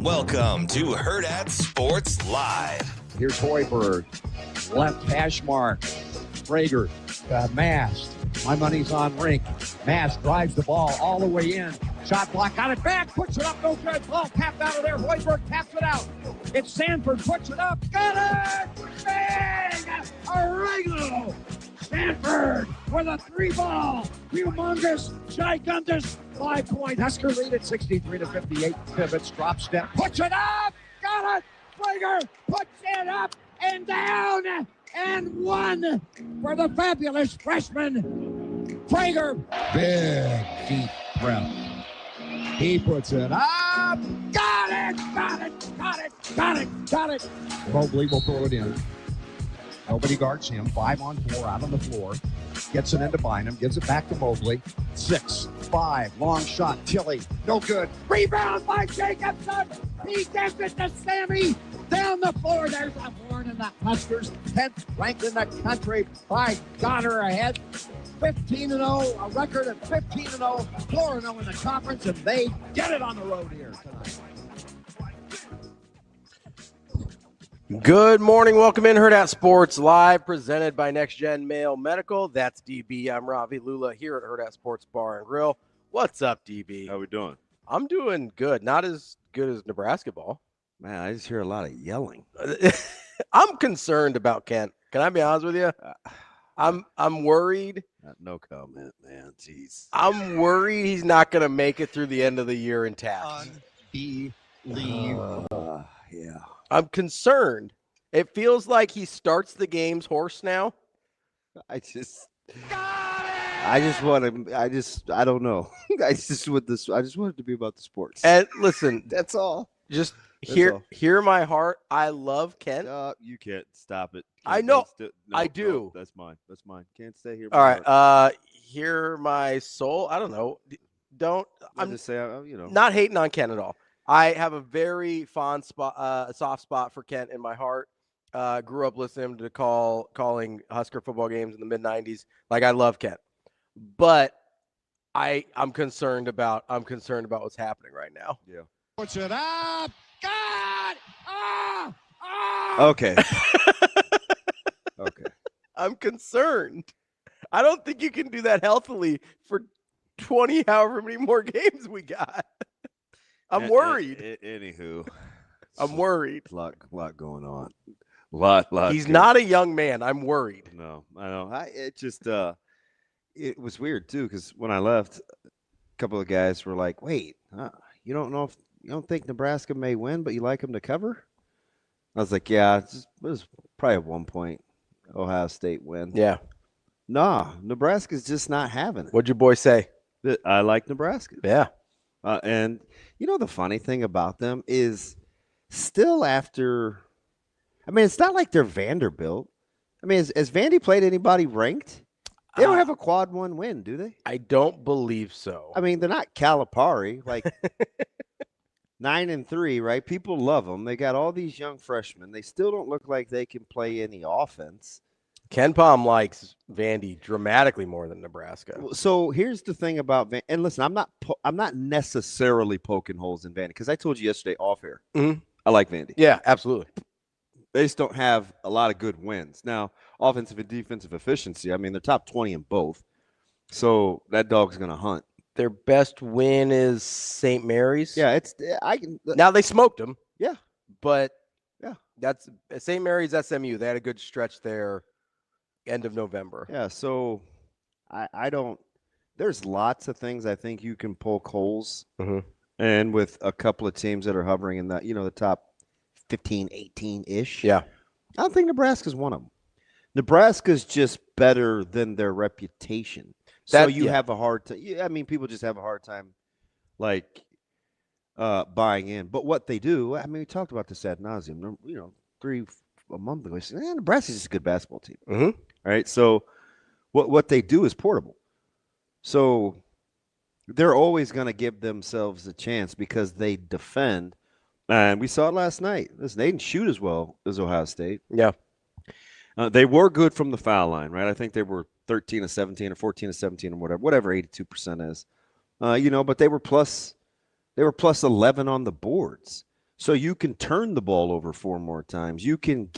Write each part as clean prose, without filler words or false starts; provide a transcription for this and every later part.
Welcome to Hurrdat Sports Live. Here's Hoiberg, left hash mark. Prager, Mast. My money's on Rienk. Mast drives the ball all the way in. Shot block, got it back, puts it up, no good. Ball tapped out of there. Hoiberg taps it out. It's Sanford, puts it up, got it! Bang! Oregano! Sanford with a 3-ball. Humongous, gigantus, 5-point. Husker lead at 63-58. Pivots, drop step, puts it up, got it! Prager puts it up and down and one for the fabulous freshman. Prager, big, deep breath. He puts it up. Got it, got it, got it, got it, got it. Mobley will throw it in. Nobody guards him. 5-on-4 out on the floor. Gets it into Bynum. Gives it back to Mobley. 6-5. Long shot. Tilly. No good. Rebound by Jacobson. He gives it to Sammy. Down the floor. There's a horn in the Huskers. 10th ranked in the country. By Goddard ahead. 15-0. A record of 15-0. 4-0 in the conference. And they get it on the road here tonight. Good morning. Welcome in Hurrdat Sports Live, presented by Next Gen Male Medical. That's DB. I'm Ravi. Lulla here at Hurrdat Sports Bar and Grill. What's up, DB? How we doing? I'm doing good. Not as good as Nebraska ball. Man, I just hear a lot of yelling. I'm concerned about Kent. Can I be honest with you? I'm worried. No comment, man. Jeez. I'm worried he's not going to make it through the end of the year intact. Unbelievable. Yeah. I'm concerned. It feels like he starts the games hoarse now. I don't know. I just want it to be about the sports. And listen, That's all. just That's all. hear my heart. I love Kent. You can't stop it. I know. I do. No, that's mine. Can't stay here. All right. Hear my soul. I don't know. I'm just say, not hating on Kent at all. I have a very fond spot, soft spot for Kent in my heart. Grew up listening to calling Husker football games in the mid '90s. Like, I love Kent, but I'm concerned about what's happening right now. Yeah. Puts it up. God! Okay. Okay. I'm concerned. I don't think you can do that healthily for 20, however many more games we got. I'm worried. Anywho, I'm worried. Lot going on. Lot. He's not a young man. I'm worried. No, I know. It was weird too, because when I left, a couple of guys were like, "Wait, you don't think Nebraska may win, but you like them to cover?" I was like, "Yeah, it was probably a 1-point Ohio State win." Yeah. Nah, Nebraska's just not having it. What'd your boy say? I like Nebraska. Yeah. And the funny thing about them is still after – I mean, it's not like they're Vanderbilt. I mean, has Vandy played anybody ranked? They don't have a quad 1 win, do they? I don't believe so. I mean, they're not Calipari, like 9-3, right? People love them. They got all these young freshmen. They still don't look like they can play any offense. Ken Palm likes Vandy dramatically more than Nebraska. So here's the thing about Vandy. And listen, I'm not necessarily poking holes in Vandy, because I told you yesterday off air. Mm-hmm. I like Vandy. Yeah, absolutely. They just don't have a lot of good wins. Now, offensive and defensive efficiency, I mean, they're top 20 in both. So that dog's going to hunt. Their best win is St. Mary's. Yeah, Now they smoked them. Yeah. But yeah, that's St. Mary's SMU. They had a good stretch there end of November. Yeah, so I don't – there's lots of things I think you can poke holes. Mm-hmm. And with a couple of teams that are hovering in the top 15, 18-ish. Yeah. I don't think Nebraska's one of them. Nebraska's just better than their reputation. So you have a hard time. I mean, people just have a hard time, like, buying in. But what they do, I mean, we talked about this ad nauseum, 3 a month ago. We said, Nebraska's just a good basketball team. Mm-hmm. All right, so what they do is portable. So they're always going to give themselves a chance because they defend. And we saw it last night. Listen, they didn't shoot as well as Ohio State. Yeah. They were good from the foul line, right? I think they were 13 of 17 or 14 of 17 or whatever 82% is. But they were plus 11 on the boards. So you can turn the ball over 4 more times. You can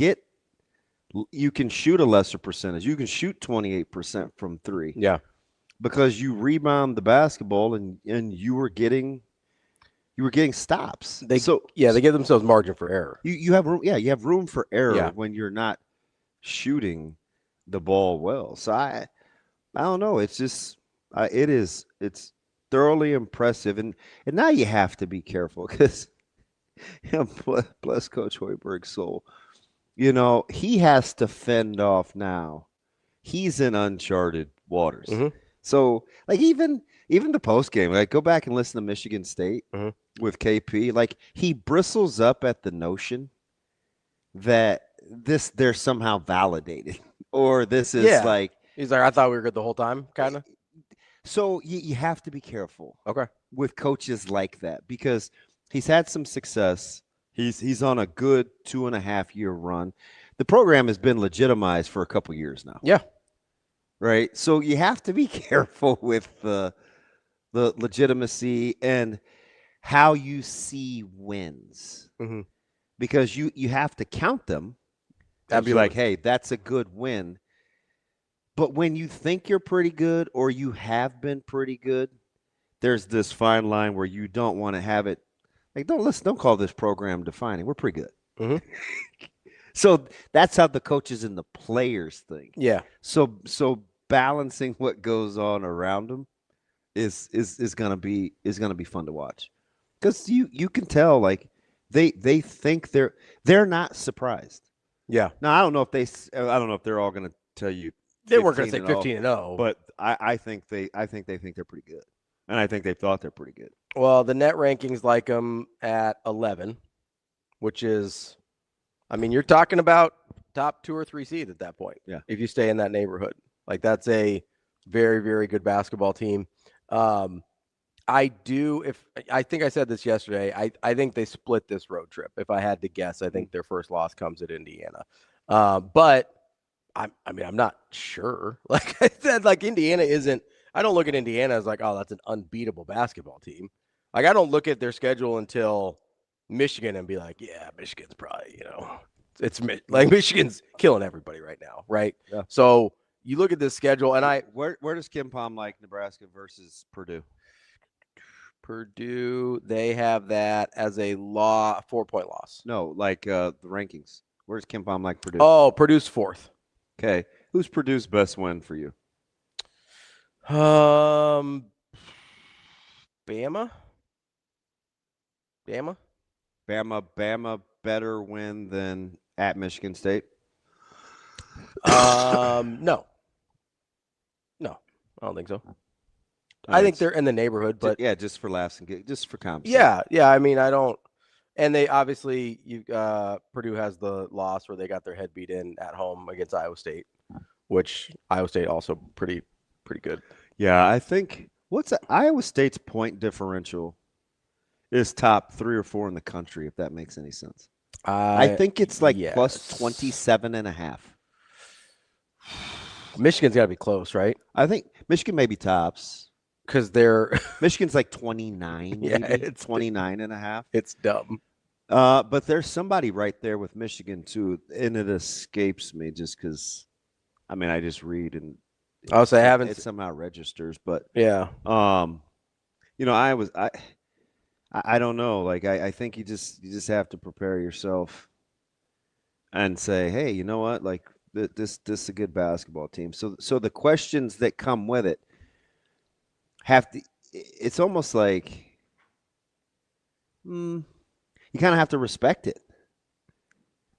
shoot a lesser percentage. You can shoot 28% from 3. Yeah. Because you rebound the basketball and you were getting stops. They give themselves margin for error. You have room. Yeah, you have room for error when you're not shooting the ball well. So I don't know. It's just it's thoroughly impressive, and now you have to be careful because bless Coach Hoiberg's soul. He has to fend off now. He's in uncharted waters. Mm-hmm. So like even the post game, like go back and listen to Michigan State with KP. Like he bristles up at the notion that they're somehow validated or this is like he's like, I thought we were good the whole time, kind of. So you have to be careful, with coaches like that because he's had some success. He's on a good 2.5-year run. The program has been legitimized for a couple years now. Yeah. Right. So you have to be careful with the legitimacy and how you see wins because you have to count them and be like, hey, that's a good win. But when you think you're pretty good or you have been pretty good, there's this fine line where you don't want to have it. Like, don't call this program defining. We're pretty good. So that's how the coaches and the players think. Yeah. So balancing what goes on around them is gonna be fun to watch because you can tell like they think they're not surprised. Yeah. Now I don't know if they're all gonna tell you they weren't gonna say 15-0, but I think they think they're pretty good, and I think they thought they're pretty good. Well, the net rankings like them at 11, which is, I mean, you're talking about top 2 or 3 seed at that point. Yeah. If you stay in that neighborhood. Like that's a very, very good basketball team. I think I said this yesterday. I think they split this road trip. If I had to guess, I think their first loss comes at Indiana. But I'm not sure. Like I said, like Indiana isn't. I don't look at Indiana as like, oh, that's an unbeatable basketball team. Like I don't look at their schedule until Michigan and be like, yeah, Michigan's probably it's like Michigan's killing everybody right now, right? Yeah. So. You look at this schedule, and where does Kim Palm like Nebraska versus Purdue? Purdue, they have that as a 4-point loss. No, like the rankings. Where's Kim Palm like Purdue? Oh, Purdue's 4th. Okay, who's Purdue's best win for you? Bama. Bama better win than at Michigan State. No, I don't think so. I think they're in the neighborhood, but just for laughs and gigs, just for comps. Yeah. I mean, I don't. And they obviously, Purdue has the loss where they got their head beat in at home against Iowa State, which Iowa State also pretty good. Yeah, I think Iowa State's point differential is top 3 or 4 in the country, if that makes any sense. I think it's like plus 27.5. Michigan's got to be close, right? I think Michigan may be tops because they're Michigan's like 29. Yeah, it's 29.5. It's dumb. But there's somebody right there with Michigan too, and it escapes me just because. I mean, I just read and it somehow registers, but yeah. I don't know. Like I think you just have to prepare yourself and say, hey, you know what? Like this is a good basketball team. So the questions that come with it have to. It's almost like you kind of have to respect it,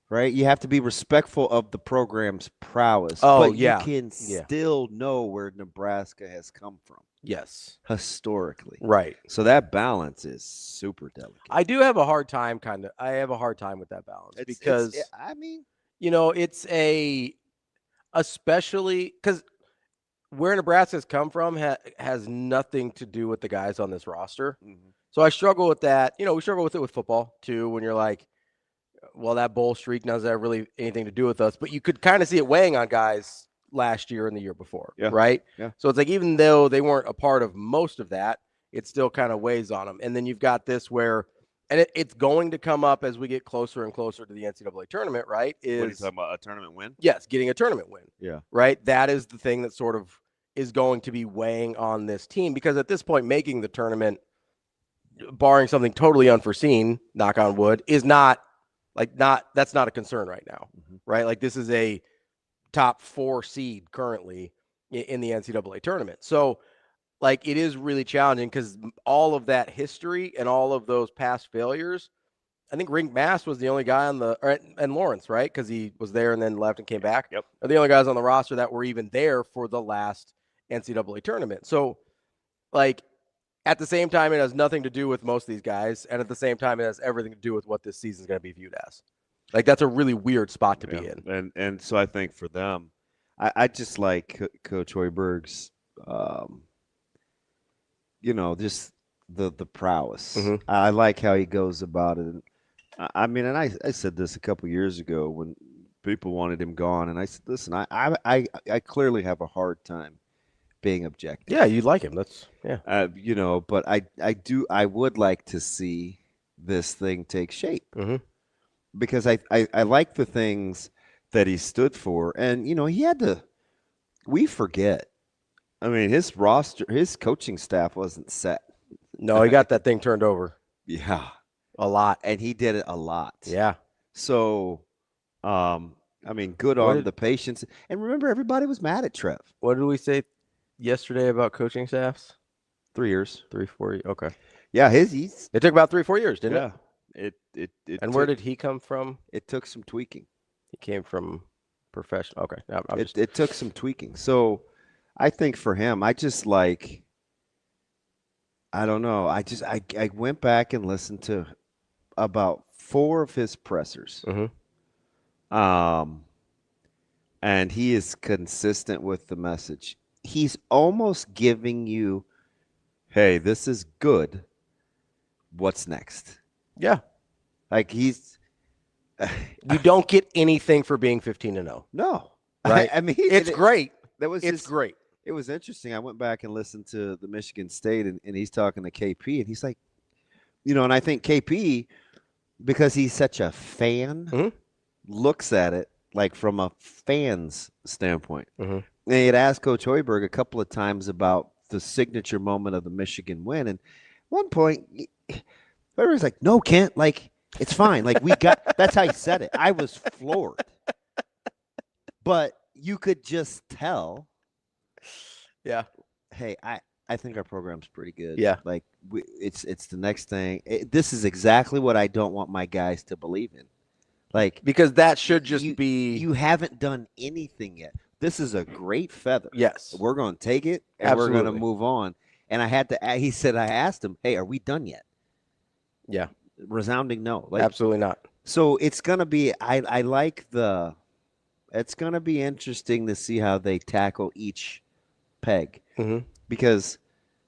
right? You have to be respectful of the program's prowess. Oh, but yeah. You can still know where Nebraska has come from. Yes. Historically. Right. So that balance is super delicate. I do have a hard time I have a hard time with that balance because it's especially because where Nebraska's come from has nothing to do with the guys on this roster. Mm-hmm. So I struggle with that. We struggle with it with football too, when you're like, well, that bowl streak doesn't have really anything to do with us, but you could kind of see it weighing on guys last year and the year before, right? Yeah. So it's like, even though they weren't a part of most of that, it still kind of weighs on them. And then you've got this where and it's going to come up as we get closer and closer to the NCAA tournament, right? What are you talking about, a tournament win? Yes, getting a tournament win. Yeah. Right? That is the thing that sort of is going to be weighing on this team, because at this point, making the tournament, barring something totally unforeseen, knock on wood, is that's not a concern right now, right? Like, this is a top 4 seed currently in the NCAA tournament. So, like, it is really challenging because all of that history and all of those past failures, I think Rienk Mast was the only guy and Lawrence, right? Because he was there and then left and came back. Yep. Are the only guys on the roster that were even there for the last NCAA tournament. So, like, at the same time, it has nothing to do with most of these guys. And at the same time, it has everything to do with what this season is going to be viewed as. Like, that's a really weird spot to be in. And so I think for them, I just like Coach Hoiberg's, just the prowess. I like how he goes about it. And I mean, and I said this a couple years ago when people wanted him gone, and I said, listen, I clearly have a hard time being objective. Yeah, you like him. That's but I would like to see this thing take shape, because I like the things that he stood for, and he had to. We forget. I mean, his roster, his coaching staff wasn't set. No, he got that thing turned over. Yeah, a lot, and he did it a lot. Yeah. So, I mean, good on the patience. And remember, everybody was mad at Trev. What did we say yesterday about coaching staffs? 3 years, 3-4 years. Okay. Yeah, it took about 3-4 years, didn't it? And where did he come from? It took some tweaking. He came from professional. Okay. It took some tweaking. So I think for him, I just like, I don't know. I went back and listened to about 4 of his pressers. And he is consistent with the message. He's almost giving you, hey, this is good. What's next? Yeah. Like you don't get anything for being 15-0. No. Right? I mean, it's great. It's great. It was interesting. I went back and listened to the Michigan State, and he's talking to KP, and he's like, and I think KP, because he's such a fan, looks at it like from a fan's standpoint. And he had asked Coach Hoiberg a couple of times about the signature moment of the Michigan win. And at one point, Hoiberg's like, no, Kent, like, it's fine. Like, that's how he said it. I was floored. But you could just tell. Yeah. Hey, I think our program's pretty good. Yeah. Like, it's the next thing. This is exactly what I don't want my guys to believe in. Like, because that should just be. You haven't done anything yet. This is a great feather. Yes. We're going to take it, and we're going to move on. And he said, I asked him, hey, are we done yet? Yeah. Resounding no. Like, absolutely not. So it's going to be, it's going to be interesting to see how they tackle each peg. Because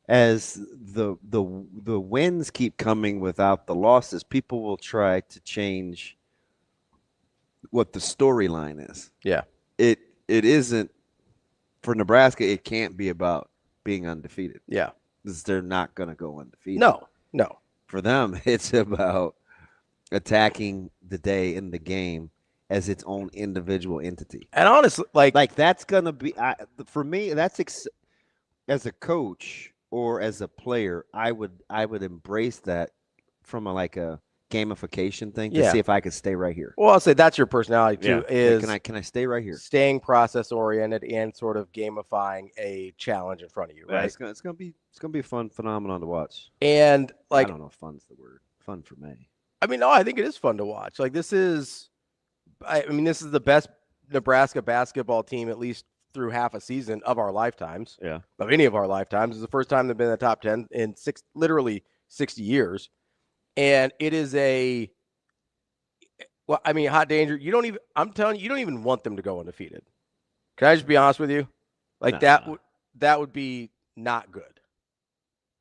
as the wins keep coming without the losses, people will try to change what the storyline is. Yeah. It isn't for Nebraska. It can't be about being undefeated. Yeah. Because they're not going to go undefeated. No. For them, it's about attacking the day in the game as its own individual entity. And honestly, like that's going to be for me. That's as a coach or as a player, I would embrace that from a gamification thing to see if I could stay right here. Well, I'll say that's your personality too. Yeah. Is can I stay right here? Staying process oriented and sort of gamifying a challenge in front of you, right? Yeah, it's gonna be a fun phenomenon to watch. And I don't know if fun's the word. Fun for me. I mean, no, I think it is fun to watch. Like this is the best Nebraska basketball team, at least through half a season of our lifetimes. Yeah. Of any of our lifetimes. It's the first time they've been in the top 10 in literally 60 years. And it is hot danger. I'm telling you, you don't even want them to go undefeated. Can I just be honest with you? Like that would be not good.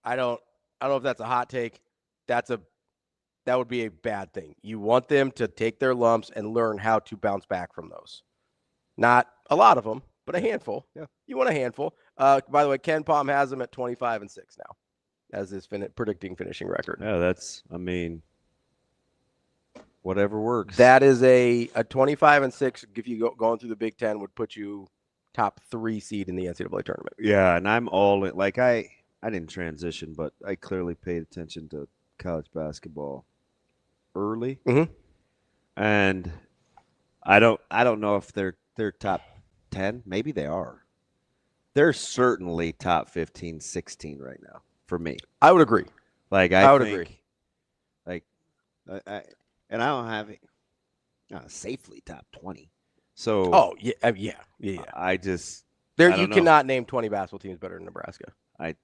I don't know if that's a hot take. That would be a bad thing. You want them to take their lumps and learn how to bounce back from those. Not a lot of them, but a handful. Yeah. You want a handful. By the way, Ken Palm has them at 25-6 now as his predicting finishing record. Yeah, Whatever works. That is a 25-6. If you going through the Big Ten would put you top 3 seed in the NCAA tournament. Yeah, and I'm all in. Like I didn't transition, but I clearly paid attention to college basketball early, and I don't know if they're top 10. Maybe they are. They're certainly top 15, 16 right now for me. I would agree. Like I would agree. Like I don't have it safely top 20. So yeah. I just you cannot name 20 basketball teams better than Nebraska. I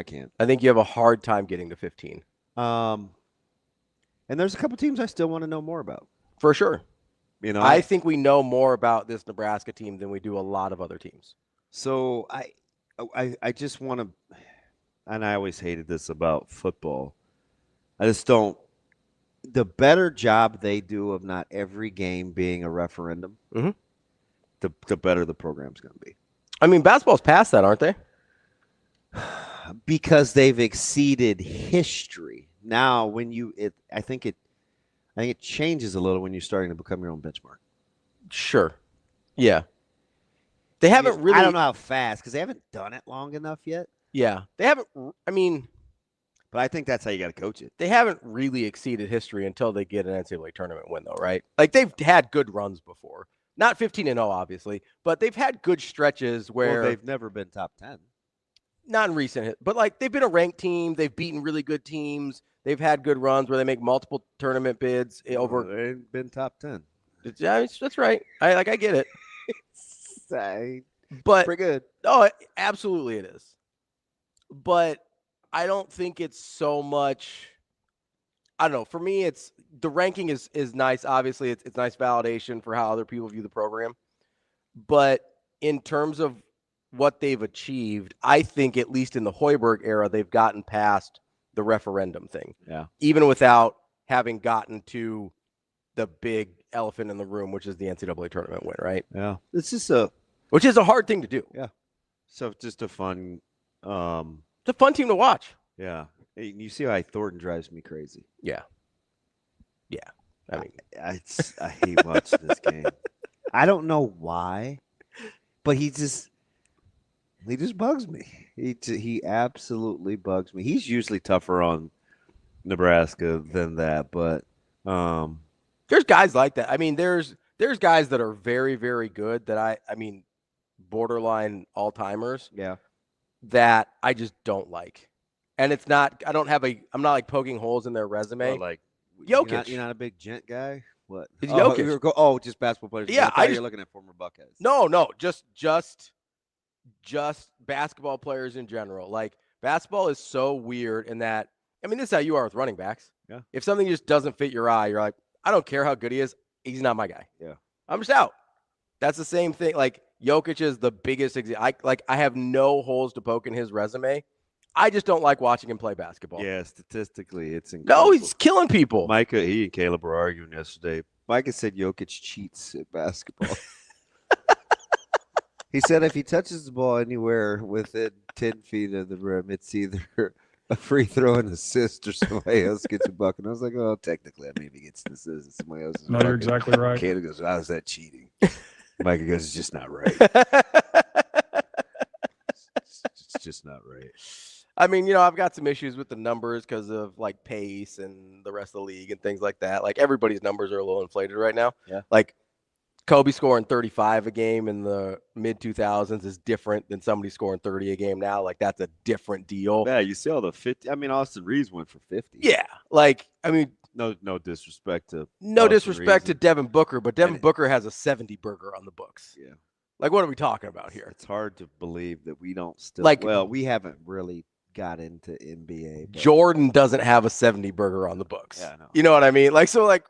can't. I think you have a hard time getting to 15. And there's a couple teams I still want to know more about. For sure. You know, I think we know more about this Nebraska team than we do a lot of other teams. So I just want to, and I always hated this about football. I just don't. The better job they do of not every game being a referendum, the better the program's going to be. I mean, basketball's past that, aren't they? Because they've exceeded history. Now, I think it changes a little when you're starting to become your own benchmark. Sure. Yeah. They haven't really. I don't know how fast because they haven't done it long enough yet. Yeah, they haven't. I mean, but I think that's how you got to coach it. They haven't really exceeded history until they get an NCAA tournament win, though, right? Like they've had good runs before, not 15-0, obviously, but they've had good stretches where they've never been top 10. Not in recent, but like they've been a ranked team. They've beaten really good teams. They've had good runs where they make multiple tournament bids over. They've been top 10. Yeah, that's right. I get it. But pretty good. Oh, absolutely it is. But I don't think it's so much. I don't know. For me, it's the ranking is nice. Obviously, it's nice validation for how other people view the program. But in terms of what they've achieved, I think at least in the Hoiberg era, they've gotten past the referendum thing. Yeah. Even without having gotten to the big elephant in the room, which is the NCAA tournament win, right? Yeah. It's just which is a hard thing to do. Yeah. So just a fun it's a fun team to watch. Yeah. You see why Thornton drives me crazy. Yeah. Yeah. I mean, I hate watching this game. I don't know why, but he just bugs me. He absolutely bugs me. He's usually tougher on Nebraska than that, but there's guys like that. I mean, there's guys that are very, very good that I mean, borderline all-timers. Yeah. That I just don't like. And it's not I'm not like poking holes in their resume. Well, like Jokic. You're not a big gent guy? What? It's Jokic. Just basketball players. Yeah, you're looking at former Buckeyes. No, just basketball players in general. Like basketball is so weird in that, I mean, this is how you are with running backs. Yeah. If something just doesn't fit your eye, you're like, I don't care how good he is. He's not my guy. Yeah. I'm just out. That's the same thing. Like Jokic is the biggest I have no holes to poke in his resume. I just don't like watching him play basketball. Yeah, statistically, it's incredible. No, he's killing people. Micah, he and Caleb were arguing yesterday. Micah said Jokic cheats at basketball. He said if he touches the ball anywhere within 10 feet of the rim, it's either a free throw and assist or somebody else gets a bucket. And I was like, oh, technically, I maybe gets an assist and somebody else is No, you're exactly right. Caleb goes, how's that cheating? Micah goes, it's just not right. It's just not right. I mean, I've got some issues with the numbers because of like pace and the rest of the league and things like that. Like everybody's numbers are a little inflated right now. Yeah. Like Kobe scoring 35 a game in the mid 2000s is different than somebody scoring 30 a game now. Like that's a different deal. Yeah, you see all the 50. I mean, Austin Reeves went for 50. Yeah. Like, I mean, no disrespect to Devin Booker, but Devin Booker has a 70 burger on the books. Yeah. Like, what are we talking about here? It's hard to believe that we don't still. Like, well, we haven't really got into NBA. But Jordan doesn't have a 70 burger on the books. Yeah, I know. You know what I mean? Like, so like.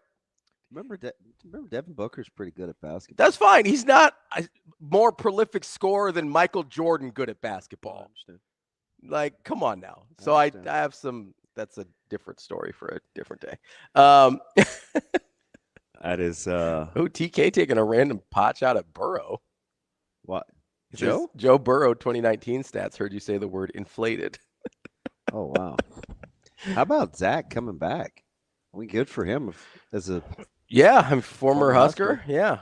Remember Devin Booker's pretty good at basketball. That's fine. He's not a more prolific scorer than Michael Jordan good at basketball. I understand. Like, come on now. So I have some. That's a different story for a different day. That is. TK taking a random pot shot at Burrow. What? Joe? Joe Burrow 2019 stats. Heard you say the word inflated. Oh wow. How about Zach coming back? good for him as a Yeah, I'm former Former Husker. Husker. Yeah.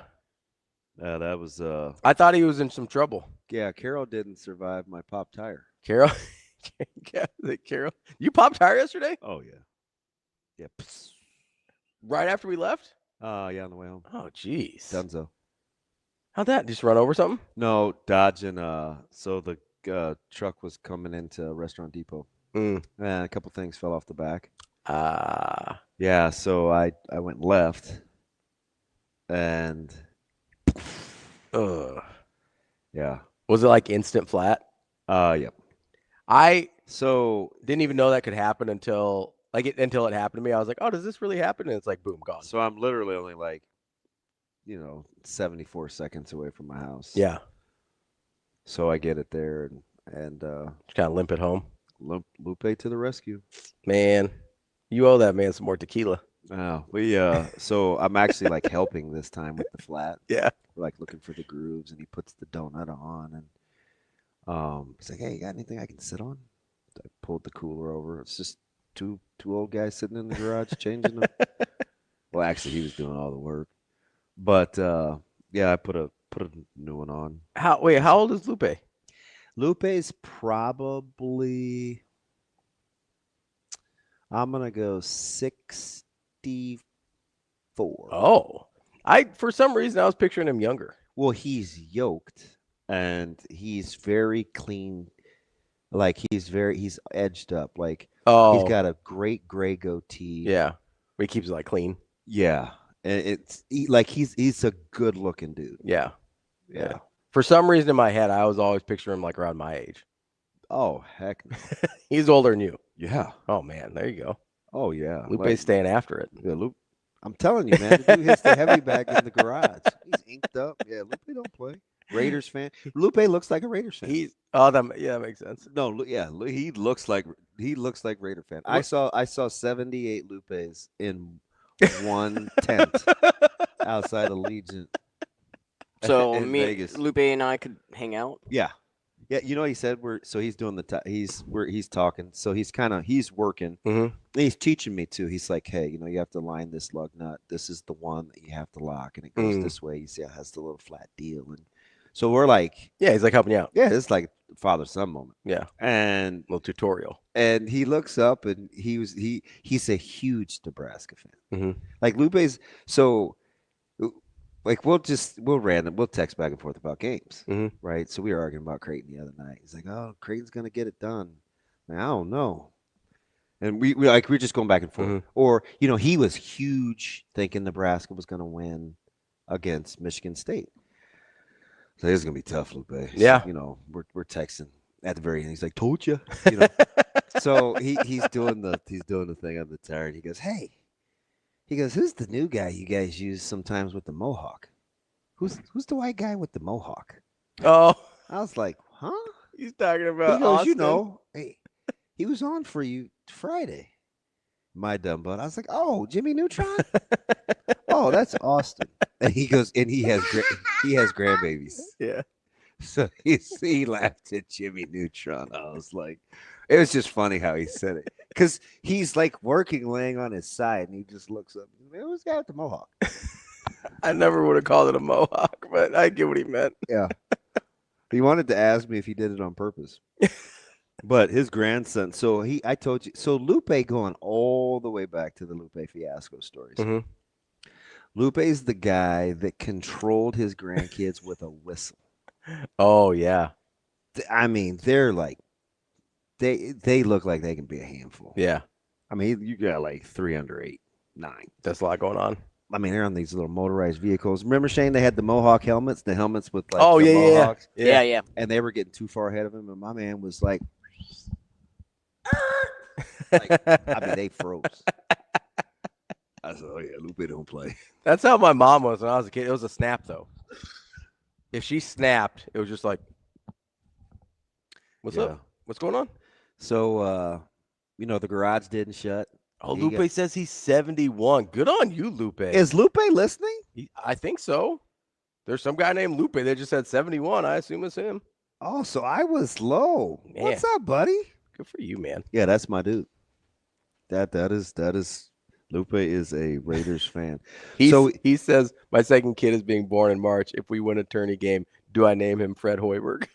that was I thought he was in some trouble. yeah. Carroll didn't survive my pop tire. Carol. Carol. You popped tire yesterday? Oh yeah, yeah. Right after we left? Yeah, on the way home. Oh, jeez. Dunzo. How'd that? Just run over something? No, dodging. So the truck was coming into Restaurant Depot, and a couple things fell off the back. Yeah, so I went left, and yeah. Was it like instant flat? Yep. I So didn't even know that could happen until it happened to me. I was like, oh, does this really happen? And it's like, boom, gone. So I'm literally only 74 seconds away from my house. Yeah. So I get it there and Just kind of limp it home. Lupe to the rescue. Man, you owe that man some more tequila. Oh, so I'm actually helping this time with the flat. Yeah. We're looking for the grooves, and he puts the donut on, and he's like, "Hey, you got anything I can sit on?" I pulled the cooler over. It's just two old guys sitting in the garage changing them. Well, actually, he was doing all the work, but yeah, I put a new one on. How old is Lupe? Lupe's probably, I'm gonna go 64. Oh, for some reason I was picturing him younger. Well, he's yoked and he's very clean. He's edged up. He's got a great gray goatee. Yeah, he keeps it clean. Yeah, and he's a good looking dude. Yeah. For some reason in my head, I was always picturing him around my age. Oh heck no. He's older than you. Yeah. Oh man, there you go. Oh yeah. Lupe's staying after it. Yeah, Lupe. I'm telling you, man, the dude hits the heavy bag in the garage. He's inked up. Yeah, Lupe don't play. Raiders fan. Lupe looks like a Raiders fan. That makes sense. No, yeah, he looks like Raider fan. I saw 78 Lupes in one tent outside Allegiant. So in Vegas. Lupe and I could hang out. Yeah. You know what he said? He's doing he's talking. So he's working. Mm-hmm. He's teaching me too. He's like, hey, you have to line this lug nut. This is the one that you have to lock, and it goes this way. You see, it has the little flat deal, and so we're like, yeah, he's helping you out. Yeah, it's like father-son moment. Yeah, and little tutorial. And he looks up, and he's a huge Nebraska fan. Mm-hmm. Lupe's so. We'll text back and forth about games, right? So we were arguing about Creighton the other night. He's like, "Oh, Creighton's gonna get it done." I don't know, and we're just going back and forth. Or he was huge, thinking Nebraska was gonna win against Michigan State. So this is gonna be tough, Lupe. Yeah, so, we're texting at the very end. He's like, "Told you." So he's doing the thing on the tire, and he goes, "Hey." He goes, "Who's the new guy you guys use sometimes with the mohawk? Who's the white guy with the mohawk?" Oh, I was like, "Huh?" He's talking about. He goes, Austin. Hey, he was on for you Friday. My dumb butt. I was like, "Oh, Jimmy Neutron? Oh, that's Austin." And he goes, and he has grandbabies. Yeah. So he laughed at Jimmy Neutron. I was like, it was just funny how he said it. Because he's working, laying on his side, and he just looks up. Who's the guy with the mohawk? I never would have called it a mohawk, but I get what he meant. Yeah. He wanted to ask me if he did it on purpose. But his grandson, I told you, so Lupe going all the way back to the Lupe fiasco stories. Mm-hmm. Lupe's the guy that controlled his grandkids with a whistle. Oh, yeah. I mean, they're they look like they can be a handful. Yeah. I mean, you got 3 under 8, 9. That's a lot going on. I mean, they're on these little motorized vehicles. Remember, Shane, they had the Mohawk helmets, the helmets with Mohawks? Yeah. And they were getting too far ahead of him, and my man was like, I mean, they froze. I said, "Oh yeah, Lupe don't play." That's how my mom was when I was a kid. It was a snap though. If she snapped, it was just like, "What's up? What's going on?" So, the garage didn't shut. Oh, Lupe says he's 71. Good on you, Lupe. Is Lupe listening? I think so. There's some guy named Lupe that just said 71. I assume it's him. Oh, so I was low. Man. What's up, buddy? Good for you, man. Yeah, that's my dude. That is Lupe is a Raiders fan. He says, my second kid is being born in March. If we win a tourney game, do I name him Fred Hoiberg?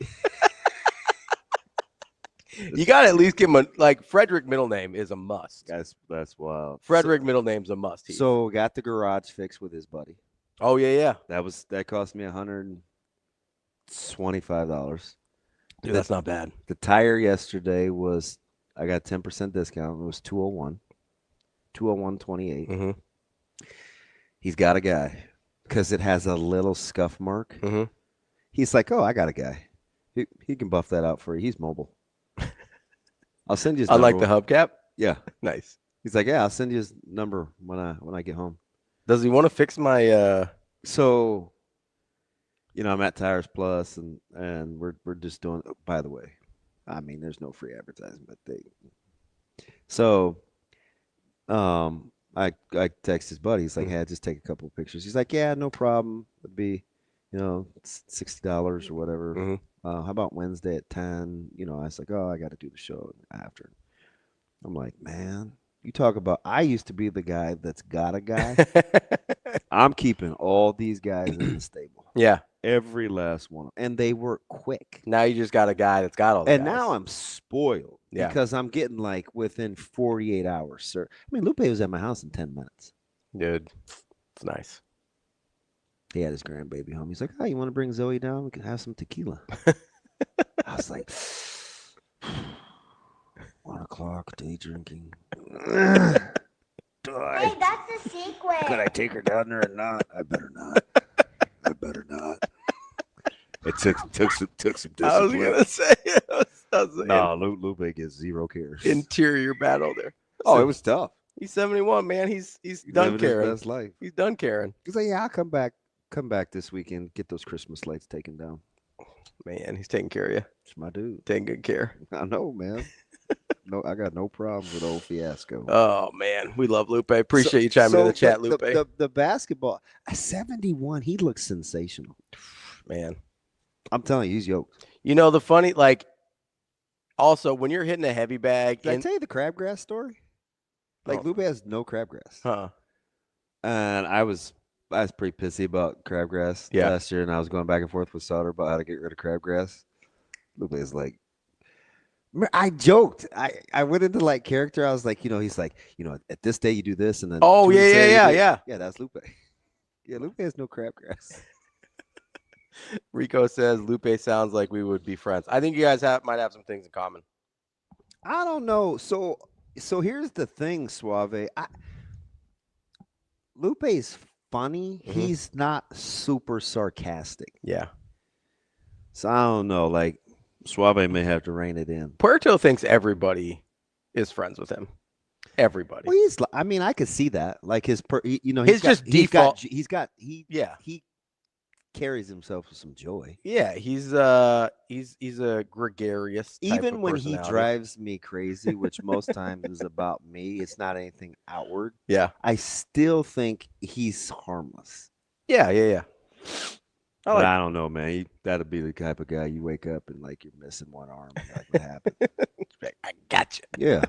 You got to at least give him Frederick middle name is a must. That's wild. Frederick middle name's a must. So got the garage fixed with his buddy. Oh, yeah. That cost me $125. Dude, that's not bad. The tire yesterday was, I got 10% discount. It was $201. $201.28. Mm-hmm. He's got a guy because it has a little scuff mark. Mm-hmm. He's like, oh, I got a guy. He can buff that out for you. He's mobile. I'll send you his number. Unlike the hubcap? Yeah. Nice. He's like, yeah, I'll send you his number when I get home. Does he want to fix my So, I'm at Tires Plus and we're just doing, by the way, I mean, there's no free advertisement. I text his buddy. He's like, hey, just take a couple of pictures. He's like, yeah, no problem. It'd be, $60 or whatever. Mm-hmm. How about Wednesday at 10? I was like, oh, I got to do the show after. I'm like, man, you talk about, I used to be the guy that's got a guy. I'm keeping all these guys in the stable. Yeah. Every last one. And they work quick. Now you just got a guy that's got all the And guys. now I'm spoiled because I'm getting within 48 hours, sir. I mean, Lupe was at my house in 10 minutes. Dude, it's nice. He had his grandbaby home. He's like, oh, you want to bring Zoe down? We can have some tequila. I was like, 1 o'clock, day drinking. Hey, that's the sequence. Could I take her down there or not? I better not. It took some discipline. I was going to say. No, Lupe gets zero cares. Interior battle there. Oh, it was tough. He's 71, man. He's done caring. His best life. He's done caring. He's like, yeah, I'll come back this weekend, get those Christmas lights taken down. Man, he's taking care of you. It's my dude. Taking good care. I know, man. No, I got no problems with old Fiasco. Oh, man. We love Lupe. Appreciate you chiming in the chat, Lupe. The basketball, 71, he looks sensational. Man. I'm telling you, he's yoked. The funny, also, when you're hitting a heavy bag. Did I tell you the crabgrass story? Lupe has no crabgrass. Huh. And I was pretty pissy about crabgrass last year, and I was going back and forth with Sauter about how to get rid of crabgrass. Lupe is like, I joked. I went into character. I was like, he's like, at this day you do this, and then yeah. That's Lupe. Yeah, Lupe has no crabgrass. Rico says Lupe sounds like we would be friends. I think you guys might have some things in common. I don't know. So here's the thing, Suave. Lupe's funny. Mm-hmm. He's not super sarcastic. Yeah. So I don't know. Suave may have to rein it in. Puerto thinks everybody is friends with him. Everybody. Well, I could see that. His default. He carries himself with some joy. Yeah, he's a gregarious type even of when he personality. Drives me crazy, which most times is about me. It's not anything outward. Yeah, I still think he's harmless. Yeah. But I don't know, man. That'll be the type of guy you wake up and you're missing one arm. And you're like, what happened? I got you. Yeah,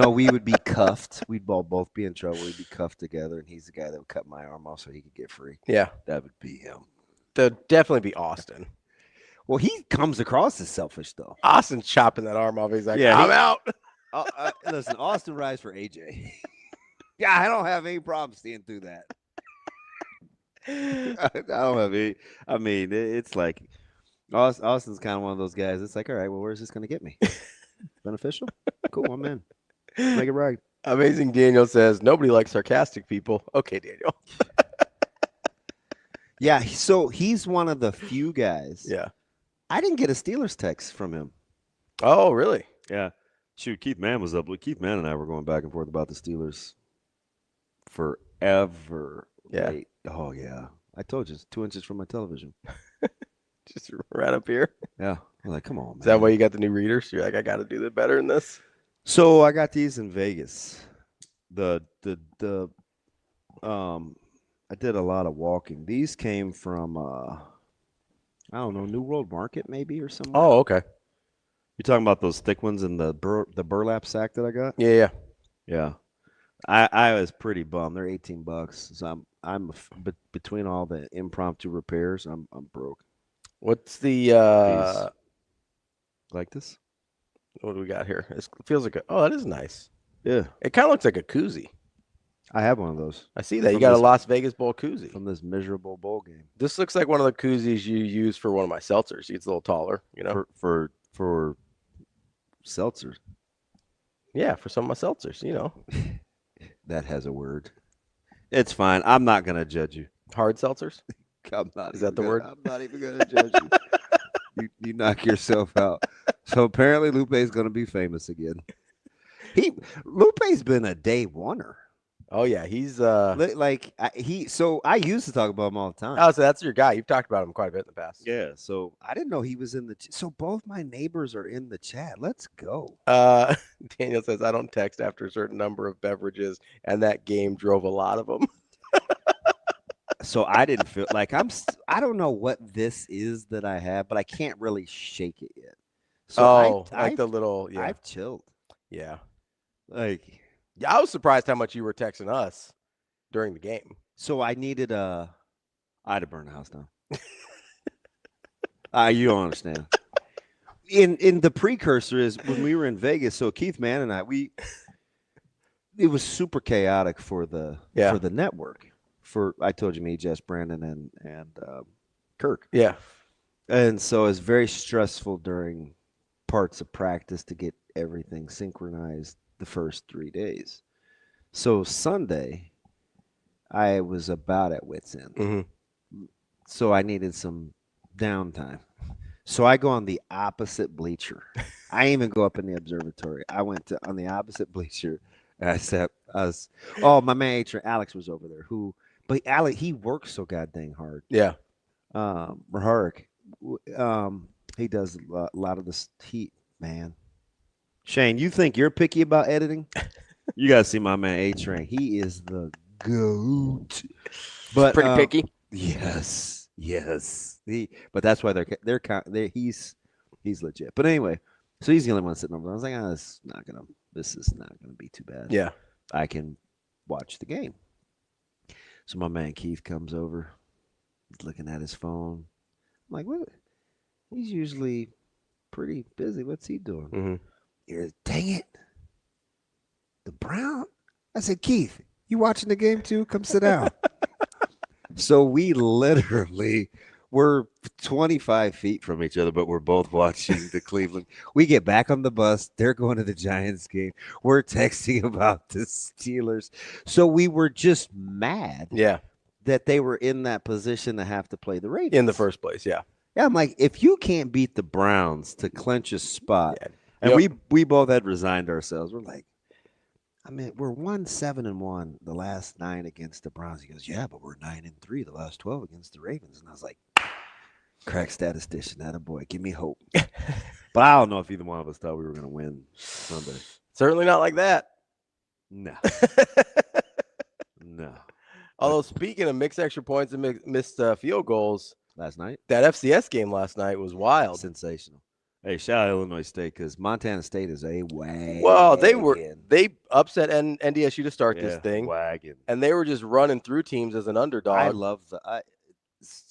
we would be cuffed. We'd both be in trouble. We'd be cuffed together, and he's the guy that would cut my arm off so he could get free. Yeah, that would be him. That'd definitely be Austin. Well, he comes across as selfish, though. Austin's chopping that arm off. He's like, I'm out. Listen, Austin rides for AJ. Yeah, I don't have any problem seeing through that. I don't have any. I mean, it's like Austin's kind of one of those guys. It's like, all right, well, where's this going to get me? Beneficial? Cool, I'm in. Make it right. Amazing Daniel says, nobody likes sarcastic people. Okay, Daniel. Yeah, so he's one of the few guys. Yeah. I didn't get a Steelers text from him. Oh, really? Yeah. Shoot, Keith Mann was up. Keith Mann and I were going back and forth about the Steelers forever. Yeah. Oh, yeah. I told you, it's 2 inches from my television. Just right up here. Yeah. I'm like, come on, man. Is that why you got the new readers? You're like, I got to do better in this? So I got these in Vegas. I did a lot of walking. These came from, I don't know, New World Market maybe or something. Oh, okay. You're talking about those thick ones in the burlap sack that I got? Yeah. Yeah. I was pretty bummed. They're $18, so between all the impromptu repairs, I'm broke. What's the These, like this? what do we got here? It feels like that is nice. Yeah, It kind of looks like a koozie. I have one of those. I see that you got a Las Vegas Bowl koozie from this miserable bowl game. This looks like one of the koozies you use for one of my seltzers. It's a little taller, for seltzers. Yeah, for some of my seltzers, That has a word. It's fine. I'm not gonna judge you. Hard seltzers. Is that the word? I'm not even gonna judge you. You knock yourself out. So apparently Lupe's gonna be famous again. Lupe's been a day oneer. Oh yeah, he's So I used to talk about him all the time. Oh, so that's your guy. You've talked about him quite a bit in the past. Yeah. So I didn't know he was in the. So both my neighbors are in the chat. Let's go. Daniel says I don't text after a certain number of beverages, and that game drove a lot of them. So I didn't feel like I don't know what this is that I have, but I can't really shake it yet. So I've chilled. Yeah. Yeah, I was surprised how much you were texting us during the game. So I needed I had to burn the house down. You don't understand. In the precursor is when we were in Vegas. So Keith Mann and it was super chaotic for the network. I told you, me, Jess, Brandon, and Kirk. Yeah. And so it was very stressful during parts of practice to get everything synchronized the first 3 days. So Sunday, I was about at wit's end. Mm-hmm. So I needed some downtime. So I go on the opposite bleacher. I didn't even go up in the observatory. I went on the opposite bleacher. And my man Alex was over there. But Alex, he works so goddamn hard. Yeah. Raharik, he does a lot of this heat, man. Shane, you think you're picky about editing? You gotta see my man A-Train. He is the goat. But pretty picky. Yes. But that's why he's legit. But anyway, so he's the only one sitting over there. I was like, this is not gonna be too bad. Yeah. I can watch the game. So my man Keith comes over. He's looking at his phone. I'm like, what? He's usually pretty busy. What's he doing? Mm-hmm. Dang it. The Brown? I said, Keith, you watching the game too? Come sit down. So we literally we're 25 feet from each other, but we're both watching the Cleveland. We get back on the bus. They're going to the Giants game. We're texting about the Steelers. So we were just mad that they were in that position to have to play the Ravens. In the first place, yeah. Yeah, I'm like, if you can't beat the Browns to clinch a spot, and we both had resigned ourselves. We're like, we're 1-7-1 the last 9 against the Browns. He goes, yeah, but we're 9-3 the last 12 against the Ravens. And I was like, crack statistician, attaboy, give me hope. But I don't know if either one of us thought we were going to win Sunday. Certainly not like that. No. No. Although speaking of mixed extra points and missed field goals last night, that FCS game last night was wild, sensational. Hey, shout out Illinois State because Montana State is a wagon. Well, they upset NDSU to start this thing, wagon, and they were just running through teams as an underdog. I love the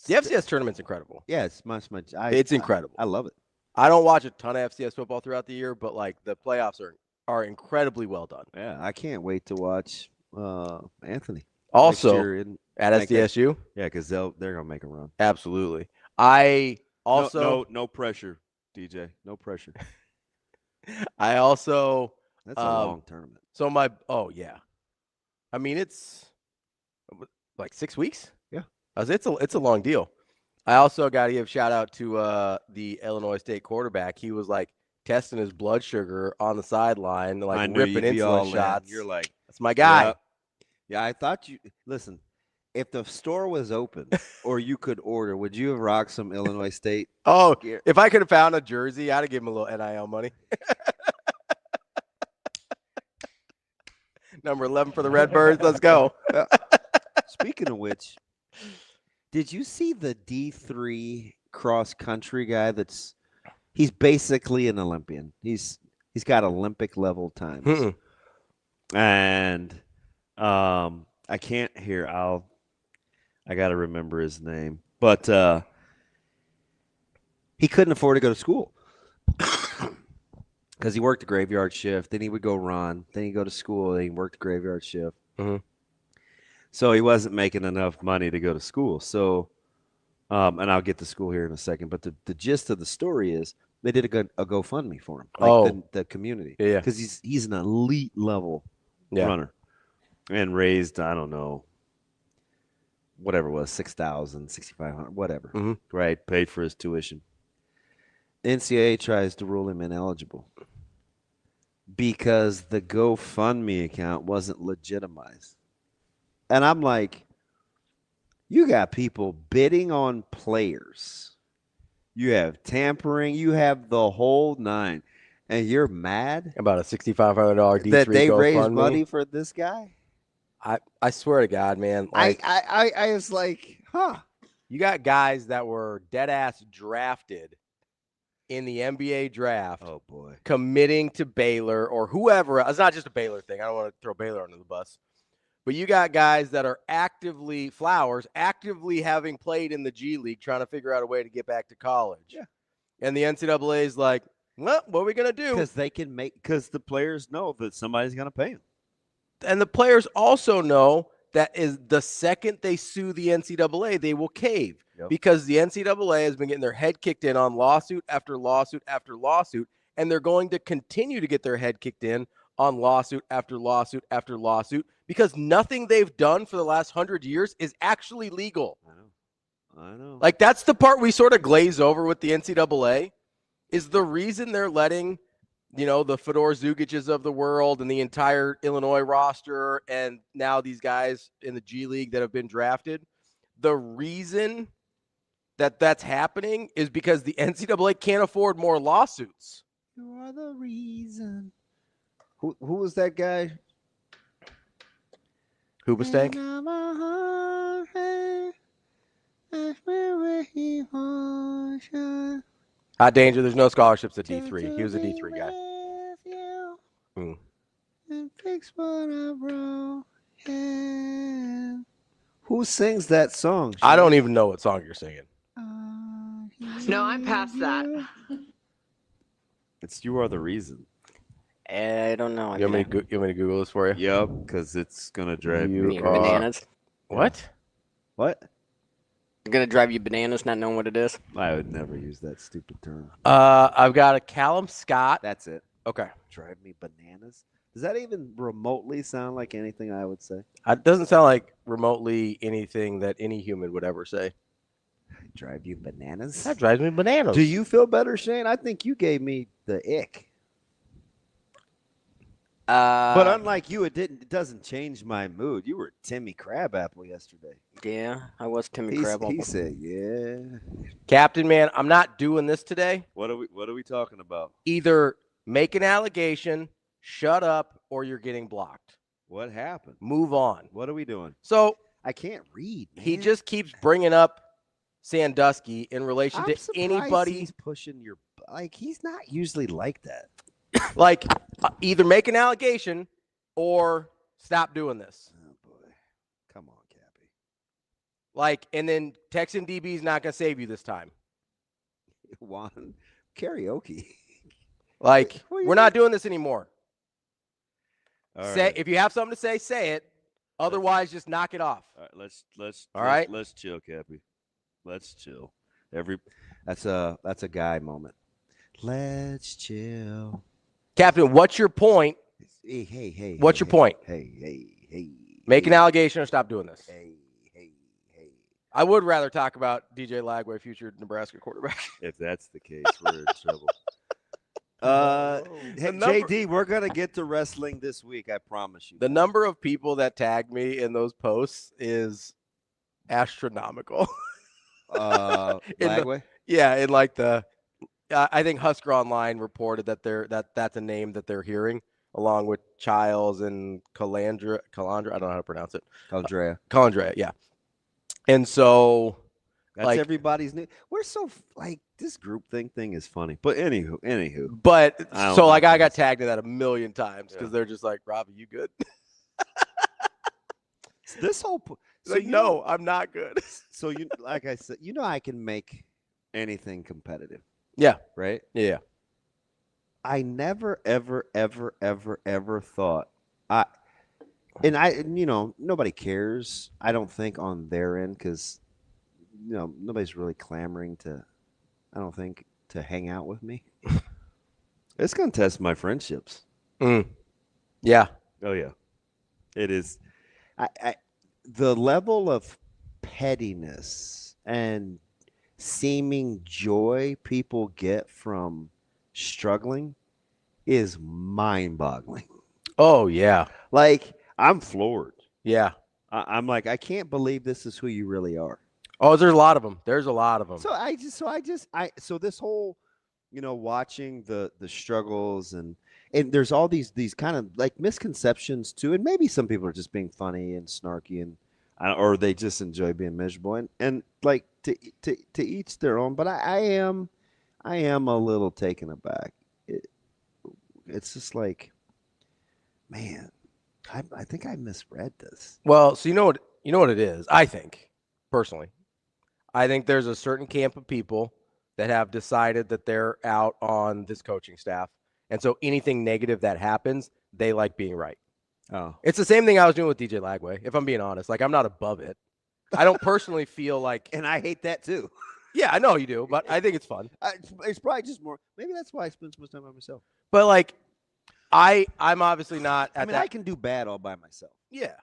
FCS tournament's incredible. Yeah, it's it's incredible. I love it. I don't watch a ton of FCS football throughout the year, but like the playoffs are incredibly well done. Yeah, I can't wait to watch Anthony also at SDSU. Yeah, because they're gonna make a run. Absolutely. I also no pressure. DJ, no pressure. I also that's a long tournament. So it's like 6 weeks. Yeah, it's a long deal. I also got to give shout out to the Illinois State quarterback. He was like testing his blood sugar on the sideline, like ripping insulin shots. You're like, that's my guy. Yeah, I thought you listen. If the store was open or you could order, would you have rocked some Illinois State? Oh, gear? If I could have found a jersey, I'd have given him a little NIL money. Number 11 for the Redbirds. Let's go. Speaking of which, did you see the D3 cross country guy? He's basically an Olympian. He's got Olympic level times. Mm-mm. And I can't hear. I got to remember his name, but he couldn't afford to go to school because he worked the graveyard shift. Then he would go run. Then he'd go to school. Then he worked the graveyard shift. Mm-hmm. So he wasn't making enough money to go to school. So, and I'll get to school here in a second. But the gist of the story is they did a GoFundMe for him, like the community, because he's an elite level runner, and raised, I don't know, whatever it was, $6,000, $6,500, whatever, right? Paid for his tuition. NCAA tries to rule him ineligible because the GoFundMe account wasn't legitimized. And I'm like, you got people bidding on players. You have tampering. You have the whole nine. And you're mad about a $6,500 D3 that they GoFundMe. raised money for this guy? I swear to God, man. Like, I was like, huh. You got guys that were dead ass drafted in the NBA draft. Oh boy. Committing to Baylor or whoever. It's not just a Baylor thing. I don't want to throw Baylor under the bus. But you got guys that are actively having played in the G League, trying to figure out a way to get back to college. Yeah. And the NCAA is like, well, what are we going to do? Because the players know that somebody's going to pay them. And the players also know that is the second they sue the NCAA, they will cave. Yep. Because the NCAA has been getting their head kicked in on lawsuit after lawsuit after lawsuit, and they're going to continue to get their head kicked in on lawsuit after lawsuit after lawsuit because nothing they've done for the last 100 years is actually legal. I know. Like, that's the part we sort of glaze over with the NCAA is the reason they're letting, the Fedor Zugic's of the world and the entire Illinois roster and now these guys in the G League that have been drafted. The reason that that's happening is because the NCAA can't afford more lawsuits. You are the reason. Who was that guy? Hoobastank? Hot Danger, there's no scholarships at D3. He was a D3 guy. Who sings that song? I don't even know what song you're singing. No, I'm past that. It's You Are the Reason. I don't know. You want me to Google this for you? Yep, because it's going to drive me bananas. What? What? It's going to drive you bananas not knowing what it is? I would never use that stupid term. I've got a Callum Scott. That's it. Okay. Drive me bananas? Does that even remotely sound like anything I would say? It doesn't sound like remotely anything that any human would ever say. Drive you bananas? That drives me bananas. Do you feel better, Shane? I think you gave me the ick. But unlike you, it doesn't change my mood. You were Timmy Crabapple yesterday. Yeah, I was Timmy Crabapple. He said, "Yeah, Captain, man, I'm not doing this today." What are we talking about? Either make an allegation, shut up, or you're getting blocked. What happened? Move on. What are we doing? So I can't read. Man. He just keeps bringing up Sandusky in relation to anybody. He's pushing your he's not usually like that. Like, either make an allegation or stop doing this. Oh, boy. Come on, Cappy. Like, and then Texan DB is not going to save you this time. Juan, karaoke. Like, we're not doing this anymore. Right. If you have something to say, say it. Otherwise, just knock it off. All right, let's chill, Cappy. Let's chill. That's a guy moment. Let's chill. Captain, what's your point? Hey. What's your point? Hey. Make an allegation or stop doing this. Hey. I would rather talk about DJ Lagway, future Nebraska quarterback. If that's the case, we're in trouble. Hey, JD, we're going to get to wrestling this week, I promise you. The number of people that tag me in those posts is astronomical. Lagway? In like the I think Husker Online reported that that's a name that they're hearing, along with Childs and Calandra. I don't know how to pronounce it. Calandrea, yeah. And so that's everybody's name. We're so this groupthink thing is funny. But anywho. But so I got tagged in that a million times because they're just like, Ravi, you good? this whole So no, I'm not good. So like I said, I can make anything competitive. Yeah. Right? Yeah. I never, ever, ever, ever, ever thought nobody cares, I don't think, on their end, because nobody's really clamoring to hang out with me. It's gonna test my friendships. Yeah. Oh yeah. It is. The level of pettiness and seeming joy people get from struggling is mind-boggling. Oh yeah. Like, I'm floored. Yeah. I'm like, I can't believe this is who you really are. Oh, there's a lot of them. So this whole, watching the struggles and there's all these kind of like misconceptions too, and maybe some people are just being funny and snarky or they just enjoy being miserable, and like to each their own. But I am a little taken aback. It's just like, man, I think I misread this. Well, so you know what it is. I think personally, I think there's a certain camp of people that have decided that they're out on this coaching staff, and so anything negative that happens, they like being right. Oh, it's the same thing I was doing with DJ Lagway. If I'm being honest, like, I'm not above it. I don't personally feel like, and I hate that too. Yeah, I know you do, but I think it's fun. It's probably just more. Maybe that's why I spend so much time by myself. But like, I'm obviously not. I can do bad all by myself. Yeah.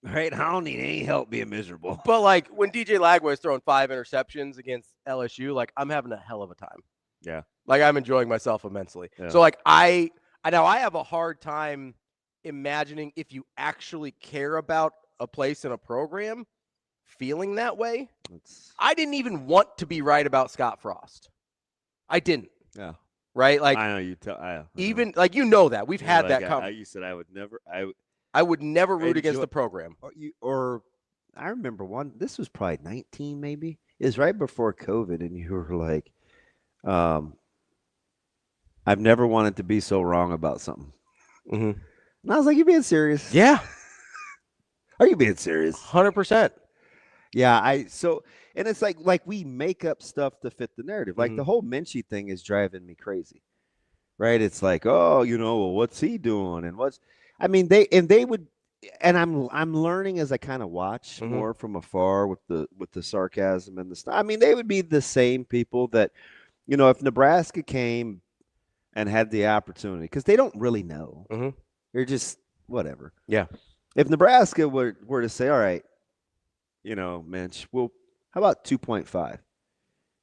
Right. I don't need any help being miserable. But like, when DJ Lagway is throwing 5 interceptions against LSU, like, I'm having a hell of a time. Yeah. Like, I'm enjoying myself immensely. Yeah. So like, I have a hard time imagining, if you actually care about a place in a program, feeling that way. I didn't even want to be right about Scott Frost. I didn't. Yeah. Right? Like, I know you tell. Even like, that we've had like that conversation. You said I would never. I would never root against the program. Or I remember one. This was probably 19, maybe. It was right before COVID, and you were like, "I've never wanted to be so wrong about something." Mm-hmm. And I was like, "You being serious?" Yeah. Are you being serious? 100%. Yeah. And it's like we make up stuff to fit the narrative. Like, the whole Minchey thing is driving me crazy. Right? It's like, oh, well, what's he doing? And I'm learning as I kind of watch more from afar with the sarcasm and the stuff. I mean, they would be the same people that, if Nebraska came and had the opportunity, because they don't really know. Mm-hmm. They're just whatever. Yeah. If Nebraska were to say, all right, Minch, well, how about 2.5?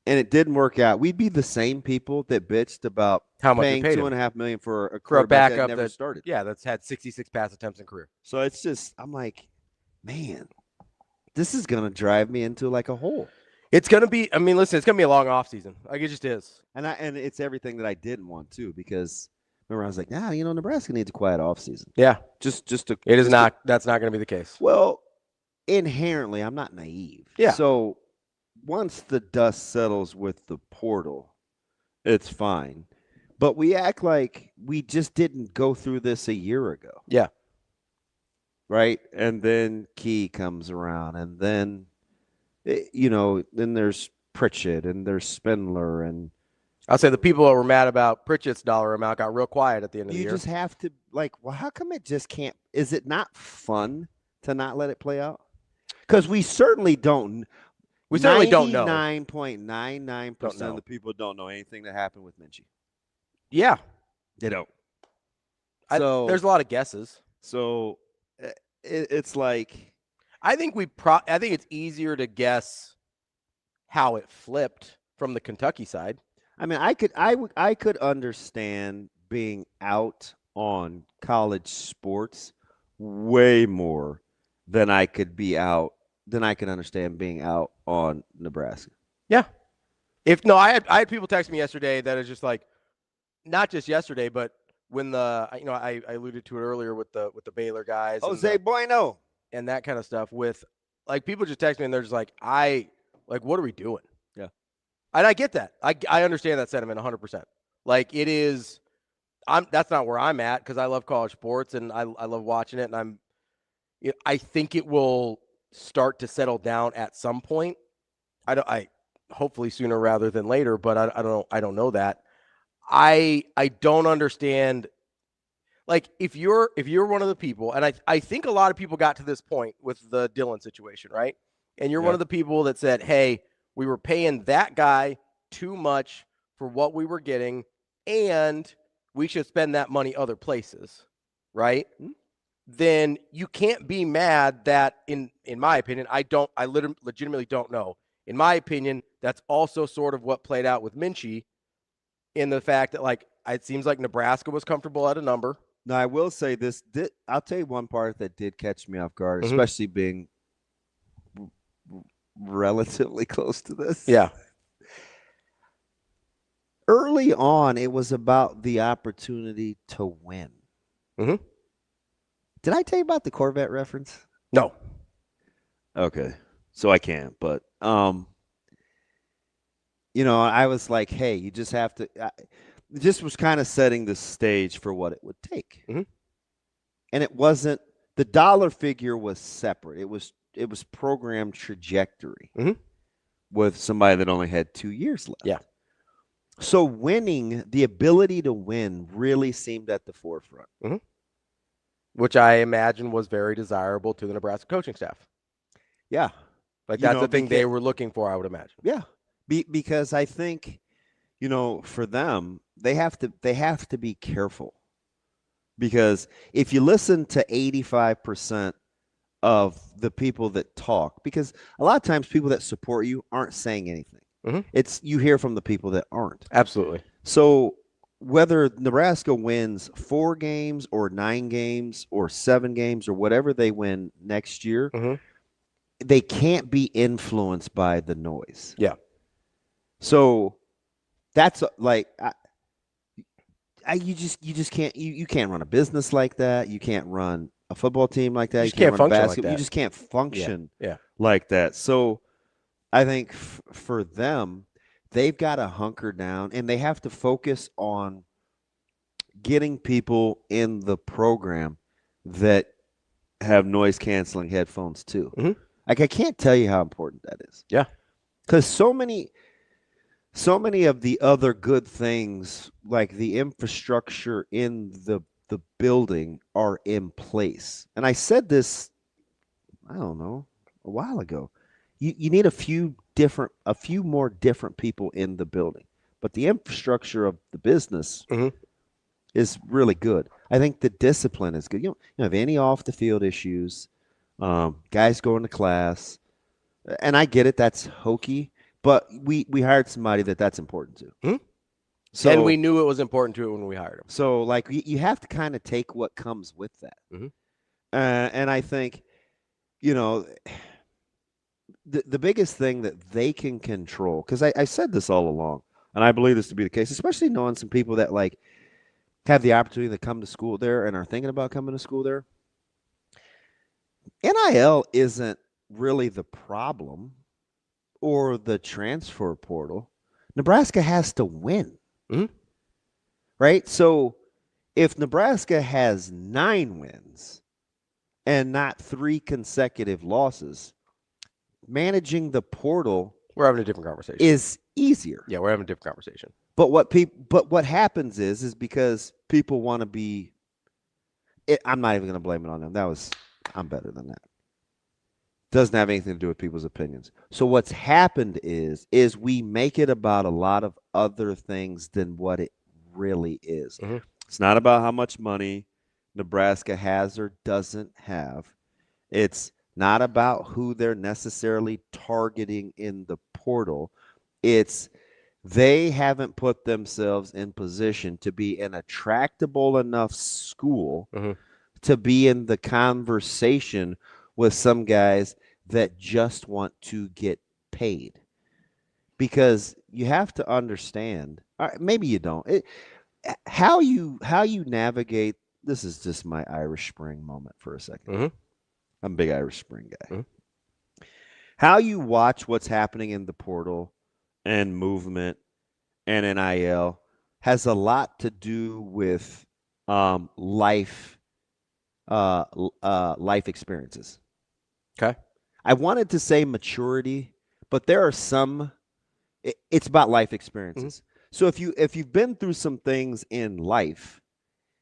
And it didn't work out, we'd be the same people that bitched about how much paying $2.5 million for a backup that never started. Yeah, that's had 66 pass attempts in career. So it's just, I'm like, man, this is gonna drive me into like a hole. It's gonna be. I mean, listen, it's gonna be a long off season. Like, it just is. And it's everything that I didn't want to, because remember I was like, Nebraska needs a quiet off season. Yeah, just to. It is not. That's not gonna be the case. Well, inherently, I'm not naive. Yeah. So once the dust settles with the portal, it's fine. But we act like we just didn't go through this a year ago. Yeah. Right? And then Key comes around, and then, then there's Pritchett, and there's Spindler, and I'll say the people that were mad about Pritchett's dollar amount got real quiet at the end of the year. You just have to, like, well, how come it just can't? Is it not fun to not let it play out? Because we certainly don't. We certainly don't know. 99.99% of the people don't know anything that happened with Minchey. Yeah. They don't. There's a lot of guesses. So it's like, I think I think it's easier to guess how it flipped from the Kentucky side. I mean, I could understand being out on college sports way more than I could understand being out on Nebraska. Yeah. I had people text me yesterday that is just like, not just yesterday, but when I alluded to it earlier with the Baylor guys, Jose Bueno, and that kind of stuff, with like, people just text me and they're just like, what are we doing? Yeah. And I get that. I understand that sentiment 100%. Like, it is, that's not where I'm at, because I love college sports and I love watching it, and I think it will start to settle down at some point. I hopefully sooner rather than later, but I don't know that. I don't understand. Like if you're one of the people, and I think a lot of people got to this point with the Dylan situation, right? And you're one of the people that said, hey, we were paying that guy too much for what we were getting, and we should spend that money other places, right? Mm-hmm. Then you can't be mad that, in my opinion, I legitimately don't know. In my opinion, that's also sort of what played out with Minchey, in the fact that, like, it seems like Nebraska was comfortable at a number. Now, I will say this. I'll tell you one part that did catch me off guard, especially being relatively close to this. Yeah. Early on, it was about the opportunity to win. Mm-hmm. Did I tell you about the Corvette reference? No. Okay. So I can't, but I was like, hey, you just have to this was kind of setting the stage for what it would take. Mm-hmm. And it wasn't, the dollar figure was separate. It was program trajectory with somebody that only had 2 years left. Yeah. So winning, the ability to win really seemed at the forefront. Mm-hmm. Which I imagine was very desirable to the Nebraska coaching staff. Yeah. Like that's the thing they were looking for, I would imagine. Yeah. Because I think, for them, they have to be careful. Because if you listen to 85% of the people that talk, because a lot of times people that support you aren't saying anything. Mm-hmm. It's you hear from the people that aren't. Absolutely. So whether Nebraska wins 4 games or 9 games or 7 games or whatever they win next year, they can't be influenced by the noise. Yeah. So that's you just can't you can't run a business like that. You can't run a football team like that. You can't run function basketball. like that. You just can't function yeah. like that. So I think for them, they've got to hunker down and they have to focus on getting people in the program that have noise canceling headphones too. Mm-hmm. Like I can't tell you how important that is. Yeah. Because so many of the other good things, like the infrastructure in the building, are in place. And I said this, I don't know, a while ago. You need a few more different people in the building. But the infrastructure of the business is really good. I think the discipline is good. You don't have any off the field issues. Guys going to class. And I get it, that's hokey. But we hired somebody that's important to. Mm-hmm. So, and we knew it was important to it when we hired him. So, like, you have to kind of take what comes with that. Mm-hmm. And I think, the biggest thing that they can control, because I said this all along, and I believe this to be the case, especially knowing some people that, like, have the opportunity to come to school there and are thinking about coming to school there. NIL isn't really the problem or the transfer portal. Nebraska has to win. Mm-hmm. Right? So if Nebraska has 9 wins and not 3 consecutive losses, managing the portal, we're having a different conversation, is easier. Yeah, we're having a different conversation. But what happens is because people want to be I'm not even going to blame it on them. I'm better than that. Doesn't have anything to do with people's opinions. So what's happened is we make it about a lot of other things than what it really is. Mm-hmm. It's not about how much money Nebraska has or doesn't have. It's not about who they're necessarily targeting in the portal. It's they haven't put themselves in position to be an attractable enough school to be in the conversation with some guys that just want to get paid. Because you have to understand, maybe you don't, how you navigate, this is just my Irish Spring moment for a second. Mm-hmm. I'm a big Irish Spring guy. Mm-hmm. How you watch what's happening in the portal and movement and NIL has a lot to do with life life experiences. Okay. I wanted to say maturity, but there are some. It's about life experiences. Mm-hmm. So if you've been through some things in life,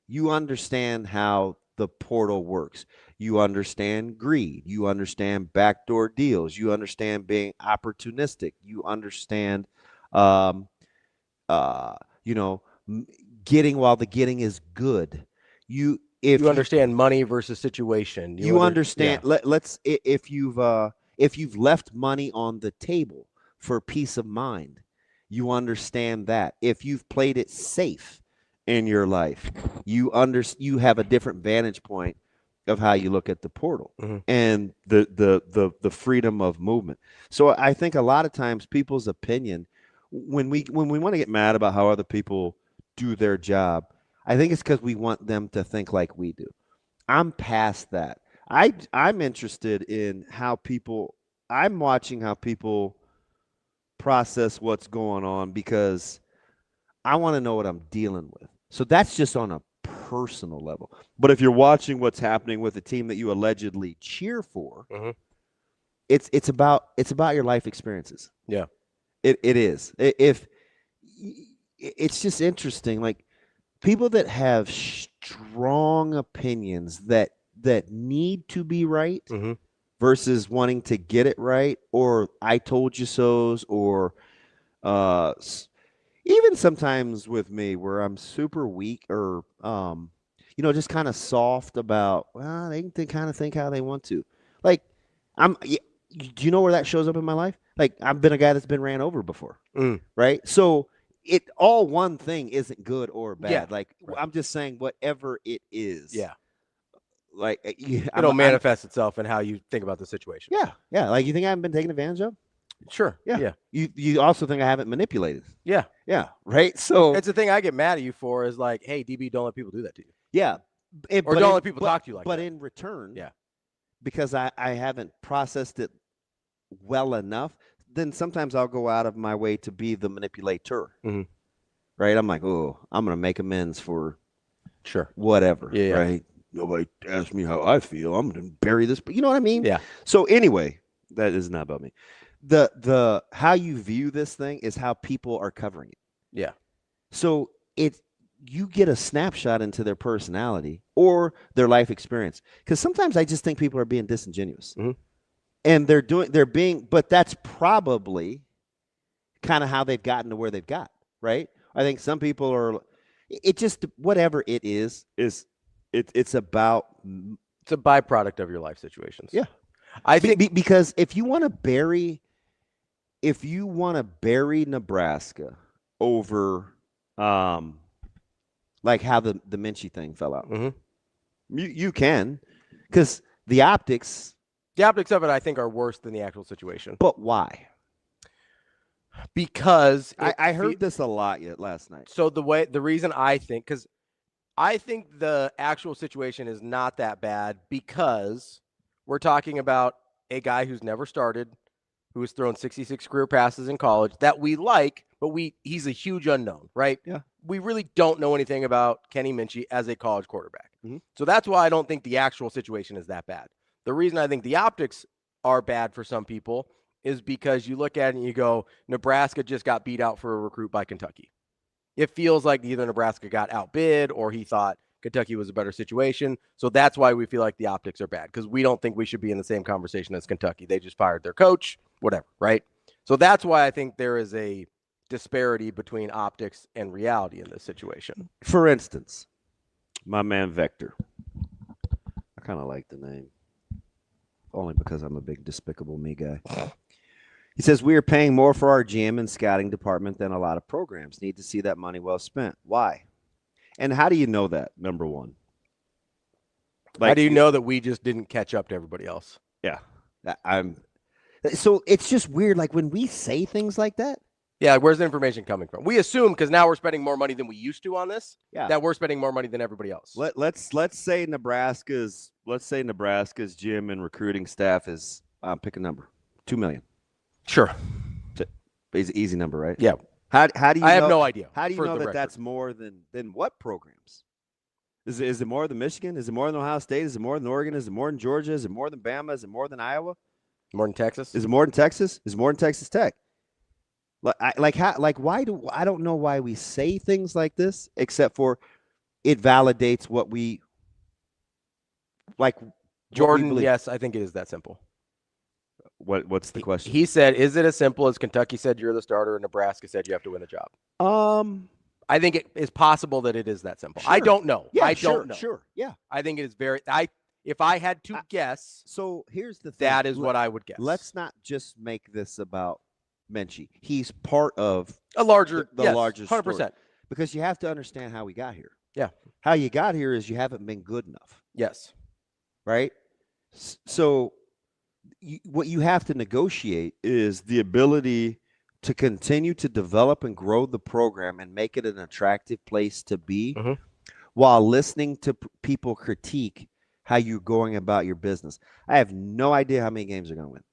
you understand how the portal works. You understand greed. You understand backdoor deals. You understand being opportunistic. You understand, getting while the getting is good. You understand money versus situation. You understand. Yeah. If you've left money on the table for peace of mind, you understand that. If you've played it safe in your life, you have a different vantage point of how you look at the portal and the freedom of movement. So I think a lot of times people's opinion, when we want to get mad about how other people do their job, I think it's because we want them to think like we do. I'm past that. I'm interested in I'm watching how people process what's going on because I want to know what I'm dealing with. So that's just on a personal level. But if you're watching what's happening with a team that you allegedly cheer for, it's about your life experiences. Yeah. It is. If it's just interesting, like people that have strong opinions that need to be right versus wanting to get it right, or I told you so's, or even sometimes with me where I'm super weak or just kind of soft about, well, they kind of think how they want to. Like do you know where that shows up in my life? Like I've been a guy that's been ran over before, right? So all one thing isn't good or bad. Yeah, like I'm just saying whatever it is. Yeah. Like it'll manifest itself in how you think about the situation. Yeah. Yeah. Like you think I haven't been taken advantage of? Sure. Yeah. You also think I haven't manipulated? Yeah. Yeah. Right. So it's the thing I get mad at you for is like, hey, DB, don't let people do that to you. Yeah. Or don't let people talk to you like that. But in return, because I haven't processed it well enough, then sometimes I'll go out of my way to be the manipulator. Right. I'm like, oh, I'm going to make amends for whatever. Yeah. Right. Nobody asked me how I feel. I'm going to bury this. But you know what I mean? Yeah. So anyway, that is not about me. The how you view this thing is how people are covering it. Yeah. So you get a snapshot into their personality or their life experience. Because sometimes I just think people are being disingenuous. And but that's probably kind of how they've gotten to where they've got, right? I think some people are, it just, whatever it is it's about. It's a byproduct of your life situations. Yeah. I think because if you want to bury Nebraska over, like how the Minchey thing fell out, you can, because the optics of it, I think, are worse than the actual situation. But why? Because I heard this a lot last night. So the reason I think, because I think the actual situation is not that bad, because we're talking about a guy who's never started, who has thrown 66 career passes in college that we like, but he's a huge unknown, right? Yeah. We really don't know anything about Kenny Minchey as a college quarterback. So that's why I don't think the actual situation is that bad. The reason I think the optics are bad for some people is because you look at it and you go, Nebraska just got beat out for a recruit by Kentucky. It feels like either Nebraska got outbid or he thought Kentucky was a better situation. So that's why we feel like the optics are bad, because we don't think we should be in the same conversation as Kentucky. They just fired their coach, whatever, right? So that's why I think there is a disparity between optics and reality in this situation. For instance, my man Vector. I kind of like the name. Only because I'm a big Despicable Me guy. He says, we are paying more for our GM and scouting department than a lot of programs. Need to see that money well spent. Why? And how do you know that, number one? How do you know that we just didn't catch up to everybody else? Yeah. So it's just weird, like when we say things like that. Yeah, where's the information coming from? We assume, because now we're spending more money than we used to on this, that we're spending more money than everybody else. Let's say Nebraska's gym and recruiting staff is, pick a number, $2 million. Sure. Easy number, right? Yeah. How do you? I have no idea. How do you know that that's more than what programs? Is it more than Michigan? Is it more than Ohio State? Is it more than Oregon? Is it more than Georgia? Is it more than Bama? Is it more than Iowa? More than Texas? Is it more than Texas? Is it more than Texas Tech? Why do I don't know why we say things like this, except for it validates what we like. Jordan, yes, I think it is that simple. What's the question? He said, "Is it as simple as Kentucky said you're the starter and Nebraska said you have to win the job?" I think it is possible that it is that simple. Sure. I don't know. Yeah, I don't know. Sure. Yeah. I think it is very. If I had to guess, so here's the thing. That is what I would guess. Let's not just make this about Minchey. He's part of a larger, the larger 100%. story. Because you have to understand how we got here. Yeah. How you got here is you haven't been good enough. Yes. Right? So what you have to negotiate is the ability to continue to develop and grow the program and make it an attractive place to be while listening to people critique how you're going about your business. I have no idea how many games they're going to win.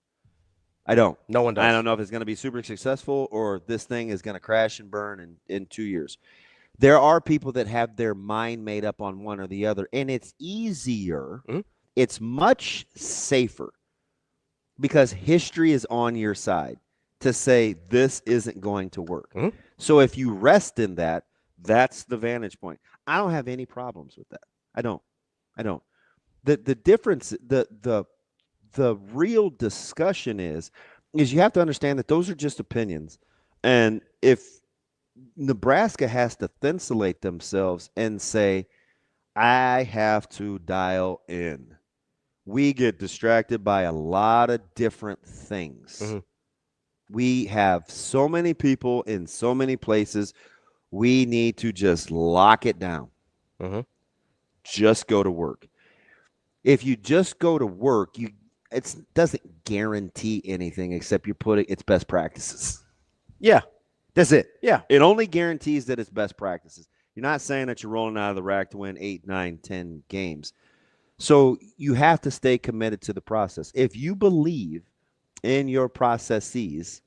I don't. No one does. I don't know if it's going to be super successful or this thing is going to crash and burn in 2 years. There are people that have their mind made up on one or the other, and it's easier. It's much safer because history is on your side to say this isn't going to work. So if you rest in that, that's the vantage point. I don't have any problems with that. I don't. The difference, the real discussion is you have to understand that those are just opinions. And if Nebraska has to thinsulate themselves and say, I have to dial in. We get distracted by a lot of different things. We have so many people in so many places. We need to just lock it down. Just go to work. If you just go to work, it doesn't guarantee anything except you're putting it's best practices. Yeah. That's it. Yeah. It only guarantees that it's best practices. You're not saying that you're rolling out of the rack to win 8, 9, 10 games. So you have to stay committed to the process. If you believe in your processes,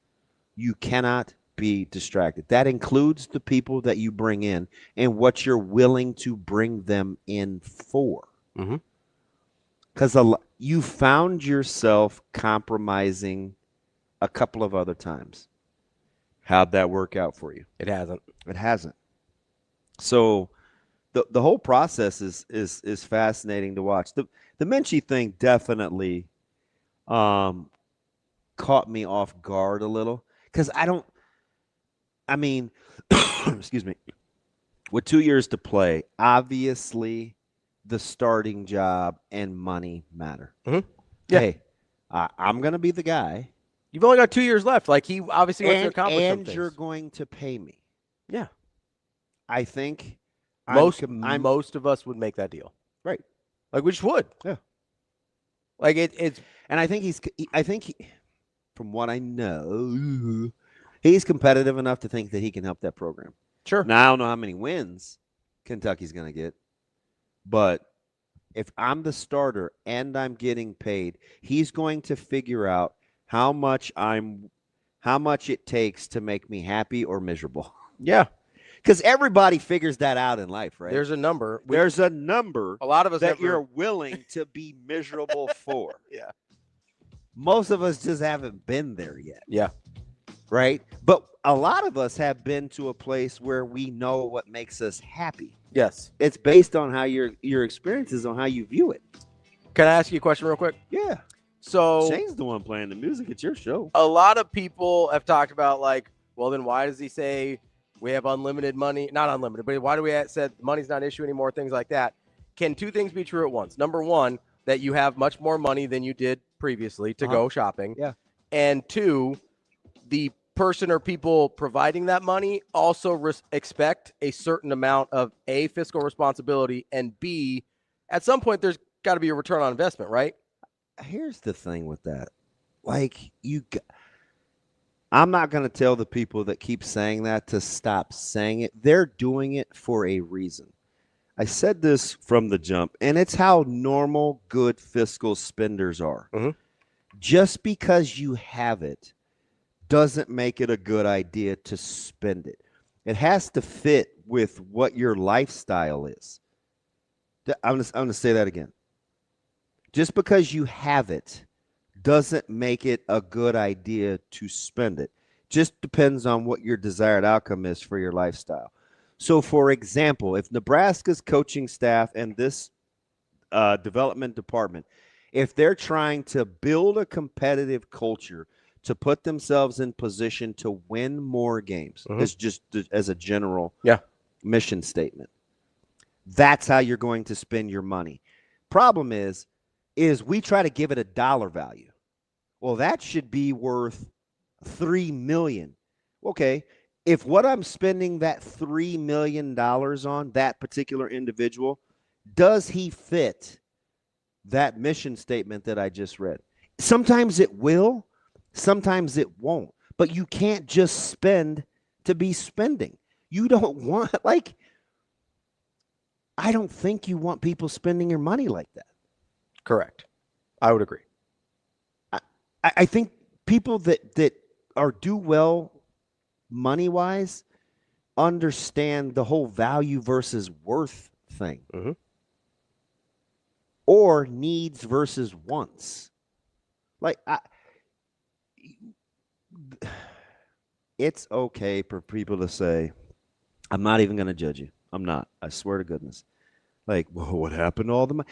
you cannot be distracted. That includes the people that you bring in and what you're willing to bring them in for. Because you found yourself compromising a couple of other times. How'd that work out for you? It hasn't. It hasn't. So the whole process is fascinating to watch. The Minchey thing definitely caught me off guard a little because excuse me, with 2 years to play, obviously the starting job and money matter. Yeah. Hey, I'm going to be the guy. You've only got 2 years left. Like he obviously wants to accomplish some and things. you're going to pay me. Yeah. I think most of us would make that deal. Right. Like we just would. Yeah. Like it's and I think he, from what I know, he's competitive enough to think that he can help that program. Sure. Now I don't know how many wins Kentucky's going to get, but if I'm the starter and I'm getting paid, he's going to figure out how much it takes to make me happy or miserable. Yeah. Because everybody figures that out in life, right? There's a number. There's a number a lot of us that you're willing to be miserable for. Yeah. Most of us just haven't been there yet. Yeah. Right? But a lot of us have been to a place where we know what makes us happy. Yes. It's based on how your experiences on how you view it. Can I ask you a question real quick? Yeah. So Shane's the one playing the music. It's your show. A lot of people have talked about like, well, then why does he say we have unlimited money? Not unlimited, but why do we said money's not an issue anymore? Things like that. Can two things be true at once? Number one, that you have much more money than you did previously to go shopping. Yeah. And two, the person or people providing that money also expect a certain amount of A, fiscal responsibility, and B, at some point there's got to be a return on investment, right? Here's the thing with that. Like I'm not going to tell the people that keep saying that to stop saying it. They're doing it for a reason. I said this from the jump, and it's how normal, good fiscal spenders are. Just because you have it doesn't make it a good idea to spend it. It has to fit with what your lifestyle is. I'm going to say that again. Just because you have it doesn't make it a good idea to spend it. Just depends on what your desired outcome is for your lifestyle. So, for example, if Nebraska's coaching staff and this development department, if they're trying to build a competitive culture to put themselves in position to win more games, it's just as a general mission statement, that's how you're going to spend your money. Problem is we try to give it a dollar value. Well, that should be worth $3 million. Okay, if what I'm spending that $3 million on, that particular individual, does he fit that mission statement that I just read? Sometimes it will, sometimes it won't. But you can't just spend to be spending. You don't want, I don't think you want people spending your money like that. Correct. I would agree. I think people that do well money-wise understand the whole value versus worth thing. Or needs versus wants. It's okay for people to say, I'm not even going to judge you. I'm not. I swear to goodness. Well, what happened to all the money?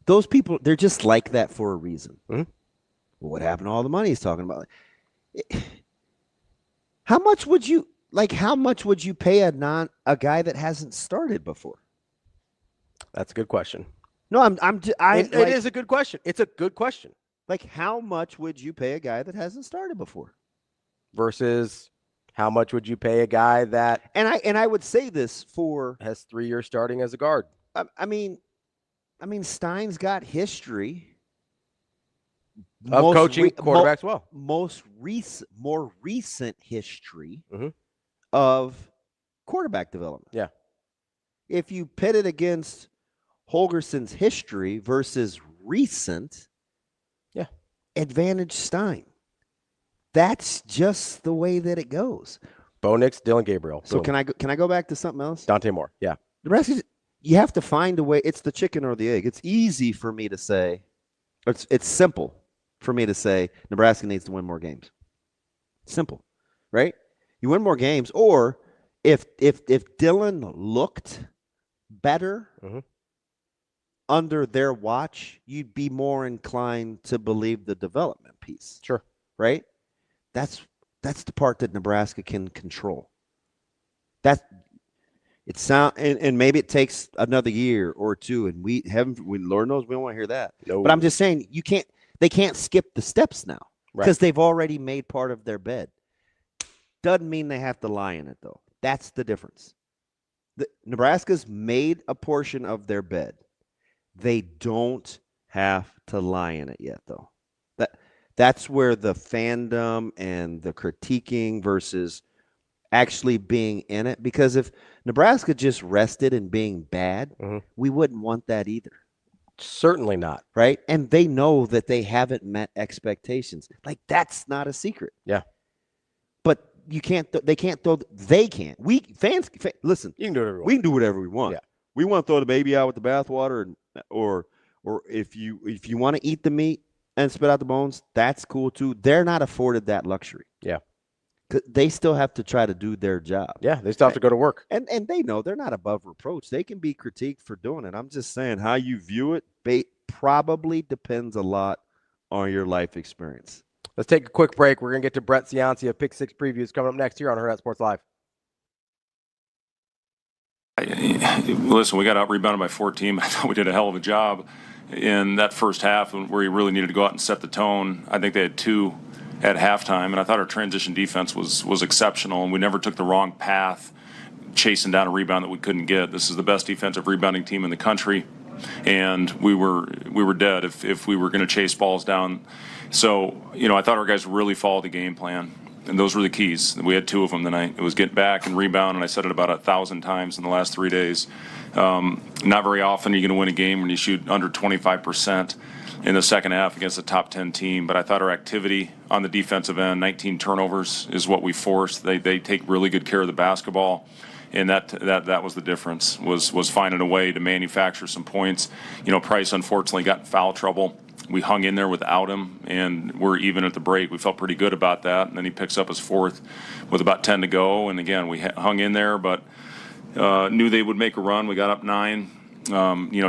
Those people, they're just like that for a reason. Well, what happened to all the money he's talking about? How much would you pay a guy that hasn't started before? That's a good question. No, it is a good question. It's a good question. How much would you pay a guy that hasn't started before? Versus how much would you pay a guy that and I would say this has 3 years starting as a guard? I mean Stein's got history of coaching quarterbacks well. More recent history of quarterback development. Yeah. If you pit it against Holgerson's history versus recent, advantage Stein. That's just the way that it goes. Bo Nix, Dylan Gabriel. So can I go back to something else? Dante Moore. Yeah. Nebraska, you have to find a way. It's the chicken or the egg. It's easy for me to say. It's simple for me to say Nebraska needs to win more games. Simple, right? You win more games, or if Dylan looked better under their watch, you'd be more inclined to believe the development piece. Sure. Right? That's the part that Nebraska can control. And maybe it takes another year or two, and Lord knows we don't want to hear that. No. But I'm just saying they can't skip the steps now because they've already made part of their bed. Doesn't mean they have to lie in it, though. That's the difference. Nebraska's made a portion of their bed. They don't have to lie in it yet, though. That's where the fandom and the critiquing versus actually being in it. Because if Nebraska just rested in being bad, we wouldn't want that either. Certainly not. Right? And they know that they haven't met expectations. That's not a secret. Yeah. But they can't. We fans, listen. You can do whatever you want. We can do whatever we want. Yeah. We want to throw the baby out with the bathwater, or if you want to eat the meat and spit out the bones, that's cool too. They're not afforded that luxury. Yeah. They still have to try to do their job. Yeah, they still have to go to work. And they know they're not above reproach. They can be critiqued for doing it. I'm just saying how you view it probably depends a lot on your life experience. Let's take a quick break. We're going to get to Brett Ciancia of Pick 6 Previews coming up next here on Hurrdat Sports Live. Listen, we got out-rebounded by 14. I thought we did a hell of a job in that first half where you really needed to go out and set the tone. I think they had 2 at halftime, and I thought our transition defense was exceptional, and we never took the wrong path chasing down a rebound that we couldn't get. This is the best defensive rebounding team in the country, and we were dead if we were going to chase balls down. So, I thought our guys really followed the game plan, and those were the keys. We had 2 of them tonight. It was get back and rebound, and I said it about 1,000 times in the last 3 days. Not very often are you going to win a game when you shoot under 25% in the second half against a top 10 team. But I thought our activity on the defensive end, 19 turnovers is what we forced. They take really good care of the basketball. And that was the difference, was finding a way to manufacture some points. Price unfortunately got in foul trouble. We hung in there without him, and we're even at the break. We felt pretty good about that. And then he picks up his fourth with about 10 to go. And again, we hung in there, but knew they would make a run. We got up 9.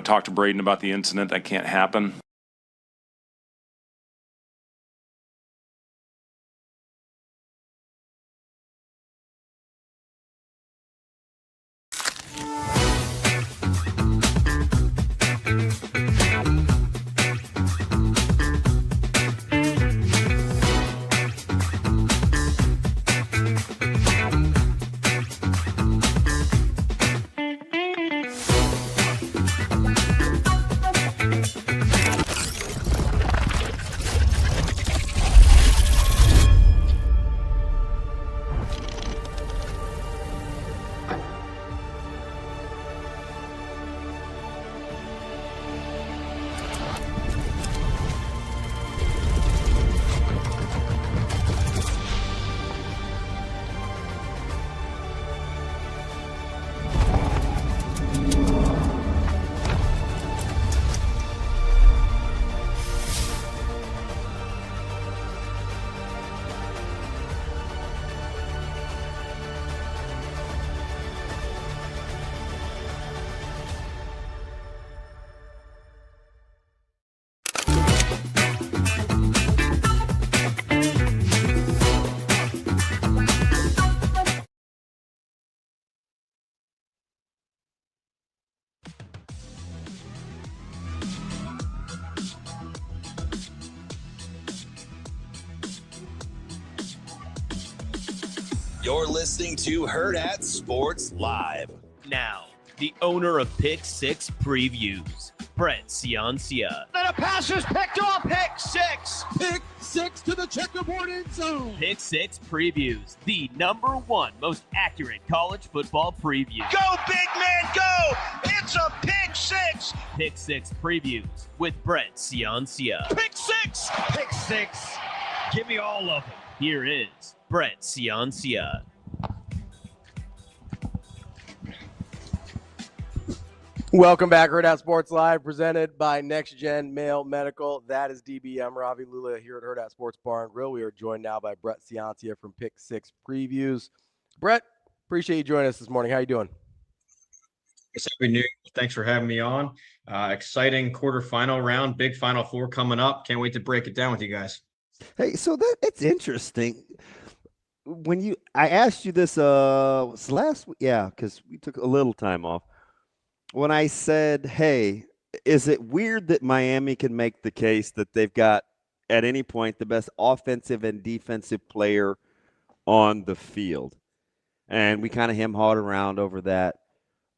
Talked to Braden about the incident. That can't happen. You're listening to Hurrdat Sports Live. Now, the owner of Pick 6 Previews, Brett Ciancia. And a pass is picked off. Pick 6. Pick 6 to the checkerboard end zone. Pick 6 Previews, the #1 most accurate college football preview. Go, big man, go! It's a Pick 6. Pick 6 Previews with Brett Ciancia. Pick 6. Pick 6. Give me all of them. Here is Brett Ciancia. Welcome back, Hurrdat Sports Live, presented by Next Gen Male Medical. That is DB. I'm Ravi, Lulla here at Hurrdat Sports Bar and Grill. We are joined now by Brett Ciancia from Pick 6 Previews. Brett, appreciate you joining us this morning. How you doing? Happy New Year. Thanks for having me on. Exciting quarterfinal round, big Final Four coming up. Can't wait to break it down with you guys. Hey, so it's interesting. I asked you this was last week, because we took a little time off. When I said, hey, is it weird that Miami can make the case that they've got at any point the best offensive and defensive player on the field? And we kind of hem-hawed around over that.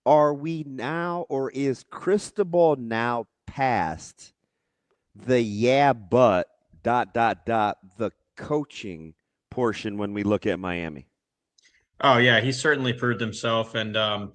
Are we now, or is Cristobal now past the the coaching portion when we look at Miami? Oh, yeah, he certainly proved himself. And the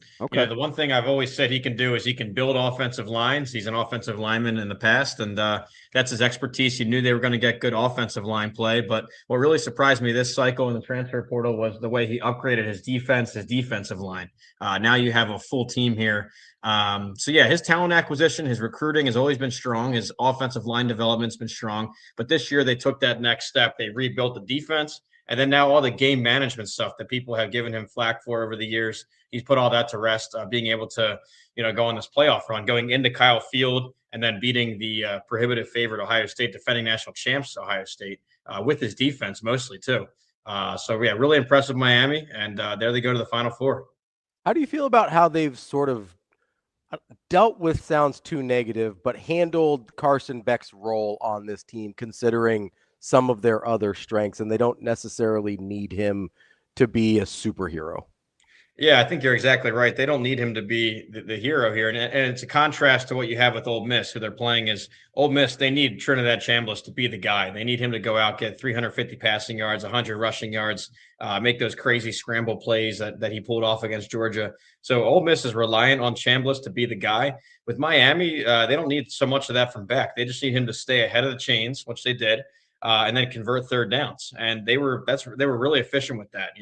one thing I've always said he can do is he can build offensive lines. He's an offensive lineman in the past, and that's his expertise. He knew they were going to get good offensive line play. But what really surprised me this cycle in the transfer portal was the way he upgraded his defensive line. Now you have a full team here. His talent acquisition, his recruiting has always been strong. His offensive line development's been strong. But this year they took that next step. They rebuilt the defense. And then now all the game management stuff that people have given him flack for over the years, he's put all that to rest, being able to, go on this playoff run, going into Kyle Field and then beating the prohibitive favorite Ohio State, defending national champs Ohio State, with his defense mostly too. Really impressive Miami, and there they go to the Final Four. How do you feel about how they've sort of dealt with, sounds too negative, but handled Carson Beck's role on this team, considering some of their other strengths, and they don't necessarily need him to be a superhero? Yeah, I think you're exactly right. They don't need him to be the hero here. And it's a contrast to what you have with Ole Miss, who they're playing is Ole Miss. They need Trinidad Chambliss to be the guy. They need him to go out, get 350 passing yards, 100 rushing yards, make those crazy scramble plays that he pulled off against Georgia. So Ole Miss is reliant on Chambliss to be the guy. With Miami, they don't need so much of that from Beck. They just need him to stay ahead of the chains, which they did, and then convert third downs. And they were really efficient with that,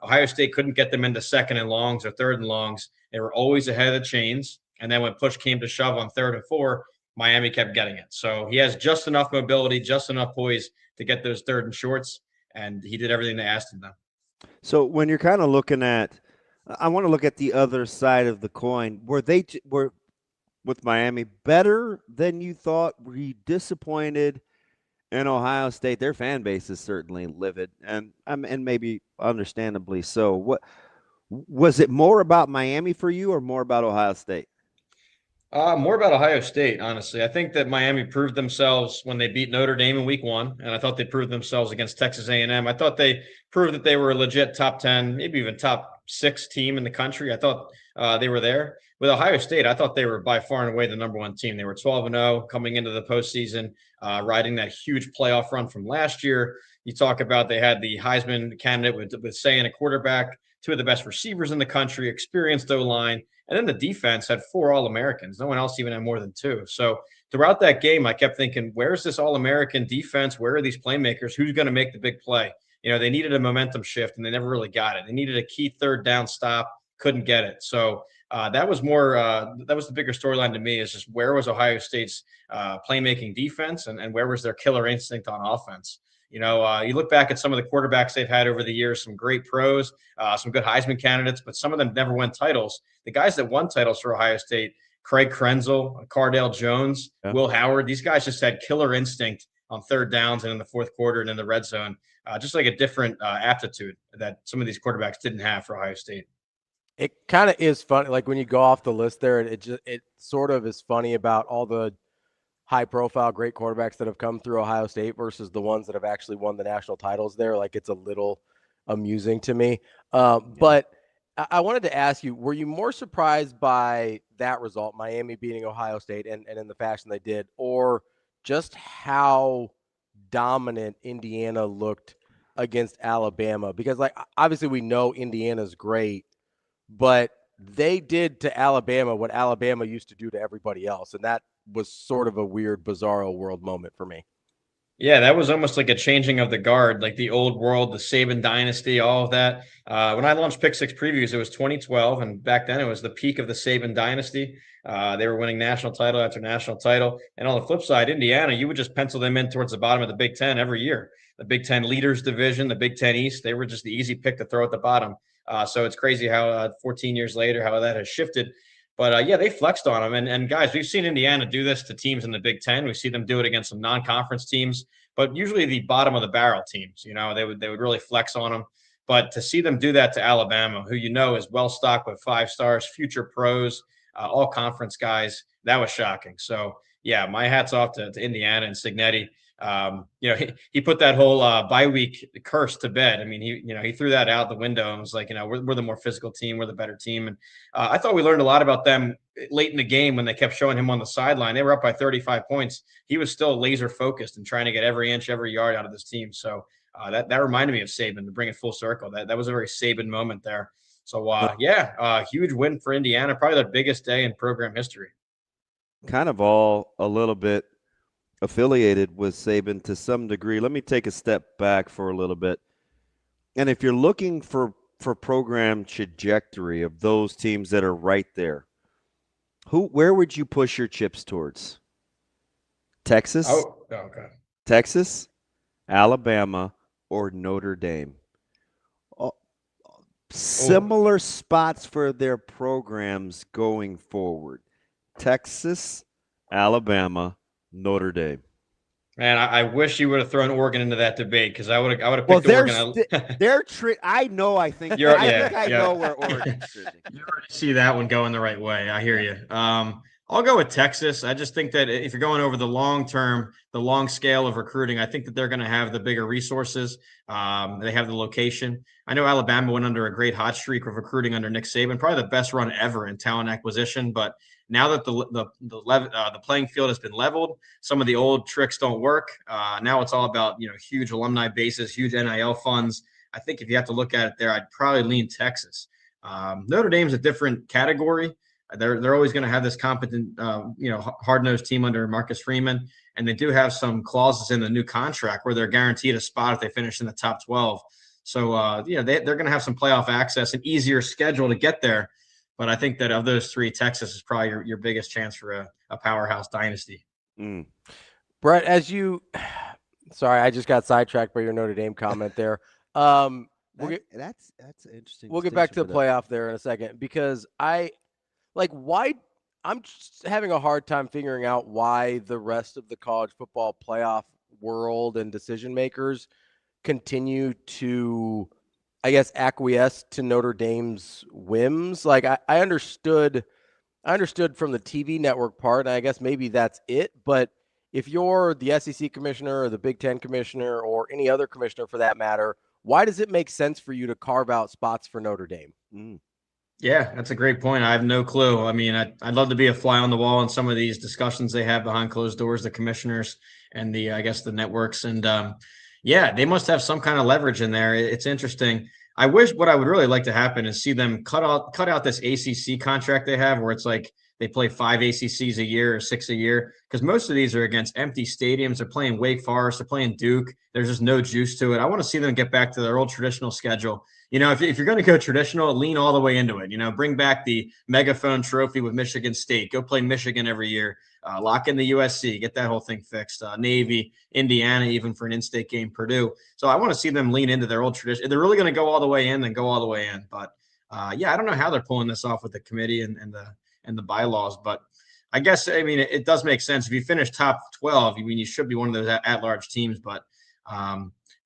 Ohio State couldn't get them into second and longs or third and longs. They were always ahead of the chains. And then when push came to shove on 3rd and 4, Miami kept getting it. So he has just enough mobility, just enough poise to get those 3rd and shorts, and he did everything they asked of them. So when you're kind of looking at, I want to look at the other side of the coin. Were with Miami better than you thought? Were you disappointed in Ohio State? Their fan base is certainly livid, and maybe understandably so. What was it more about Miami for you, or more about Ohio State? More about Ohio State, honestly. I think that Miami proved themselves when they beat Notre Dame in week 1, and I thought they proved themselves against Texas A&M. I thought they proved that they were a legit top 10, maybe even top 6 team in the country. I thought they were there. With Ohio State, I thought they were by far and away the number 1 team. They were 12-0 coming into the postseason, riding that huge playoff run from last year. You talk about they had the Heisman candidate with Say, a quarterback, 2 of the best receivers in the country, experienced O-line. And then the defense had 4 All-Americans. No one else even had more than 2. So throughout that game, I kept thinking, where's this All-American defense? Where are these playmakers? Who's going to make the big play? They needed a momentum shift, and they never really got it. They needed a key 3rd down stop, couldn't get it. So that was the bigger storyline to me, is just where was Ohio State's playmaking defense, and where was their killer instinct on offense? You look back at some of the quarterbacks they've had over the years, some great pros, some good Heisman candidates, but some of them never won titles. The guys that won titles for Ohio State, Craig Krenzel, Cardale Jones, Will Howard, these guys just had killer instinct on 3rd downs and in the 4th quarter and in the red zone, just like a different aptitude that some of these quarterbacks didn't have for Ohio State. It kind of is funny. Like when you go off the list there, it sort of is funny about all the high-profile, great quarterbacks that have come through Ohio State versus the ones that have actually won the national titles there. Like, it's a little amusing to me. But I wanted to ask you, were you more surprised by that result, Miami beating Ohio State, and in the fashion they did, or just how dominant Indiana looked against Alabama? Because, like, obviously we know Indiana's great, but they did to Alabama what Alabama used to do to everybody else, and that was sort of a weird, bizarro world moment for me. Yeah, that was almost like a changing of the guard, like the old world, the Saban dynasty, all of that. When I launched Pick Six Previews, it was 2012, and back then it was the peak of the Saban dynasty. They were winning national title after national title. And on the flip side, Indiana, you would just pencil them in towards the bottom of the Big Ten every year. The Big Ten leaders division, the Big Ten East, they were just the easy pick to throw at the bottom. So it's crazy how 14 years later, how that has shifted. But, yeah, they flexed on them. And, guys, we've seen Indiana do this to teams in the Big Ten. We see them do it against some non-conference teams, but usually the bottom of the barrel teams. They would really flex on them. But to see them do that to Alabama, who is well-stocked with 5 stars, future pros, all-conference guys, that was shocking. So, yeah, my hat's off to Indiana and Cignetti. He put that whole bye week curse to bed. I mean, he threw that out the window and was like, we're the more physical team, we're the better team. And I thought we learned a lot about them late in the game when they kept showing him on the sideline. They were up by 35 points. He was still laser focused and trying to get every inch, every yard out of this team. So that reminded me of Saban, to bring it full circle. That was a very Saban moment there. So huge win for Indiana, probably the biggest day in program history. Kind of all a little bit affiliated with Saban to some degree. Let me take a step back for a little bit. And if you're looking for program trajectory of those teams that are right there, where would you push your chips towards? Texas? Oh, okay. Texas, Alabama, or Notre Dame? Similar spots for their programs going forward. Texas, Alabama, Notre Dame. Man, I wish you would have thrown Oregon into that debate, because I would have picked Oregon. I know where Oregon's sitting. You already see that one going the right way. I hear you. I'll go with Texas. I just think that if you're going over the long term, the long scale of recruiting, I think that they're going to have the bigger resources. They have the location. I know Alabama went under a great hot streak of recruiting under Nick Saban, probably the best run ever in talent acquisition. But now that the playing field has been leveled, some of the old tricks don't work. Now it's all about huge alumni bases, huge NIL funds. I think if you have to look at it there, I'd probably lean Texas. Notre Dame's a different category. They're always going to have this competent, hard-nosed team under Marcus Freeman, and they do have some clauses in the new contract where they're guaranteed a spot if they finish in the top 12. So, they're going to have some playoff access, an easier schedule to get there. But I think that of those three, Texas is probably your biggest chance for a powerhouse dynasty. Brett, sorry, I just got sidetracked by your Notre Dame comment there. That's interesting. We'll get back to the playoff there in a second, because I'm just having a hard time figuring out why the rest of the college football playoff world and decision makers continue to, I guess, acquiesce to Notre Dame's whims. Like I understood from the TV network part, and I guess maybe that's it. But if you're the SEC commissioner or the Big Ten commissioner or any other commissioner for that matter, why does it make sense for you to carve out spots for Notre Dame? Yeah, that's a great point. I have no clue. I mean, I'd love to be a fly on the wall in some of these discussions they have behind closed doors, the commissioners and the networks. And they must have some kind of leverage in there. It's interesting. What I would really like to happen is see them cut out this ACC contract they have, where it's like they play 5 ACCs a year or 6 a year, because most of these are against empty stadiums. They're playing Wake Forest, they're playing Duke. There's just no juice to it. I want to see them get back to their old traditional schedule. If you're going to go traditional, lean all the way into it. Bring back the Megaphone Trophy with Michigan State. Go play Michigan every year. Lock in the USC. Get that whole thing fixed. Navy, Indiana, even for an in-state game, Purdue. So I want to see them lean into their old tradition. If they're really going to go all the way in, then go all the way in. But I don't know how they're pulling this off with the committee and the bylaws. But I guess, it does make sense. If you finish top 12, you should be one of those at-large teams. But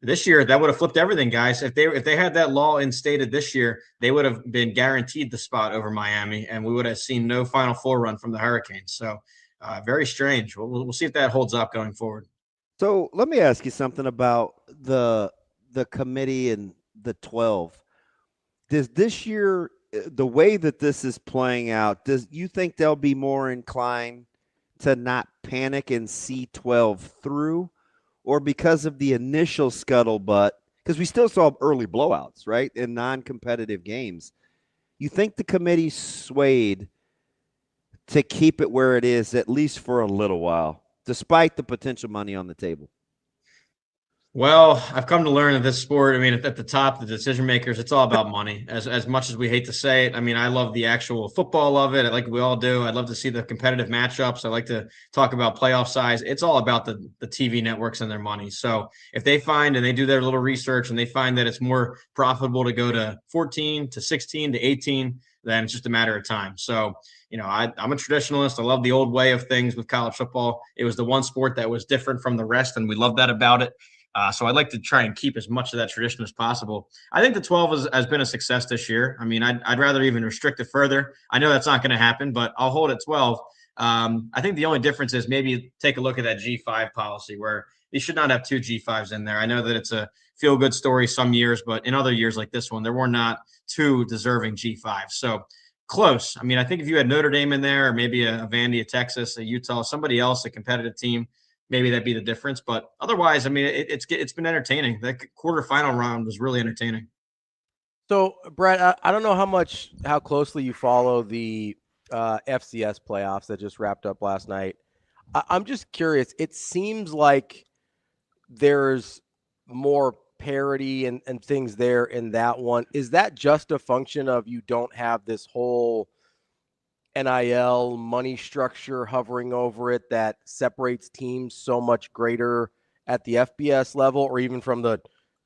this year, that would have flipped everything, guys. If they had that law instated this year, they would have been guaranteed the spot over Miami, and we would have seen no Final Four run from the Hurricanes. So very strange. We'll see if that holds up going forward. So let me ask you something about the committee and the 12. Does this year, the way that this is playing out, does you think they'll be more inclined to not panic and see 12 through? Or because of the initial scuttlebutt, because we still saw early blowouts, right, in non-competitive games, you think the committee swayed to keep it where it is, at least for a little while, despite the potential money on the table? Well, I've come to learn that this sport, at the top, the decision makers, it's all about money. As much as we hate to say it, I love the actual football of it. Like we all do. I'd love to see the competitive matchups. I like to talk about playoff size. It's all about the TV networks and their money. So if they find and they do their little research and they find that it's more profitable to go to 14 to 16 to 18, then it's just a matter of time. So, I'm a traditionalist. I love the old way of things with college football. It was the one sport that was different from the rest, and we love that about it. So I'd like to try and keep as much of that tradition as possible. I think the 12 has been a success this year. I'd rather even restrict it further. I know that's not going to happen, but I'll hold it 12. I think the only difference is maybe take a look at that G5 policy, where you should not have 2 G5s in there. I know that it's a feel-good story some years, but in other years like this one, there were not 2 deserving G5s. So close. I think if you had Notre Dame in there, or maybe a Vandy, a Texas, a Utah, somebody else, a competitive team, maybe that'd be the difference. But otherwise, it's been entertaining. That quarterfinal round was really entertaining. So, Brett, I don't know how closely you follow the FCS playoffs that just wrapped up last night. I'm just curious. It seems like there's more parity and things there in that one. Is that just a function of you don't have this whole NIL money structure hovering over it that separates teams so much greater at the FBS level, or even from the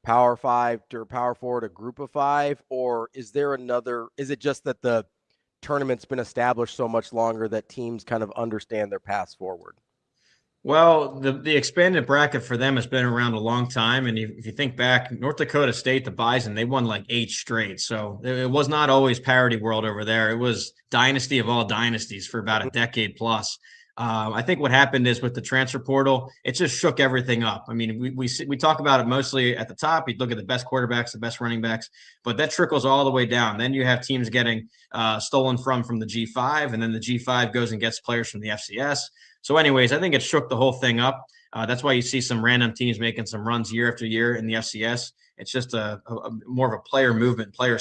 Power 5 to Power 4 to Group of 5? Or is it just that the tournament's been established so much longer that teams kind of understand their paths forward? Well, the expanded bracket for them has been around a long time. And if you think back, North Dakota State, the Bison, they won like 8 straight. So it was not always parity world over there. It was dynasty of all dynasties for about a decade plus. I think what happened is with the transfer portal, it just shook everything up. We talk about it mostly at the top. You look at the best quarterbacks, the best running backs, but that trickles all the way down. Then you have teams getting stolen from the G5, and then the G5 goes and gets players from the FCS. So anyways, I think it shook the whole thing up. That's why you see some random teams making some runs year after year in the FCS. It's just a more of a player movement, player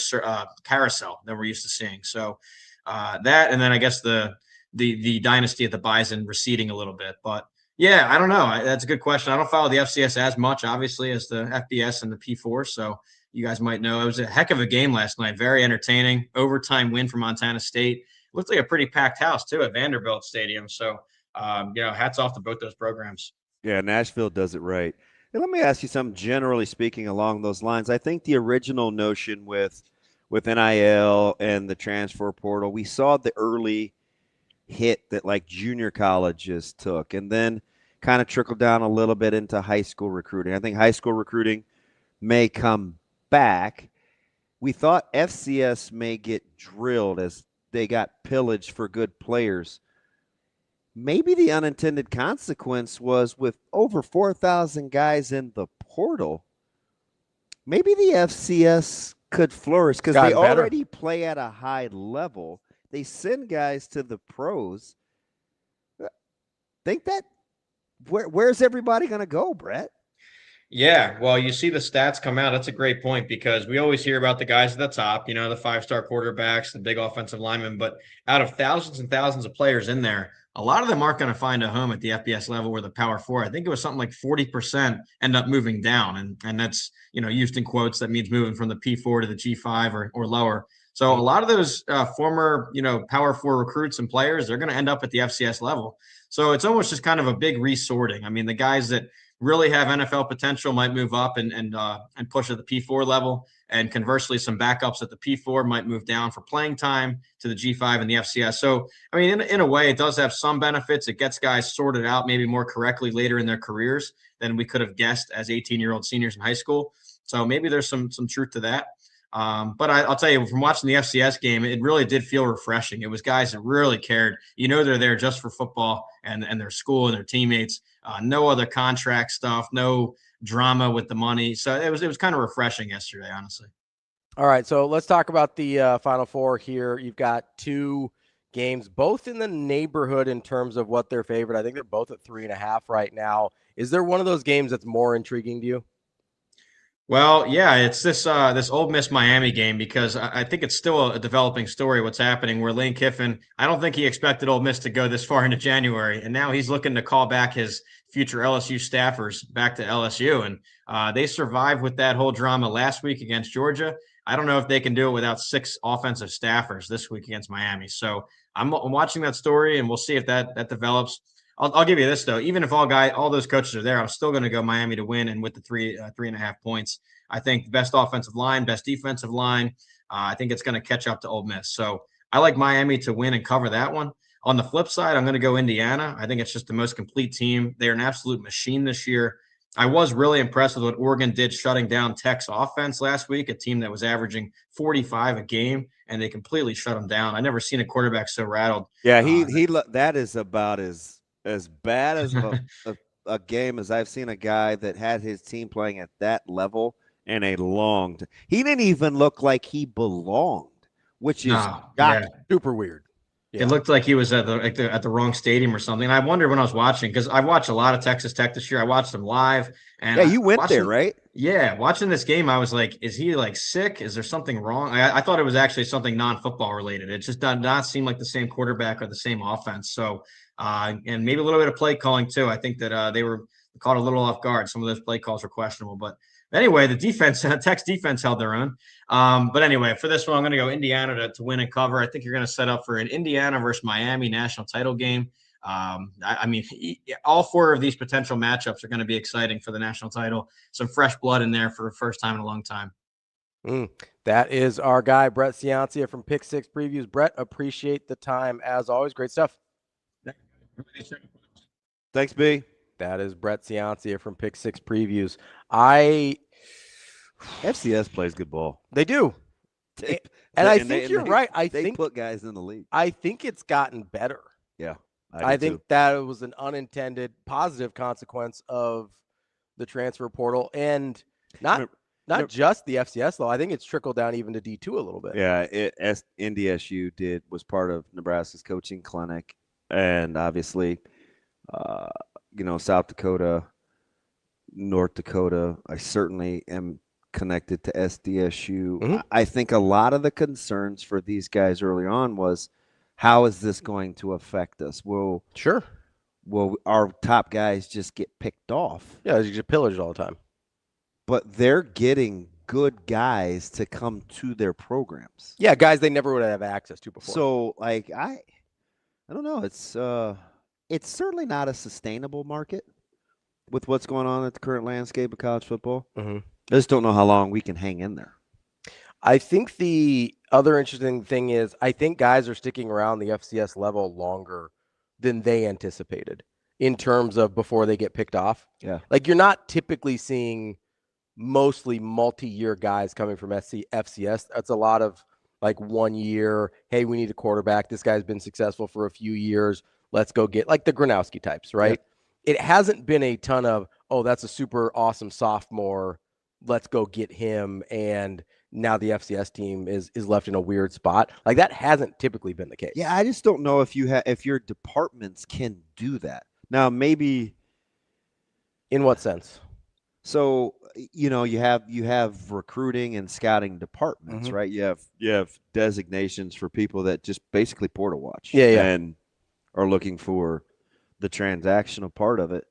carousel than we're used to seeing. So that, and then I guess the dynasty of the Bison receding a little bit. But yeah, I don't know. That's a good question. I don't follow the FCS as much, obviously, as the FBS and the P4. So you guys might know. It was a heck of a game last night. Very entertaining. Overtime win for Montana State. Looked like a pretty packed house, too, at Vanderbilt Stadium. So, hats off to both those programs. Yeah, Nashville does it right. And let me ask you something, generally speaking, along those lines. I think the original notion with NIL and the transfer portal, we saw the early hit that like junior colleges took, and then kind of trickled down a little bit into high school recruiting. I think high school recruiting may come back. We thought FCS may get drilled as they got pillaged for good players. Maybe the unintended consequence was with over 4,000 guys in the portal, maybe the FCS could flourish because they already play at a high level. They send guys to the pros. Think that where's everybody going to go, Brett? Yeah, well, you see the stats come out. That's a great point because we always hear about the guys at the top, the 5-star quarterbacks, the big offensive linemen. But out of thousands and thousands of players in there, a lot of them aren't going to find a home at the FBS level or the Power Four. I think it was something like 40% end up moving down. And that's, used in quotes. That means moving from the P4 to the G5 or lower. So a lot of those former, Power Four recruits and players, they're going to end up at the FCS level. So it's almost just kind of a big resorting. I mean, the guys that really have NFL potential might move up and push at the P4 level. And conversely, some backups at the P4 might move down for playing time to the G5 and the FCS. So, I mean, in a way, it does have some benefits. It gets guys sorted out maybe more correctly later in their careers than we could have guessed as 18-year-old seniors in high school. So maybe there's some truth to that. But I'll tell you, from watching the FCS game, it really did feel refreshing. It was guys that really cared. They're there just for football and their school and their teammates. No other contract stuff, no drama with the money. So it was kind of refreshing yesterday, honestly. All right, so let's talk about the Final Four here. You've got two games, both in the neighborhood in terms of what they're favored. I think they're both at 3.5 right now. Is there one of those games that's more intriguing to you? Well, yeah, it's this Ole Miss Miami game because I think it's still a developing story what's happening where Lane Kiffin, I don't think he expected Ole Miss to go this far into January, and now he's looking to call back his future LSU staffers back to LSU, and they survived with that whole drama last week against Georgia. I don't know if they can do it without 6 offensive staffers this week against Miami. So I'm watching that story, and we'll see if that develops. I'll give you this though. Even if all those coaches are there, I'm still going to go Miami to win, and with the 3.5 points, I think the best offensive line, best defensive line. I think it's going to catch up to Ole Miss. So I like Miami to win and cover that one. On the flip side, I'm going to go Indiana. I think it's just the most complete team. They're an absolute machine this year. I was really impressed with what Oregon did shutting down Tech's offense last week, a team that was averaging 45 a game, and they completely shut them down. I never seen a quarterback so rattled. Yeah, that is about as bad as a game as I've seen a guy that had his team playing at that level in a long time. He didn't even look like he belonged, which is super weird. Yeah. It looked like he was at the wrong stadium or something. And I wondered when I was watching, because I watched a lot of Texas Tech this year. I watched them live. And yeah, you went there, right? Yeah. Watching this game, I was like, is he like sick? Is there something wrong? I thought it was actually something non-football related. It just did not seem like the same quarterback or the same offense. So, and maybe a little bit of play calling too. I think that they were caught a little off guard. Some of those play calls were questionable, but anyway, the defense, Tech's defense held their own. But anyway, for this one, I'm going to go Indiana to win and cover. I think you're going to set up for an Indiana versus Miami national title game. I mean, all 4 of these potential matchups are going to be exciting for the national title. Some fresh blood in there for the first time in a long time. That is our guy, Brett Ciancia from Pick 6 Previews. Brett, appreciate the time as always. Great stuff. Thanks, B. That is Brett Ciancia from Pick 6 Previews. FCS plays good ball. They do. I think you're right. They put guys in the league. I think it's gotten better. Yeah. I think that was an unintended positive consequence of the transfer portal, and not just the FCS though. I think it's trickled down even to D2 a little bit. Yeah, NDSU was part of Nebraska's coaching clinic, and obviously, South Dakota, North Dakota. I certainly am connected to SDSU. Mm-hmm. I think a lot of the concerns for these guys early on was, how is this going to affect us? Will our top guys just get picked off? Yeah, you get pillaged all the time. But they're getting good guys to come to their programs. Yeah, guys they never would have access to before. So, like, I don't know. It's certainly not a sustainable market with what's going on at the current landscape of college football. Mm-hmm. I just don't know how long we can hang in there. I think the other interesting thing is I think guys are sticking around the FCS level longer than they anticipated in terms of before they get picked off. Yeah. Like you're not typically seeing mostly multi-year guys coming from FCS. That's a lot of like 1 year. Hey, we need a quarterback. This guy's been successful for a few years. Let's go get like the Gronowski types, right? Yeah. It hasn't been a ton of, oh, that's a super awesome sophomore. Let's go get him. And now the FCS team is left in a weird spot. Like that hasn't typically been the case. Yeah, I just don't know if if your departments can do that. Now, maybe. In what sense? So, you have recruiting and scouting departments, right? You have designations for people that just basically portal watch. Yeah. And are looking for the transactional part of it.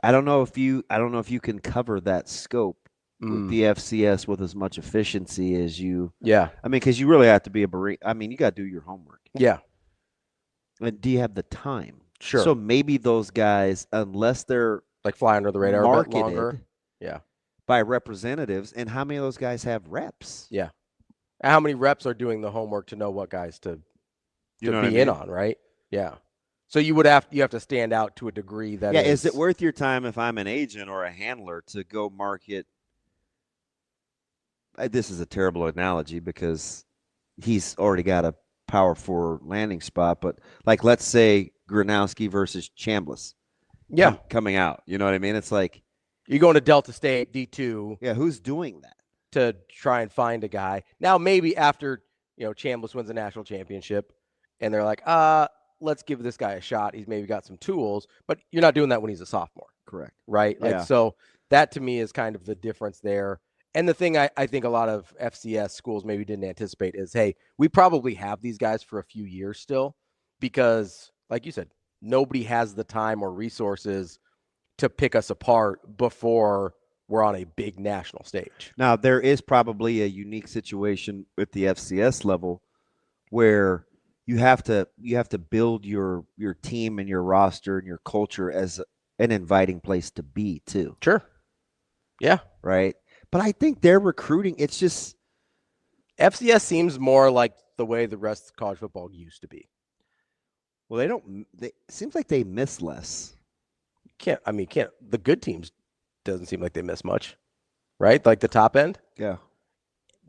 I don't know if you can cover that scope with the FCS with as much efficiency as you. Yeah. I mean, because you really have to be you got to do your homework. Yeah. And do you have the time? Sure. So maybe those guys, unless they're like fly under the radar marketed, a bit longer. Yeah. By representatives, and how many of those guys have reps? Yeah. And how many reps are doing the homework to know what guys to be in on, right? Yeah. So you have to stand out to a degree that is it worth your time if I'm an agent or a handler to go market? This is a terrible analogy because he's already got a Power 4 landing spot, but like let's say Gronowski versus Chambliss. Yeah. Coming out. You know what I mean? It's like you're going to Delta State D2. Yeah, who's doing that? To try and find a guy. Now maybe after, Chambliss wins a national championship and they're like, let's give this guy a shot. He's maybe got some tools, but you're not doing that when he's a sophomore. Correct. Right? Like so that to me is kind of the difference there. And the thing I think a lot of FCS schools maybe didn't anticipate is, hey, we probably have these guys for a few years still because, like you said, nobody has the time or resources to pick us apart before we're on a big national stage. Now, there is probably a unique situation with the FCS level where you have to build your team and your roster and your culture as an inviting place to be too. Sure. Yeah. Right. But I think they're recruiting. It's just FCS seems more like the way the rest of college football used to be. Well, it seems like they miss less. The good teams doesn't seem like they miss much, right? Like the top end. Yeah.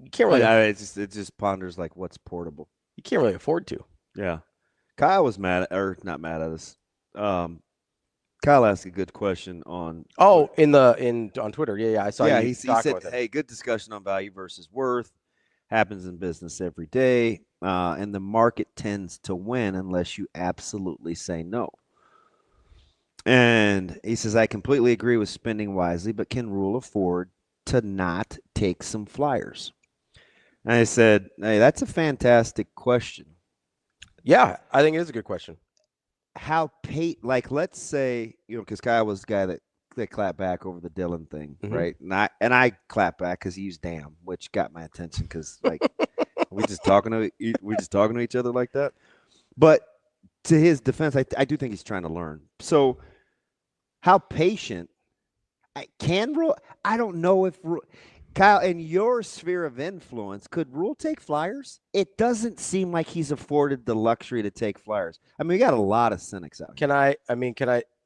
You can't really. It just ponders like what's portable. You can't really afford to. Yeah. Kyle was not mad at us. Kyle asked a good question on. Oh, on Twitter. Yeah. I saw. Yeah, you he said, "Hey, good discussion on value versus worth. Happens in business every day, and the market tends to win unless you absolutely say no." And he says, "I completely agree with spending wisely, but can Rhule afford to not take some flyers?" And I said, "Hey, that's a fantastic question." Yeah, I think it is a good question. Let's say, because Kyle was the guy that clapped back over the Dylan thing, right? And I clapped back because he used "damn," which got my attention because we just talking to each other like that. But to his defense, I do think he's trying to learn. So, how patient can Rhule? I don't know if Kyle, in your sphere of influence, could Rhule take flyers? It doesn't seem like he's afforded the luxury to take flyers. I mean, we got a lot of cynics out here.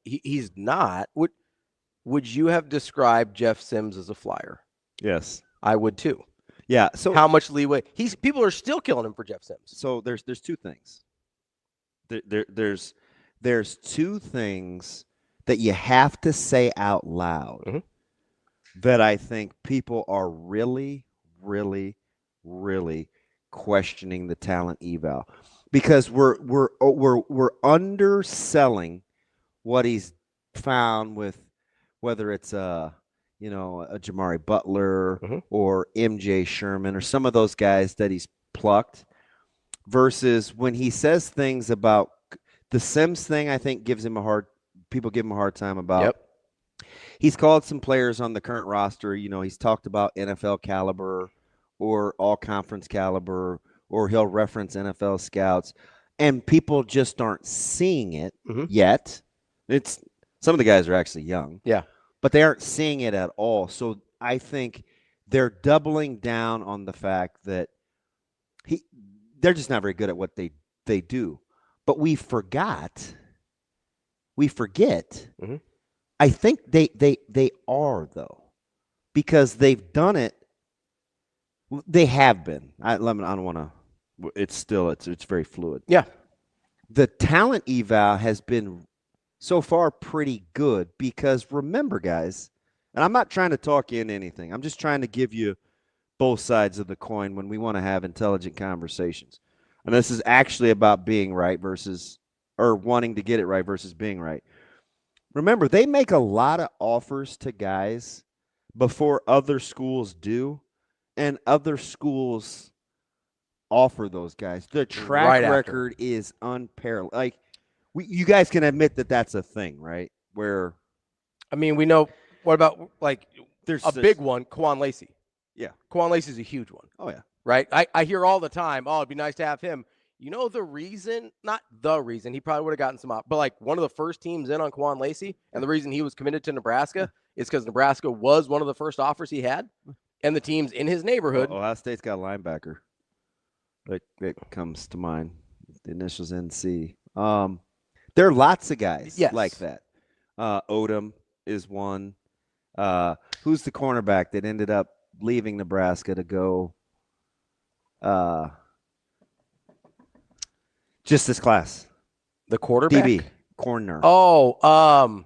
He's not. Would you have described Jeff Sims as a flyer? Yes. I would too. Yeah. So how much leeway? People are still killing him for Jeff Sims. So there's two things. There's two things that you have to say out loud that I think people are really, really, really questioning the talent eval because we're underselling what he's found with whether it's a Jamari Butler or MJ Sherman or some of those guys that he's plucked versus when he says things about the Sims thing. I think people give him a hard time about. Yep. He's called some players on the current roster. He's talked about NFL caliber or all-conference caliber, or he'll reference NFL scouts, and people just aren't seeing it yet. Some of the guys are actually young. Yeah. But they aren't seeing it at all. So I think they're doubling down on the fact that they're just not very good at what they do. But we forget. I think they are, though, because they've done it. They have been. I don't want to. It's very fluid. Yeah. The talent eval has been so far pretty good because remember, guys, and I'm not trying to talk you into anything. I'm just trying to give you both sides of the coin when we want to have intelligent conversations. And this is actually about being right or wanting to get it right versus being right. Remember, they make a lot of offers to guys before other schools do, and other schools offer those guys. The track record is unparalleled. Like, you guys can admit that that's a thing, right? Where, I mean, we know. What about there's a big one, Quan Lacey? Yeah, Quan Lacey's a huge one. Oh yeah, right. I hear all the time. Oh, it'd be nice to have him. The reason, not the reason, he probably would have gotten some out, but one of the first teams in on Quan Lacey, and the reason he was committed to Nebraska is because Nebraska was one of the first offers he had, and the teams in his neighborhood. Ohio State's got a linebacker that comes to mind. The initials NC. There are lots of guys like that. Odom is one. Who's the cornerback that ended up leaving Nebraska to go just this class? The quarterback? DB. Corner. Oh,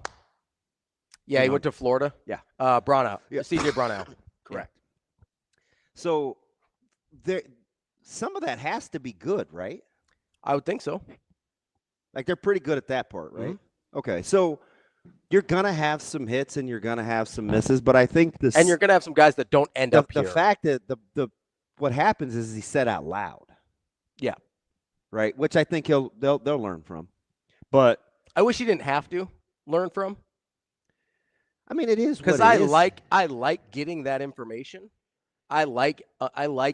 he went to Florida. Yeah. Brownell. Yeah. CJ Brownell. Correct. So some of that has to be good, right? I would think so. Like, they're pretty good at that part, right? Mm-hmm. Okay, so you're going to have some hits and you're going to have some misses, but I think this... And you're going to have some guys that don't end up here. The fact that what happens is he said out loud. Yeah. Right, which I think they'll learn from. But I wish he didn't have to learn from. I mean, it is because I like getting that information. I like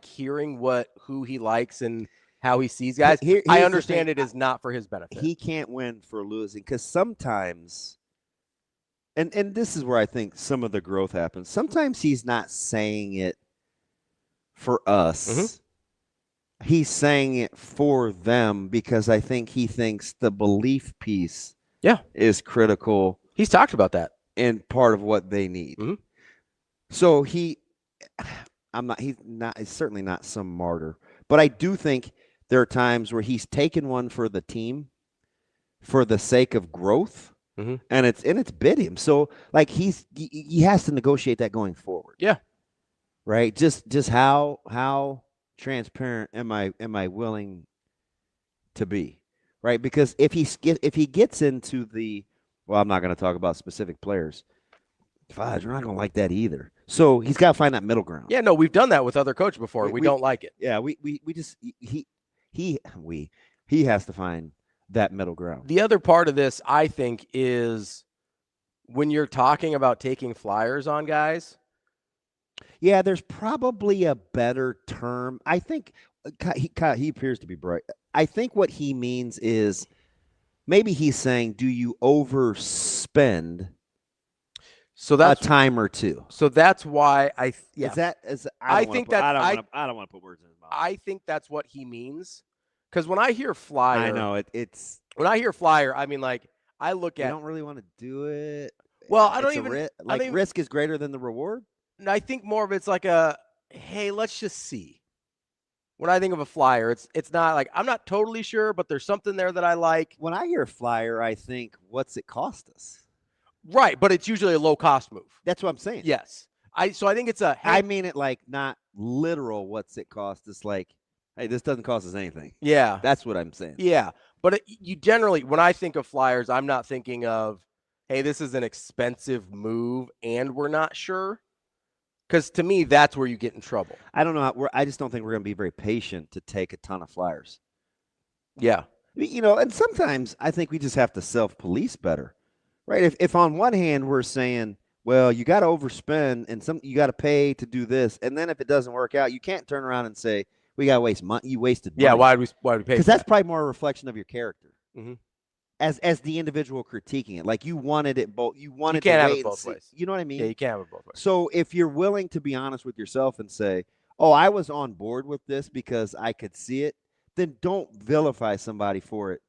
hearing who he likes and how he sees guys. I understand it is not for his benefit. He can't win for losing because sometimes, and this is where I think some of the growth happens. Sometimes he's not saying it for us. Mm-hmm. He's saying it for them because I think he thinks the belief piece is critical. He's talked about that. And part of what they need. Mm-hmm. So he's certainly not some martyr, but I do think there are times where he's taken one for the team for the sake of growth, mm-hmm. and it's bit him. So he has to negotiate that going forward. Yeah. Right. Just how transparent am I willing to be? Right. Because if he gets into the, well, I'm not going to talk about specific players. Fudge, we're not going to like that either. So he's got to find that middle ground. Yeah, no, we've done that with other coaches before. We don't like it. Yeah, we just he has to find that middle ground. The other part of this, I think, is when you're talking about taking flyers on guys. Yeah, there's probably a better term. I think he appears to be bright. I think what he means is maybe he's saying, do you overspend a time or two? So that's why I don't want to put words in his mouth. I think that's what he means. Because when I hear flyer, I know it's when I hear flyer, I mean, I look at. I don't really want to do it. Well, I don't even risk is greater than the reward. And I think more of it's like hey, let's just see. When I think of a flyer, it's not I'm not totally sure, but there's something there that I like. When I hear flyer, I think, what's it cost us? Right, but it's usually a low cost move. That's what I'm saying. Yes. So I think it's I mean it not literal what's it cost us, hey, this doesn't cost us anything. Yeah. That's what I'm saying. Yeah. But you generally, when I think of flyers, I'm not thinking of, hey, this is an expensive move and we're not sure. Because to me, that's where you get in trouble. I don't know. I just don't think we're going to be very patient to take a ton of flyers. Yeah. And sometimes I think we just have to self-police better. Right. If on one hand we're saying, well, you got to overspend and you got to pay to do this, and then if it doesn't work out, you can't turn around and say we got to waste money. You wasted money. Yeah, why do we pay? Because that's probably more a reflection of your character. Mm-hmm. As the individual critiquing it, like you wanted it both. You wanted you can't to have wait it both ways. You know what I mean? Yeah, you can't have it both ways. So if you're willing to be honest with yourself and say, "Oh, I was on board with this because I could see it," then don't vilify somebody for it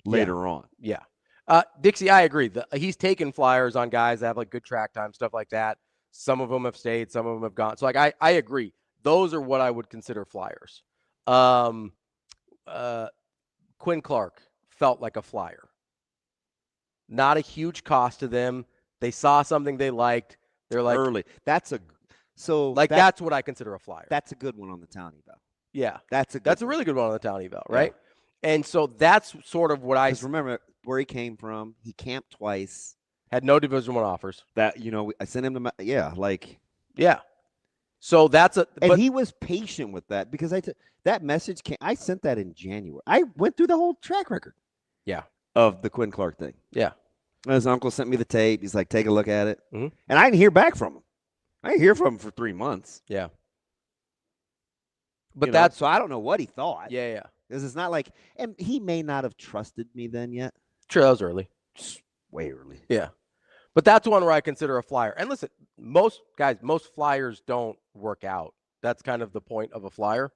later on. Yeah. Dixie, I agree. He's taken flyers on guys that have like good track time, stuff like that. Some of them have stayed, some of them have gone. So like I agree. Those are what I would consider flyers. Quinn Clark felt like a flyer. Not a huge cost to them. They saw something they liked. They're like early. That's what I consider a flyer. That's a good one on the town eval. Yeah. That's a really good one on the town eval, right? Yeah. And so that's sort of what I remember where he came from. He camped twice. Had no Division I offers. That I sent him to So but he was patient with that because that message came. I sent that in January. I went through the whole track record. Yeah. Of the Quinn Clark thing. Yeah. His uncle sent me the tape. He's like, take a look at it. Mm-hmm. And I didn't hear back from him. I didn't hear from him for 3 months. Yeah. But so I don't know what he thought. Yeah. Because it's not like, and he may not have trusted me then yet. Sure, that was early. Just way early. Yeah. But that's one where I consider a flyer. And listen, most flyers don't work out. That's kind of the point of a flyer.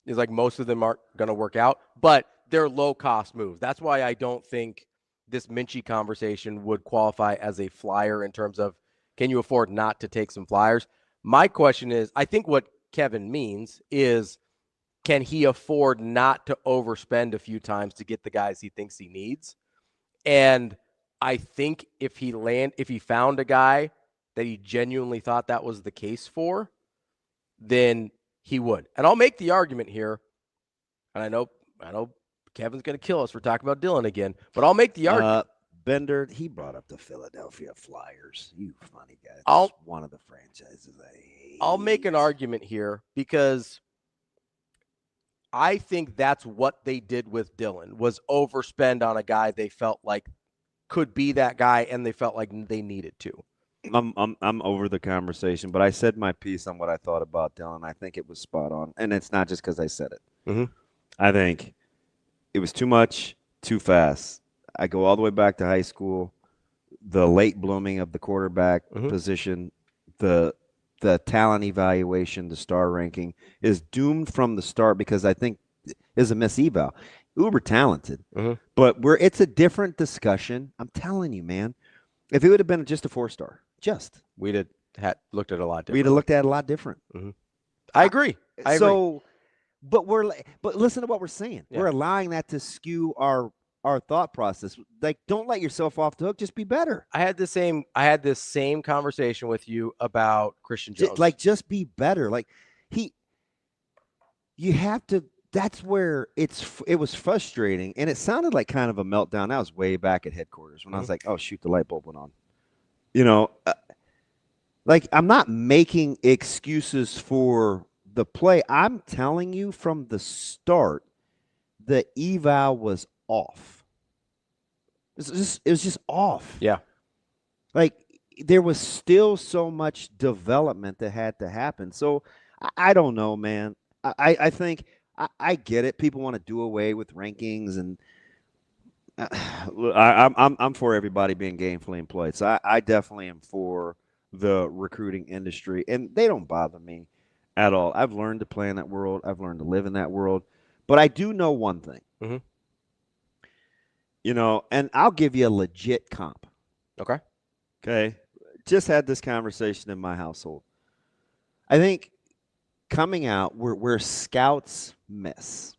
Is like most of them aren't going to work out, but they're low-cost moves. That's why I don't think this Minchey conversation would qualify as a flyer in terms of can you afford not to take some flyers? My question is, I think what Kevin means is, can he afford not to overspend a few times to get the guys he thinks he needs? And I think if he found a guy that he genuinely thought that was the case for, then he would. And I'll make the argument here, and I know Kevin's going to kill us for talking about Dylan again, but I'll make the argument. Bender, he brought up the Philadelphia Flyers. You funny guy. That's one of the franchises I hate. I'll make an argument here because I think that's what they did with Dylan, was overspend on a guy they felt like could be that guy, and they felt like they needed to. I'm over the conversation, but I said my piece on what I thought about Dylan. I think it was spot on, and it's not just because I said it. Mm-hmm. I think it was too much, too fast. I go all the way back to high school. The late blooming of the quarterback position, the talent evaluation, the star ranking is doomed from the start because I think is a miss eval. Uber talented, but it's a different discussion. I'm telling you, man. If it would have been just a 4-star, we'd have looked at it a lot different. We'd have looked at it a lot different. Mm-hmm. I agree. But listen to what we're saying. Yeah. We're allowing that to skew our thought process. Like, don't let yourself off the hook. Just be better. I had this same conversation with you about Christian Jones. Just be better. You have to. That's where it was frustrating, and it sounded like kind of a meltdown. That was way back at headquarters when I was like, "Oh shoot, the light bulb went on." I'm not making excuses for the play. I'm telling you from the start, the eval was off. It was just off. Yeah. There was still so much development that had to happen. So I don't know, man. I think. I get it. People want to do away with rankings, and I'm for everybody being gainfully employed. So I definitely am for the recruiting industry, and they don't bother me at all. I've learned to play in that world. I've learned to live in that world. But I do know one thing. Mm-hmm. And I'll give you a legit comp. Okay. Just had this conversation in my household. I think coming out where scouts miss,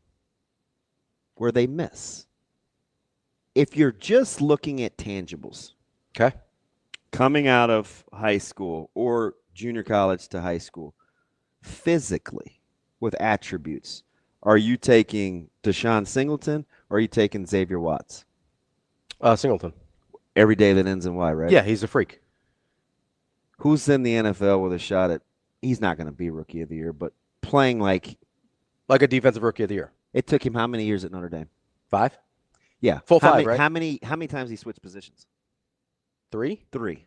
where they miss. If you're just looking at tangibles, okay, coming out of high school or junior college to high school, physically with attributes, are you taking Deshaun Singleton or are you taking Xavier Watts? Singleton. Every day that ends in Y, right? Yeah, he's a freak. Who's in the NFL with a shot at? He's not going to be Rookie of the Year, but playing like a defensive Rookie of the Year. It took him how many years at Notre Dame? 5? Yeah. Full 5, right? How many times he switched positions? 3? 3.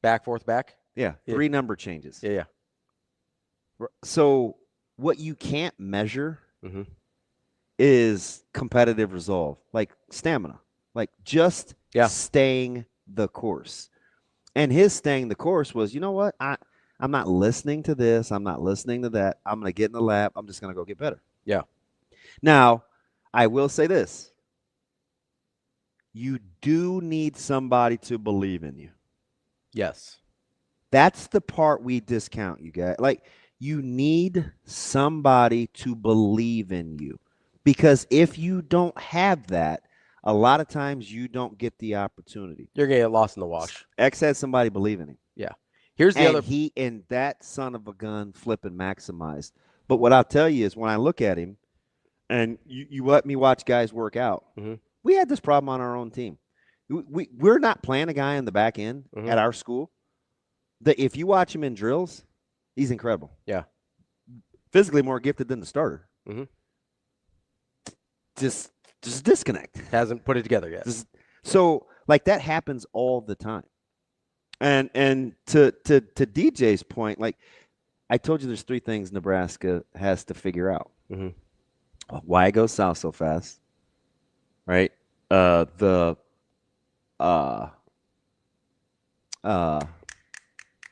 Back, forth, back? Yeah, 3 number changes. Yeah. So what you can't measure Mm-hmm. is competitive resolve, like stamina, like just staying the course. And his staying the course was, you know what? I'm not listening to this. I'm not listening to that. I'm going to get in the lab. I'm just going to go get better. Yeah. Now, I will say this. You do need somebody to believe in you. Yes. That's the part we discount, you guys. Like, you need somebody to believe in you. Because if you don't have that, a lot of times you don't get the opportunity. You're going to get lost in the wash. X had somebody believe in him. Yeah. Here's the other. He and that son of a gun flipping maximized. But what I'll tell you is when I look at him, and you let me watch guys work out, we had this problem on our own team. We're not playing a guy in the back end at our school that if you watch him in drills, he's incredible. Yeah. Physically more gifted than the starter. Just disconnect. Hasn't put it together yet. So like that happens all the time. And to DJ's point, like I told you, there's 3 things Nebraska has to figure out. Why it goes south so fast, right? The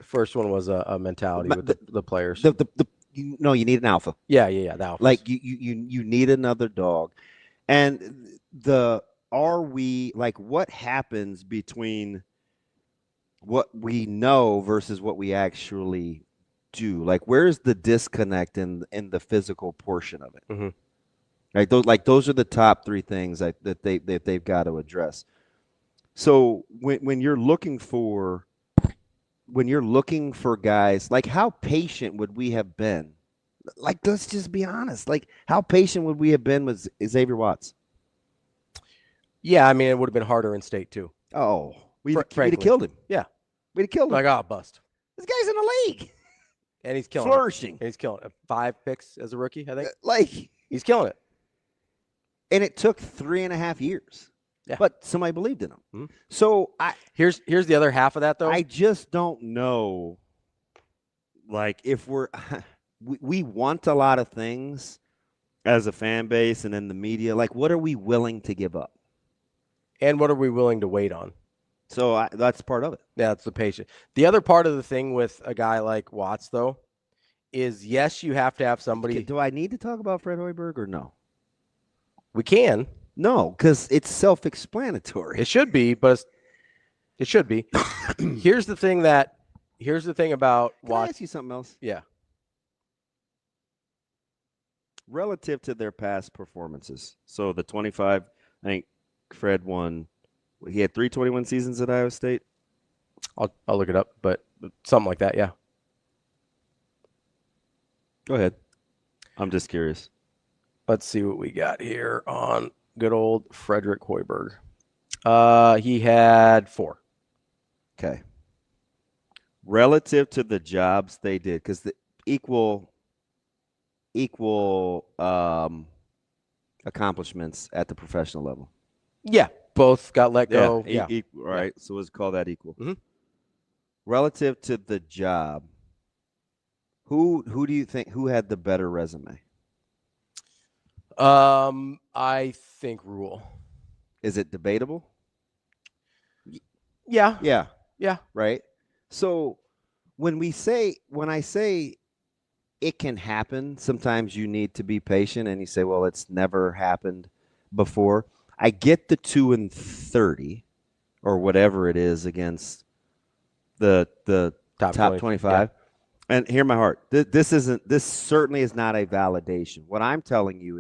first one was a mentality with the players. You need an alpha. Yeah, the alpha. Like you need another dog. And what happens between what we know versus what we actually do? Like, where's the disconnect in the physical portion of it? Right, those are the top 3 things that they've got to address. So when you're looking for guys, like how patient would we have been? Like, let's just be honest. Like, how patient would we have been with Xavier Watts? Yeah, I mean, it would have been harder in state too. Oh, we'd have killed him. Yeah, we'd have killed him. Like, bust. This guy's in the league, and he's killing flourishing. And he's killing it. 5 picks as a rookie, I think. Like, he's killing it. And it took 3.5 years. Yeah. But somebody believed in him. So here's the other half of that, though. I just don't know. Like, if we want a lot of things as a fan base and in the media. Like, what are we willing to give up? And what are we willing to wait on? So that's part of it. Yeah, that's the patient. The other part of the thing with a guy like Watts, though, is yes, you have to have somebody. Do I need to talk about Fred Hoiberg or no? We can. No, because it's self-explanatory. It should be, but it should be. Here's the thing about Watts. Can I ask you something else? Yeah. Relative to their past performances, so the 25, I think Fred won. He had 3 21 seasons at Iowa State. I'll look it up, but something like that, yeah. Go ahead. I'm just curious. Let's see what we got here on good old Frederick Hoiberg. He had 4. Okay. Relative to the jobs they did, because the equal accomplishments at the professional level. Yeah, both got let go. Yeah, right. So let's call that equal. Relative to the job, who do you think had the better resume? I think Rhule. Is it debatable? Yeah. Right. So when I say it can happen, sometimes you need to be patient, and you say, well, it's never happened before. I get the 2-30 or whatever it is against the top 25. Yeah. And hear my heart. This certainly is not a validation. What I'm telling you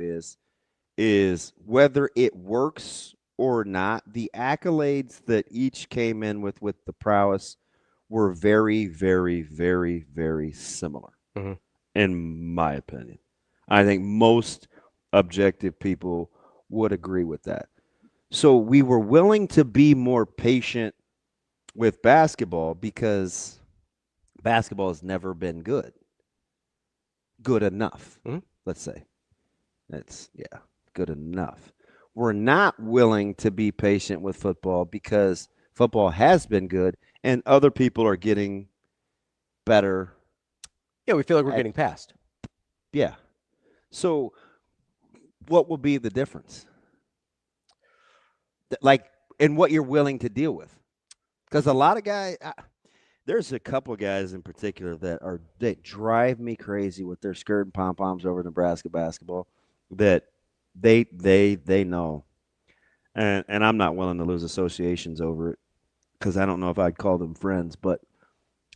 is whether it works or not, the accolades that each came in with the prowess were very, very, very, very similar, in my opinion. I think most objective people would agree with that. So we were willing to be more patient with basketball because basketball has never been good enough. Let's say that's good enough. We're not willing to be patient with football because football has been good, and other people are getting better. Yeah, we feel like we're getting past. Yeah. So what will be the difference? Like, and what you're willing to deal with? Because a lot of guys, there's a couple of guys in particular that drive me crazy with their skirt and pom-poms over Nebraska basketball that they know. And I'm not willing to lose associations over it because I don't know if I'd call them friends. But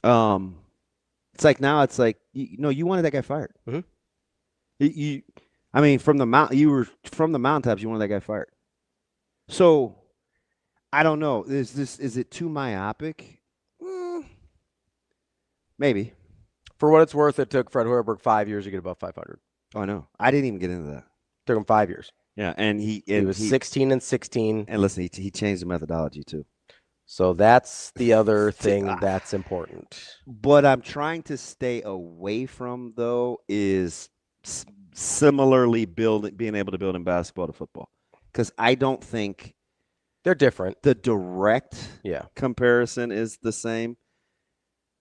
it's like now it's like, you wanted that guy fired. Mm-hmm. From the mountaintops, you wanted that guy fired. So I don't know. Is it too myopic? Maybe. For what it's worth, it took Fred Hoiberg 5 years to get above 500. Oh, I know. I didn't even get into that. Took him 5 years. Yeah, and he was 16-16. And listen, he changed the methodology too. So that's the other thing that's important. What I'm trying to stay away from, though, is similarly being able to build in basketball to football, because I don't think they're different. The direct comparison is the same.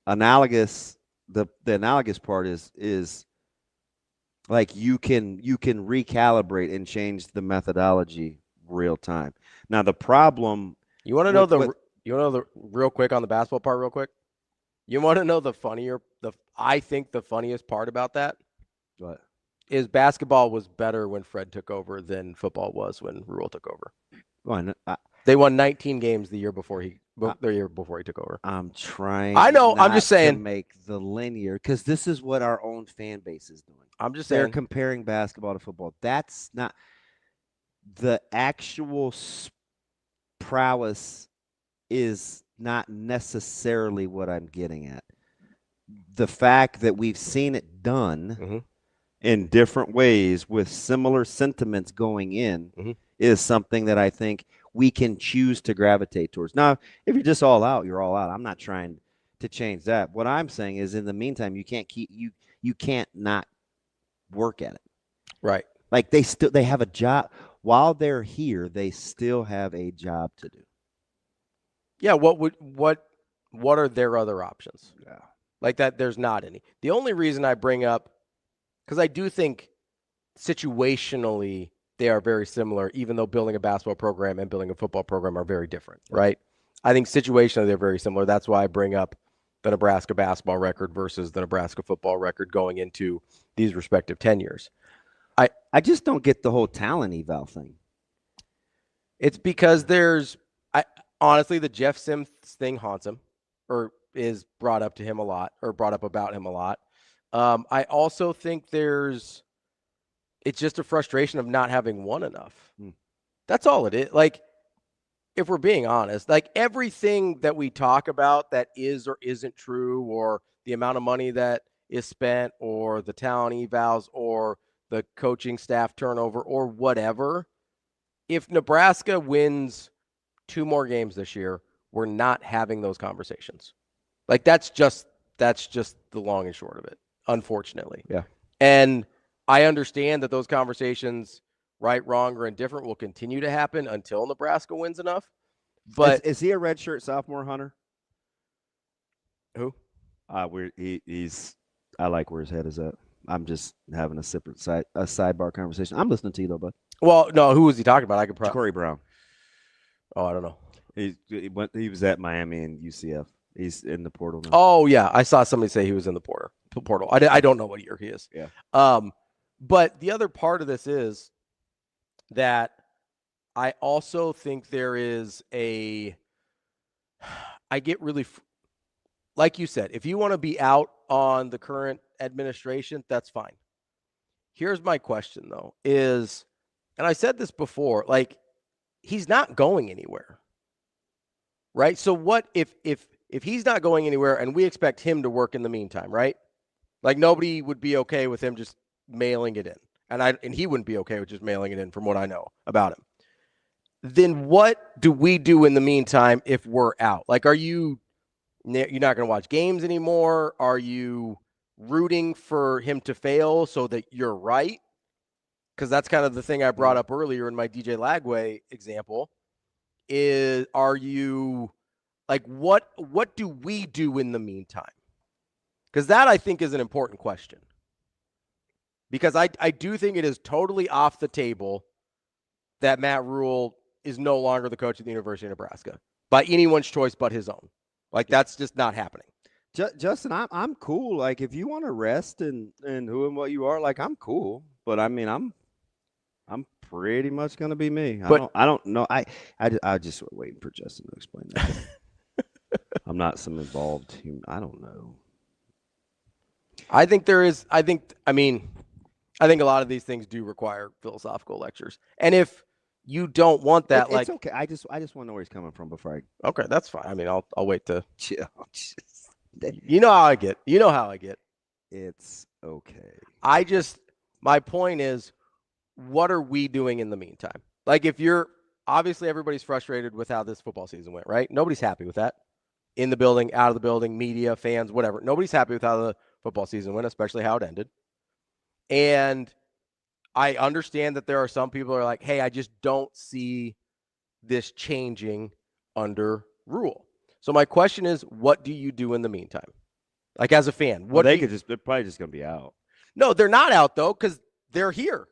Analogous, the analogous part is like you can recalibrate and change the methodology real time. Now the problem, you want to know real quick on the basketball part real quick. You want to know I think the funniest part about that? What? Is basketball was better when Fred took over than football was when Rhule took over. They won 19 games the year before he took over. I'm trying. I know. I'm just saying. To make the linear, because this is what our own fan base is doing. I'm just saying. They're comparing basketball to football. That's not the actual prowess. Is not necessarily what I'm getting at. The fact that we've seen it done in different ways with similar sentiments going in is something that I think we can choose to gravitate towards. Now, if you're just all out, you're all out. I'm not trying to change that. What I'm saying is, in the meantime, you can't not work at it. Right. Like they have a job while they're here. They still have a job to do. Yeah. What are their other options? Yeah. Like that, there's not any. The only reason I bring up, because I do think situationally they are very similar, even though building a basketball program and building a football program are very different, right? I think situationally they're very similar. That's why I bring up the Nebraska basketball record versus the Nebraska football record going into these respective tenures. I just don't get the whole talent eval thing. It's because honestly, the Jeff Sims thing haunts him, or is brought up about him a lot. I also think it's just a frustration of not having won enough. That's all it is. Like, if we're being honest, like everything that we talk about that is or isn't true, or the amount of money that is spent, or the talent evals, or the coaching staff turnover, or whatever, if Nebraska wins 2 more games this year, we're not having those conversations. Like that's just the long and short of it, unfortunately. Yeah. And I understand that those conversations, right, wrong, or indifferent, will continue to happen until Nebraska wins enough. But is he a redshirt sophomore, Hunter? Who? He's. I like where his head is at. I'm just having a sidebar conversation. I'm listening to you though, bud. Well, no, who was he talking about? I could probably Corey Brown. Oh, I don't know. He was at Miami and UCF. He's in the portal now. Oh yeah, I saw somebody say he was in the portal. I don't know what year he is. Yeah. But the other part of this is that I also think there is I get really, like you said, if you want to be out on the current administration, that's fine. Here's my question though, and I said this before, like, he's not going anywhere. Right? So what if he's not going anywhere and we expect him to work in the meantime, right? Like, nobody would be okay with him just mailing it in. And he wouldn't be okay with just mailing it in, from what I know about him. Then what do we do in the meantime if we're out? Like, you're not going to watch games anymore? Are you rooting for him to fail so that you're right? Because that's kind of the thing I brought up earlier in my DJ Lagway example. Are you Like, what do we do in the meantime? Because that, I think, is an important question. Because I do think it is totally off the table that Matt Rhule is no longer the coach at the University of Nebraska by anyone's choice but his own. Like, that's just not happening. Justin, I'm cool. Like, if you want to rest and who and what you are, like, I'm cool. But I mean, I'm pretty much gonna be me. I don't know. I just waiting for Justin to explain that. I'm not some involved human. I don't know. I think there is. I think a lot of these things do require philosophical lectures. And if you don't want that, it's okay. I just want to know where he's coming from before I. Okay, that's fine. I mean, I'll wait to. You know how I get. You know how I get. It's okay. My point is, what are we doing in the meantime? Like, if you're obviously everybody's frustrated with how this football season went, right? Nobody's happy with that. In the building, out of the building, media, fans, whatever. Nobody's happy with how the football season went, especially how it ended. And I understand that there are some people who are like, hey, I just don't see this changing under Rhule. So my question is, what do you do in the meantime? Like, as a fan, they're probably just going to be out. No, they're not out, though, because they're here.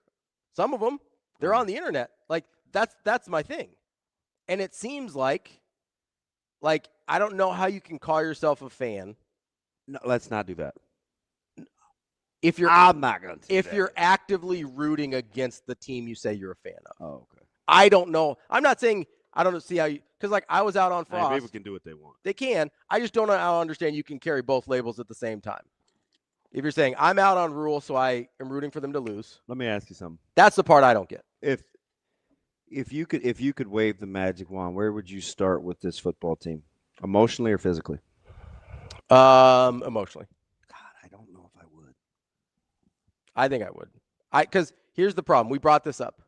Some of them, they're on the internet. Like, that's my thing. And it seems like I don't know how you can call yourself a fan. No, let's not do that. I'm not going to. If you're actively rooting against the team you say you're a fan of. Oh, okay. I don't know. I'm not saying I don't see how you, because like I was out on Frost. People can do what they want. They can. I just don't know how I understand you can carry both labels at the same time. If you're saying I'm out on Rhule, so I am rooting for them to lose. Let me ask you something. That's the part I don't get. If you could wave the magic wand, where would you start with this football team? Emotionally or physically? Emotionally. God, I don't know if I would. I think I would. Because here's the problem. We brought this up.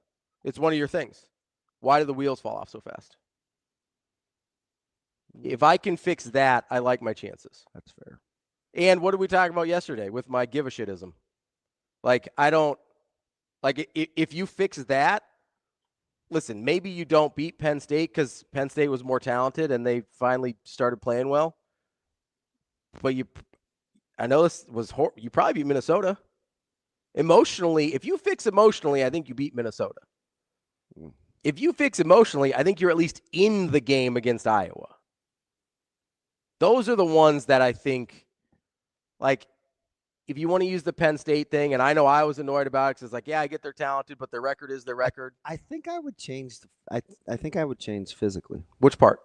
It's one of your things. Why do the wheels fall off so fast? If I can fix that, I like my chances. That's fair. And what did we talk about yesterday with my give a shitism? Like, if you fix that, listen, maybe you don't beat Penn State because Penn State was more talented and they finally started playing well. But I know this was you probably beat Minnesota. Emotionally, if you fix emotionally, I think you beat Minnesota. If you fix emotionally, I think you're at least in the game against Iowa. Those are the ones that I think, like, if you want to use the Penn State thing, and I know I was annoyed about it because it's like, yeah, I get they're talented, but their record is their record. I think I would change. I think I would change physically. Which part?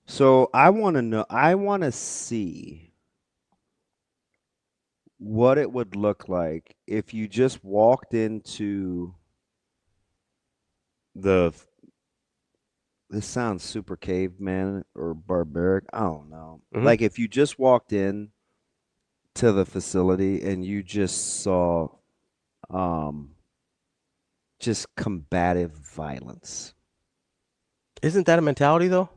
So I want to know. I want to see what it would look like if you just walked into this sounds super caveman or barbaric. I don't know. Mm-hmm. Like if you just walked in to the facility and you just saw just combative violence. Isn't that a mentality though?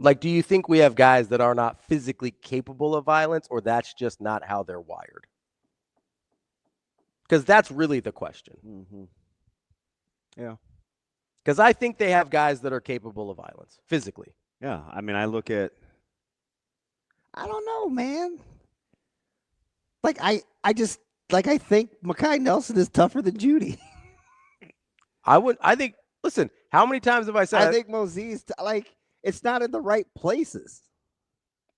Like, do you think we have guys that are not physically capable of violence, or that's just not how they're wired? Because that's really the question. Mm-hmm. Yeah. Because I think they have guys that are capable of violence, physically. Yeah. I mean, I look at – I don't know, man. Like, I think Mekhi Nelson is tougher than Judy. I think – listen, how many times have I said – I think Mosey's it's not in the right places.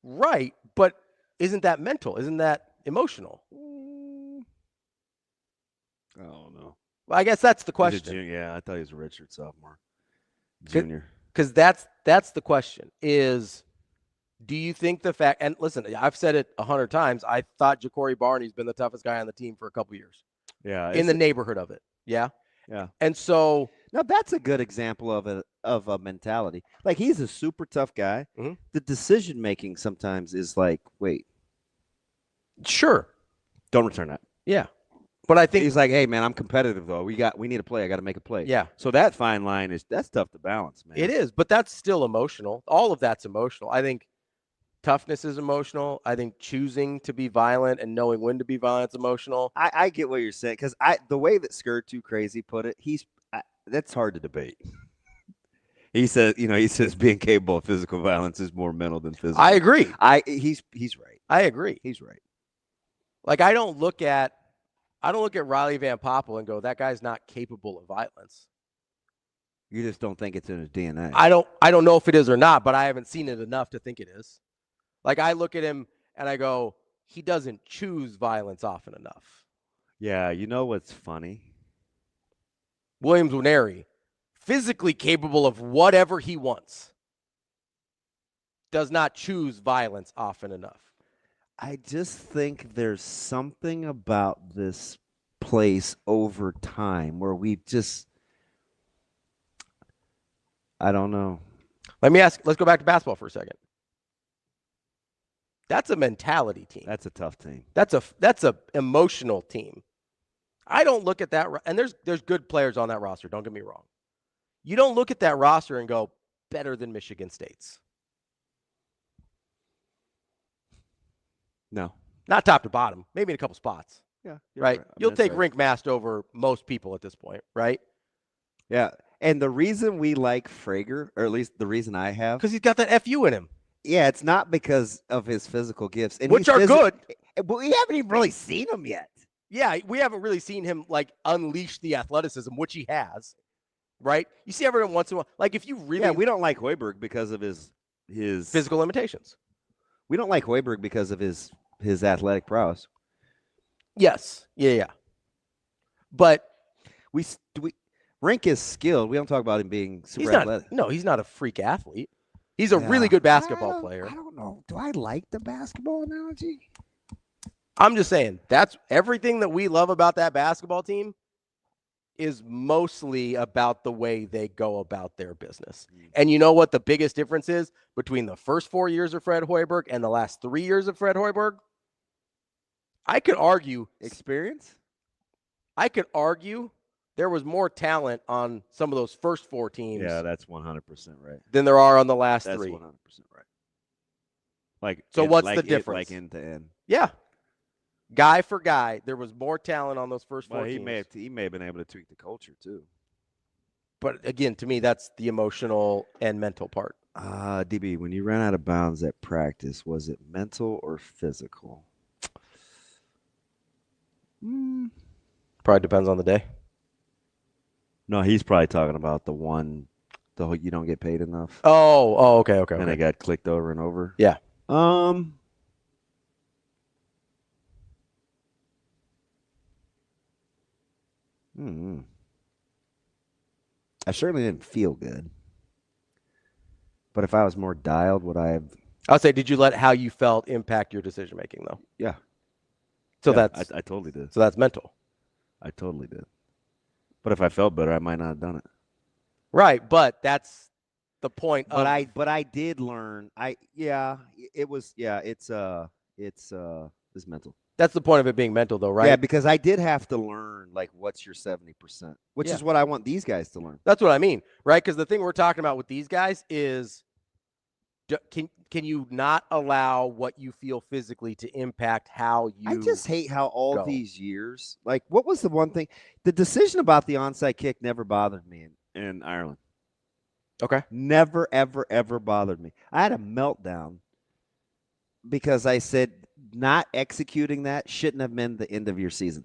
Right, but isn't that mental? Isn't that emotional? I don't know. Well, I guess that's the question. Yeah, I thought he was a redshirt sophomore. Junior. Because that's the question is, do you think the fact – and listen, I've said it 100 times. I thought Ja'Cory Barney's been the toughest guy on the team for a couple years. Yeah. In the neighborhood of it. Yeah? Yeah. And so – now that's a good example of a mentality. Like he's a super tough guy. Mm-hmm. The decision making sometimes is like, wait, sure, don't return that. Yeah, but I think he's like, hey man, I'm competitive though. We need a play. I got to make a play. Yeah. So that fine line that's tough to balance, man. It is, but that's still emotional. All of that's emotional. I think toughness is emotional. I think choosing to be violent and knowing when to be violent is emotional. I get what you're saying because the way that Skirt Too Crazy put it, that's hard to debate. He says being capable of physical violence is more mental than physical. I agree. He's right. I agree. He's right. Like I don't look at Riley Van Poppel and go, that guy's not capable of violence. You just don't think it's in his DNA. I don't know if it is or not, but I haven't seen it enough to think it is. Like I look at him and I go, he doesn't choose violence often enough. Yeah, you know what's funny? Williams Nwaneri, physically capable of whatever he wants, does not choose violence often enough. I just think there's something about this place over time where I don't know. Let's go back to basketball for a second. That's a mentality team. That's a tough team. That's a emotional team. I don't look at that, and there's good players on that roster, don't get me wrong. You don't look at that roster and go, better than Michigan State's. No. Not top to bottom, maybe in a couple spots. Yeah. Right? You'll take Rienk Mast over most people at this point, right? Yeah. And the reason we like Frager, or at least the reason I have. Because he's got that FU in him. Yeah, it's not because of his physical gifts. And which are good. But we haven't even really seen him yet. Yeah, we haven't really seen him, like, unleash the athleticism, which he has, right? You see every once in a while. Like, if you really... Yeah, we don't like Hoiberg because of his physical limitations. We don't like Hoiberg because of his athletic prowess. Yes. Yeah. But... Rienk is skilled. We don't talk about him being super athletic. No, he's not a freak athlete. He's a really good basketball player. I don't know. Do I like the basketball analogy? I'm just saying, that's everything that we love about that basketball team is mostly about the way they go about their business. And you know what the biggest difference is between the first 4 years of Fred Hoiberg and the last 3 years of Fred Hoiberg? I could argue experience. I could argue there was more talent on some of those first 4 teams. Yeah, that's 100% right. Than there are on the last 3. That's 100% right. What's the difference? Like end to end. Yeah. Guy for guy, there was more talent on those first 4 teams. He may have been able to tweak the culture too. But again, to me, that's the emotional and mental part. DB, when you ran out of bounds at practice, was it mental or physical? Probably depends on the day. No, he's probably talking about the whole you don't get paid enough. Oh, okay. And I got clicked over and over. Yeah. I certainly didn't feel good. But if I was more dialed, would I have? I would say, did you let how you felt impact your decision making, though? Yeah. So I totally did. So that's mental. I totally did. But if I felt better, I might not have done it. Right, but that's the point. But I did learn. It's mental. That's the point of it being mental, though, right? Yeah, because I did have to learn, like, what's your 70%, which is what I want these guys to learn. That's what I mean, right? Because the thing we're talking about with these guys is, can you not allow what you feel physically to impact how you I just hate how all these years, like, what was the one thing? The decision about the onside kick never bothered me in Ireland. Okay. Never, ever, ever bothered me. I had a meltdown because I said not executing that shouldn't have been the end of your season.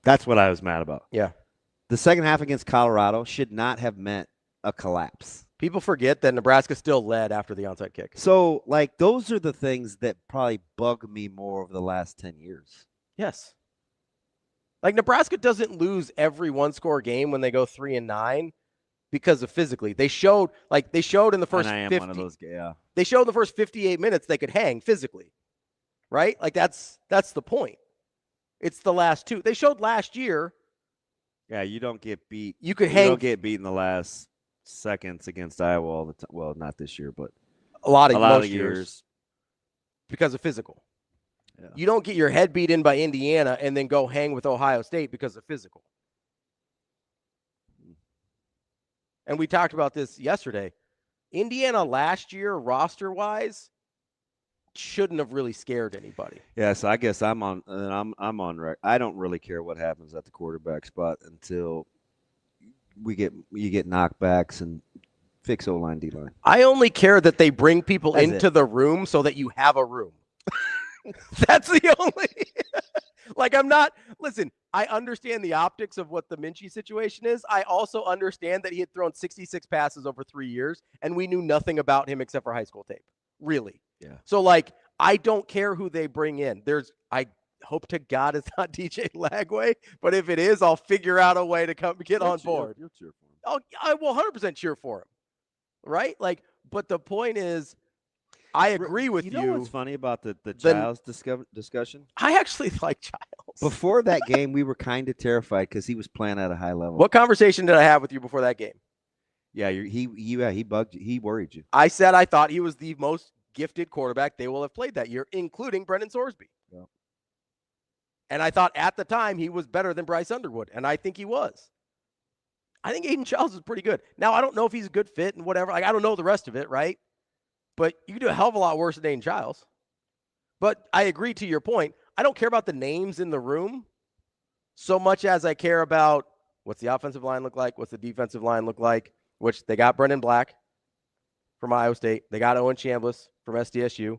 That's what I was mad about. Yeah. The second half against Colorado should not have meant a collapse. People forget that Nebraska still led after the onside kick. So, like, those are the things that probably bug me more over the last 10 years. Yes. Like, Nebraska doesn't lose every one-score game when they go 3-9 because of physically. They showed in the first 50. One of those, yeah. They showed in the first 58 minutes they could hang physically. Right? Like, that's the point. It's the last 2. They showed last year. Yeah, you don't get beat. You don't get beat in the last seconds against Iowa all the time. Well, not this year, but a lot of years because of physical. Yeah. You don't get your head beat in by Indiana and then go hang with Ohio State because of physical. And we talked about this yesterday. Indiana last year, roster-wise, shouldn't have really scared anybody. Yeah, so I guess I'm on record. I don't really care what happens at the quarterback spot until you get knockbacks and fix O-line, D-line. I only care that they bring people into the room so that you have a room. That's the only like I'm not listen, I understand the optics of what the Minchey situation is. I also understand that he had thrown 66 passes over 3 years and we knew nothing about him except for high school tape. Really. Yeah. So like I don't care who they bring in. I hope to God it's not DJ Lagway, but if it is, I'll figure out a way to get on board. You'll cheer for him. I will 100% cheer for him. Right? Like, but the point is, I agree with you. You know what's funny about the Giles discussion? I actually like Giles. Before that game, we were kind of terrified because he was playing at a high level. What conversation did I have with you before that game? Yeah, he bugged you. He worried you. I said I thought he was the most gifted quarterback they will have played that year, including Brendan Sorsby. Yeah. And I thought at the time he was better than Bryce Underwood, and I think he was. I think Aiden Giles is pretty good. Now, I don't know if he's a good fit and whatever. Like, I don't know the rest of it, right? But you can do a hell of a lot worse than Aiden Giles. But I agree to your point. I don't care about the names in the room so much as I care about what's the offensive line look like, what's the defensive line look like, which they got Brendan Black from Iowa State. They got Owen Chambliss from SDSU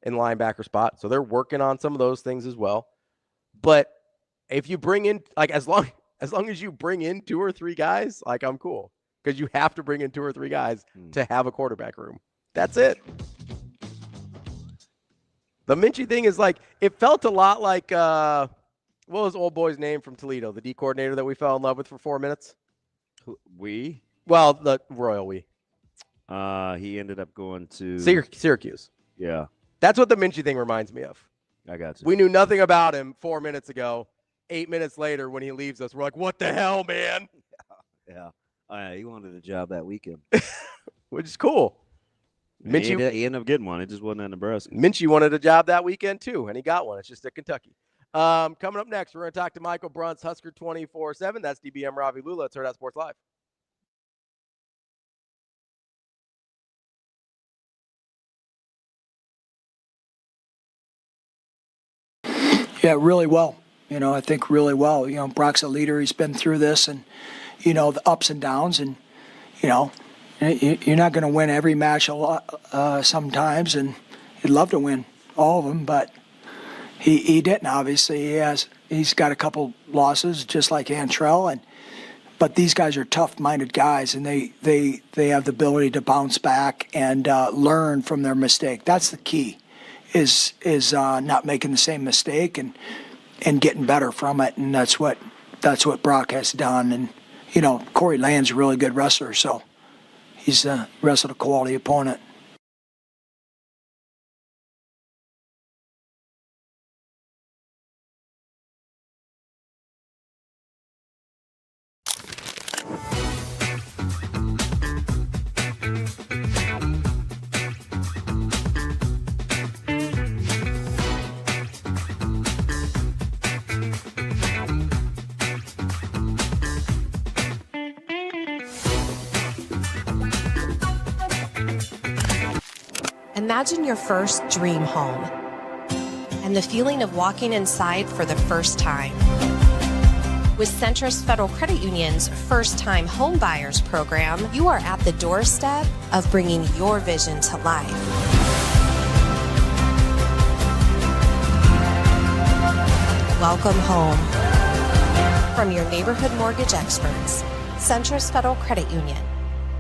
in linebacker spot. So they're working on some of those things as well. But if you bring in, like, as long as you bring in 2 or 3 guys, like, I'm cool. Because you have to bring in 2 or 3 guys to have a quarterback room. That's it. The Minchey thing is like, it felt a lot like, what was old boy's name from Toledo? The D coordinator that we fell in love with for 4 minutes? We? Well, the Royal we. He ended up going to Syracuse. Yeah. That's what the Minchey thing reminds me of. I got you. We knew nothing about him 4 minutes ago. 8 minutes later, when he leaves us, we're like, what the hell, man? Yeah. He wanted a job that weekend. Which is cool. Minchey, he ended up getting one. It just wasn't at Nebraska. Minchey wanted a job that weekend, too, and he got one. It's just at Kentucky. Coming up next, we're going to talk to Michael BRUNTZ, Husker 24/7. That's DBM Ravi Lulla. It's Hurrdat Sports Live. Yeah, really well. I think really well. Brock's a leader. He's been through this and, the ups and downs. And, you're not going to win every match a lot sometimes. And he'd love to win all of them, but he didn't, obviously. He's got a couple losses, just like Antrell. But these guys are tough-minded guys, and they have the ability to bounce back and learn from their mistake. That's the key, is not making the same mistake and getting better from it, and that's what Brock has done. And Corey Land's a really good wrestler, so he's wrestled a quality opponent. Imagine your first dream home and the feeling of walking inside for the first time. With Centrist Federal Credit Union's First Time Home Buyers program, you are at the doorstep of bringing your vision to life. Welcome home. From your neighborhood mortgage experts, Centrist Federal Credit Union.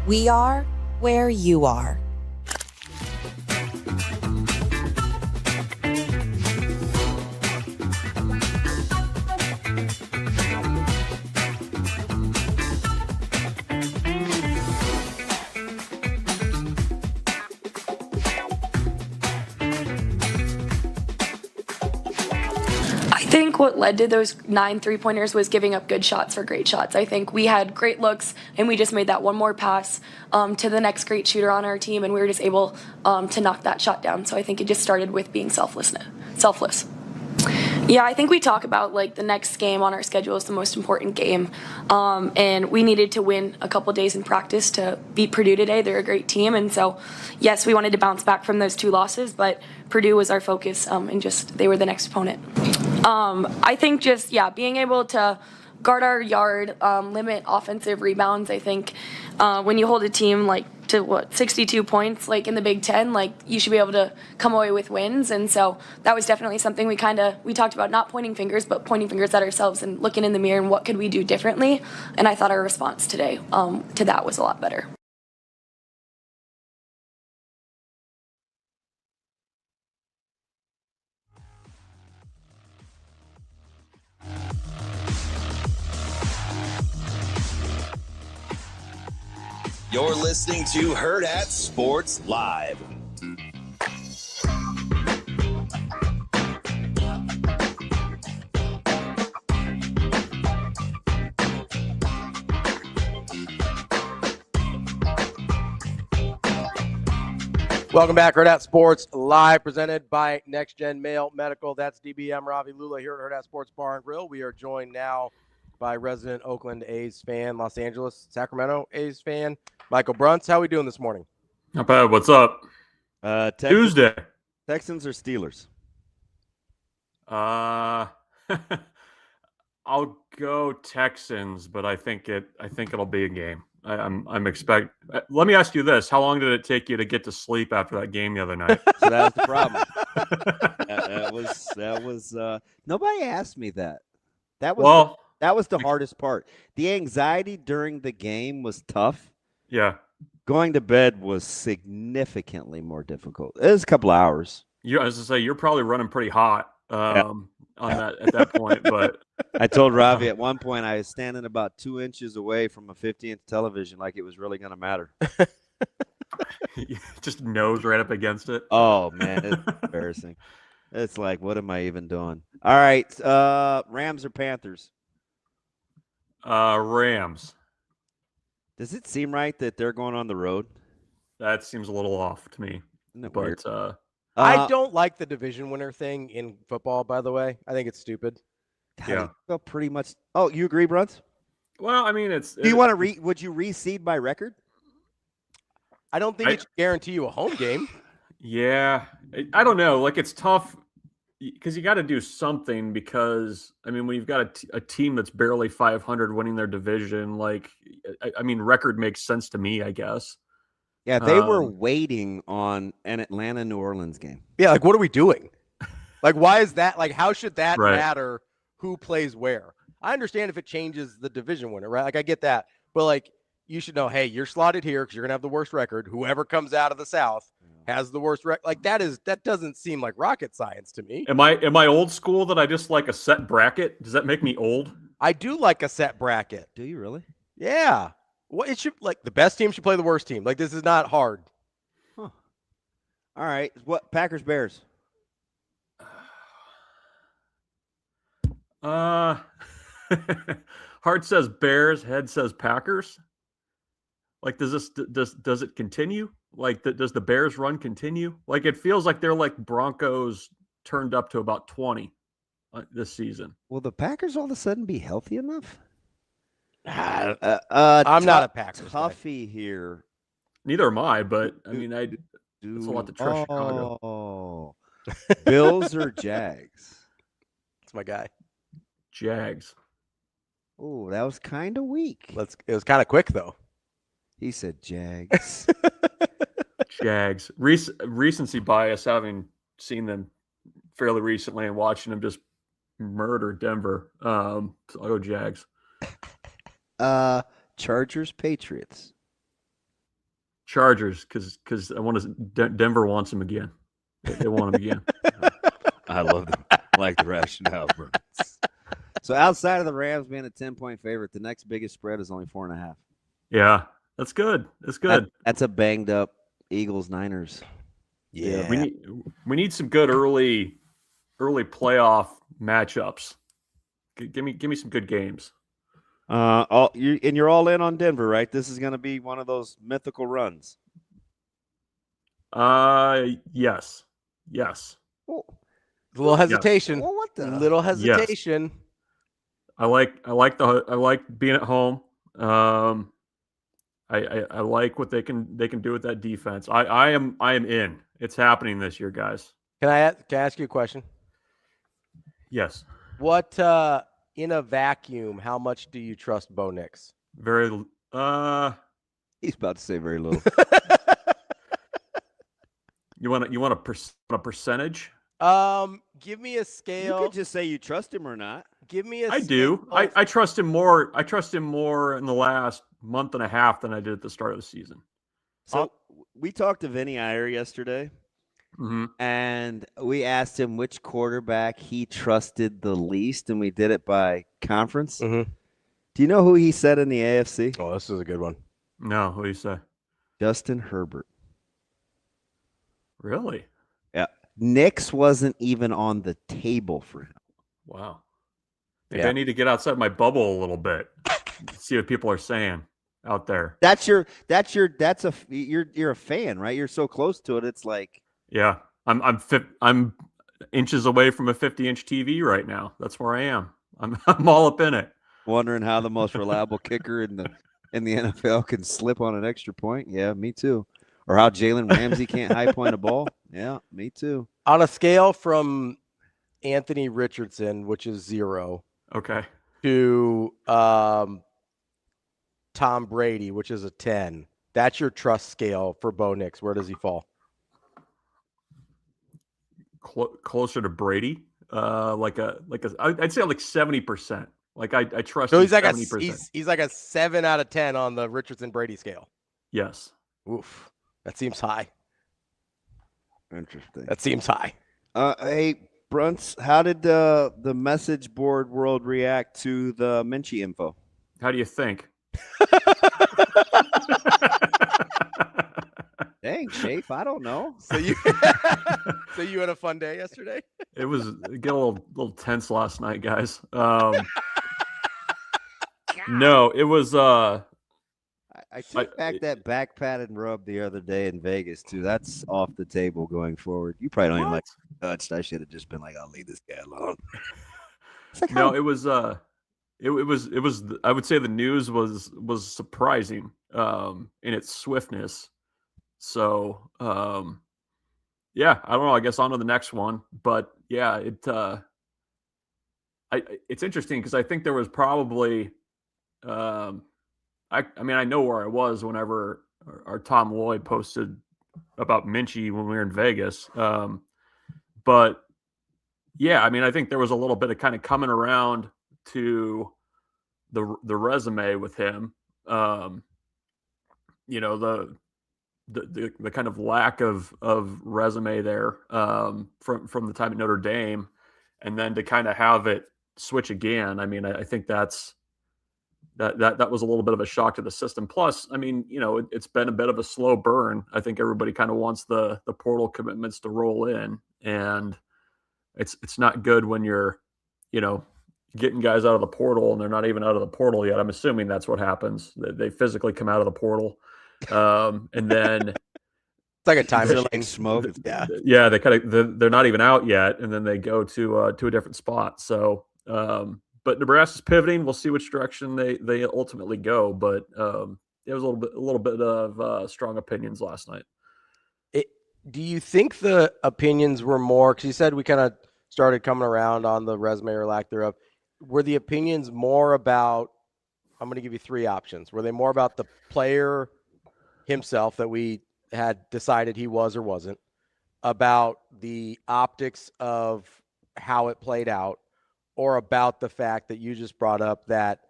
We are where you are. I think what led to those 9 3-pointers was giving up good shots for great shots. I think we had great looks, and we just made that one more pass to the next great shooter on our team, and we were just able to knock that shot down. So I think it just started with being selfless. Yeah, I think we talk about like the next game on our schedule is the most important game, and we needed to win a couple days in practice to beat Purdue today. They're a great team, and so yes, we wanted to bounce back from those 2 losses, but Purdue was our focus, and just they were the next opponent. I think just being able to guard our yard, limit offensive rebounds. I think when you hold a team like to 62 points, like in the Big Ten, like you should be able to come away with wins. And so that was definitely something we talked about, not pointing fingers, but pointing fingers at ourselves and looking in the mirror and what could we do differently. And I thought our response today to that was a lot better. You're listening to Hurrdat Sports Live. Welcome back, Hurrdat Sports Live, presented by Next Gen Mail Medical. That's DBM Ravi Lulla here at Hurrdat Sports Bar and Grill. We are joined now by resident Oakland A's fan, Los Angeles, Sacramento A's fan, Michael BRUNTZ. How are we doing this morning? Not bad. What's up? Tuesday. Texans or Steelers? I'll go Texans, but I think it'll be a game. I'm expect. Let me ask you this: how long did it take you to get to sleep after that game the other night? So that was the problem. that was. Nobody asked me that. That was the hardest part. The anxiety during the game was tough. Yeah. Going to bed was significantly more difficult. It was a couple hours. I was to say you're probably running pretty hot on that at that point. But I told Ravi at one point I was standing about 2 inches away from a 50-inch television, like it was really going to matter. Just nose right up against it. Oh man, it's embarrassing. It's like, what am I even doing? All right, Rams or Panthers? Rams. Does it seem right that they're going on the road? That seems a little off to me. But I don't like the division winner thing in football, by the way. I think it's stupid. God, yeah. Pretty much. Oh, you agree, BRUNTZ? Well, I mean, Do you want to would you reseed by record? I don't think it should guarantee you a home game. Yeah. I don't know. Like, it's tough because you got to do something because, I mean, when you've got a team that's barely 500 winning their division, like, I mean, record makes sense to me, I guess. Yeah, they were waiting on an Atlanta-New Orleans game. Yeah, like, what are we doing? Like, why is that? Like, how should that matter who plays where? I understand if it changes the division winner, right? Like, I get that. But, like, you should know, hey, you're slotted here because you're going to have the worst record. Whoever comes out of the South has the worst record. Like, that doesn't seem like rocket science to me. Am I old school that I just like a set bracket? Does that make me old? I do like a set bracket. Do you really? Yeah. Well, it should, like, the best team should play the worst team. Like, this is not hard. Huh. All right. What, Packers, Bears? Heart says Bears, head says Packers. Like, does it continue? Like, does the Bears run continue? Like, it feels like they're like Broncos turned up to about 20 this season. Will the Packers all of a sudden be healthy enough? I'm not a Packers Huffy here. Neither am I, but I mean, it's a lot to trust Chicago. Oh, Bills or Jags? That's my guy. Jags. Oh, that was kind of weak. It was kind of quick though. He said Jags. Jags. Recency bias, having seen them fairly recently and watching them just murder Denver. So I'll go Jags. Chargers, Patriots. Chargers, because I want to. Denver wants them again. They want them again. I love them. I like the rationale. So outside of the Rams being a 10-point favorite, the next biggest spread is only 4.5. Yeah, that's good. That's good. That's a banged up Eagles-Niners. Yeah, we need some good early playoff matchups. Give me some good games. You're all in on Denver, right? This is going to be one of those mythical runs. Yes. Oh. A little hesitation. Well, what the? Little hesitation. Yes. I like being at home. I like what they can do with that defense. I am in. It's happening this year, guys. Can I ask you a question? Yes. What in a vacuum? How much do you trust Bo Nix? Very. He's about to say very little. You want a percentage? Give me a scale. You could just say you trust him or not. Give me a. I do. I trust him more. I trust him more in the last month and a half than I did at the start of the season. So we talked to Vinny Iyer yesterday, and we asked him which quarterback he trusted the least, and we did it by conference. Do you know who he said in the AFC? Oh, this is a good one. No, who do you say? Justin Herbert. Really? Yeah. Nix wasn't even on the table for him. Wow. Maybe I need to get outside my bubble a little bit. See what people are saying out there. You're a fan, right? You're so close to it. It's like, yeah, I'm inches away from a 50-inch TV right now. That's where I am. I'm all up in it. Wondering how the most reliable kicker in the NFL can slip on an extra point. Yeah, me too. Or how Jalen Ramsey can't high point a ball. Yeah, me too. On a scale from Anthony Richardson, which is 0, okay, to Tom Brady, which is a 10. That's your trust scale for Bo Nix. Where does he fall? Closer to Brady, I'd say like 70%. Like I trust. So he's like 70%. he's like a 7 out of 10 on the Richardson Brady scale. Yes. Oof, that seems high. Interesting. That seems high. Hey, BRUNTZ, how did the message board world react to the Minchey info? How do you think? Dang, Shafe, I don't know. So you had a fun day yesterday? It get a little tense last night, guys. No, it was. I took back that back pat and rub the other day in Vegas too. That's off the table going forward. You probably don't even like touched. I should have just been like, I'll leave this guy alone. No, it was. It was. I would say the news was surprising in its swiftness. So yeah, I don't know. I guess on to the next one. But yeah, it's interesting because I think there was probably. I mean, I know where I was whenever our Tom Lloyd posted about Minchey when we were in Vegas. But yeah, I mean, I think there was a little bit of kind of coming around to the resume with him. You know, the kind of lack of resume there from the time at Notre Dame, and then to kind of have it switch again. I mean, I think that was a little bit of a shock to the system. Plus, I mean, you know, it's been a bit of a slow burn. I think everybody kind of wants the portal commitments to roll in, and it's not good when you're, you know, getting guys out of the portal and they're not even out of the portal yet. I'm assuming that's what happens. They physically come out of the portal, and then it's like a time machine. Like smoke. Yeah, they're not even out yet, and then they go to a different spot. So. But Nebraska's pivoting. We'll see which direction they ultimately go. But it was a little bit of strong opinions last night. Do you think the opinions were more? Because you said we kind of started coming around on the resume or lack thereof. Were the opinions more about? I'm going to give you 3 options. Were they more about the player himself that we had decided he was or wasn't? About the optics of how it played out? Or about the fact that you just brought up that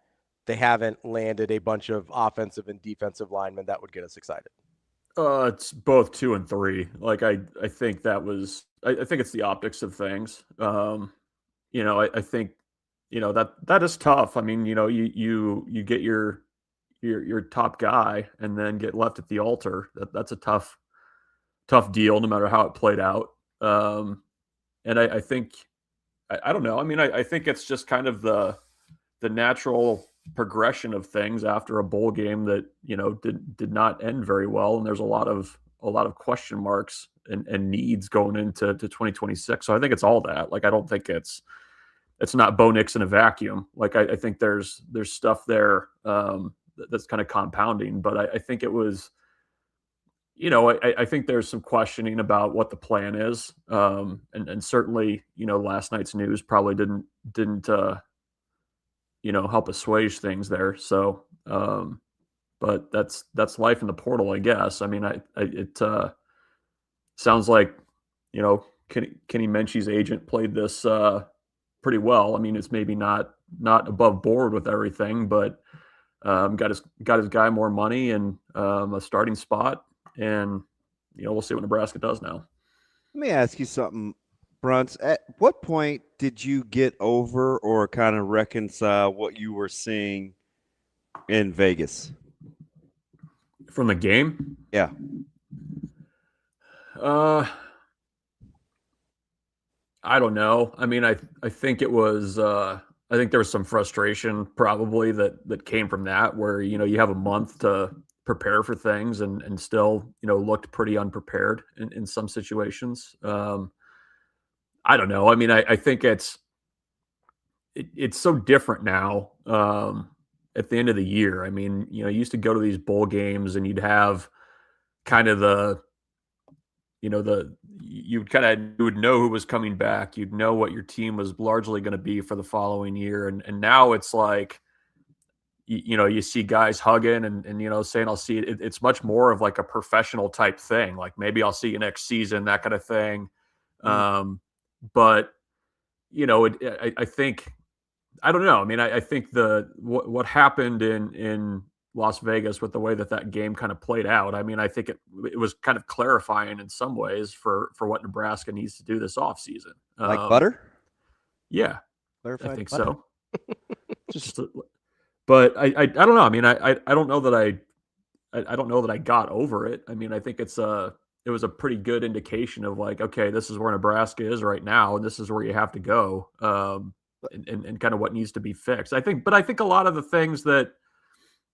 they haven't landed a bunch of offensive and defensive linemen that would get us excited? It's both 2 and 3. Like I think that was. I think it's the optics of things. You know, I think, you know, that is tough. I mean, you know, you get your top guy and then get left at the altar. That's a tough deal, no matter how it played out. And I think. I don't know. I mean, I think it's just kind of the natural progression of things after a bowl game that, you know, did not end very well. And there's a lot of a lot of question marks and needs going into 2026. So I think it's all that. Like, I don't think it's not Bo Nix in a vacuum. Like, I think there's stuff there that's kind of compounding, but I think it was, I think there's some questioning about what the plan is. And certainly, last night's news probably didn't help assuage things there. So, but that's life in the portal, I guess. I mean, it sounds like, Kenny Minchey's agent played this pretty well. I mean, it's maybe not above board with everything, but got his guy more money and a starting spot, and we'll see what Nebraska does now. Let me ask you something, BRUNTZ. At what point did you get over or kind of reconcile what you were seeing in Vegas from the game? Yeah. I don't know. I mean, I think it was. I think there was some frustration probably that came from that, where you have a month to prepare for things and still looked pretty unprepared in some situations. I don't know. I mean, I think it's so different now. At the end of the year, I mean, you used to go to these bowl games and you'd have kind of you would know who was coming back. You'd know what your team was largely going to be for the following year. And now it's like, you see guys hugging and saying, I'll see it. It's much more of like a professional type thing. Like, maybe I'll see you next season, that kind of thing. But I think, I don't know. I mean, I think what happened in Las Vegas with the way that game kind of played out, I mean, I think it was kind of clarifying in some ways for what Nebraska needs to do this offseason. Like butter? Yeah, Clarified I think butter. so. But I don't know. I mean, I don't know that I don't know that I got over it. I mean, I think it was a pretty good indication of like, okay, this is where Nebraska is right now, and this is where you have to go, and kind of what needs to be fixed. I think a lot of the things that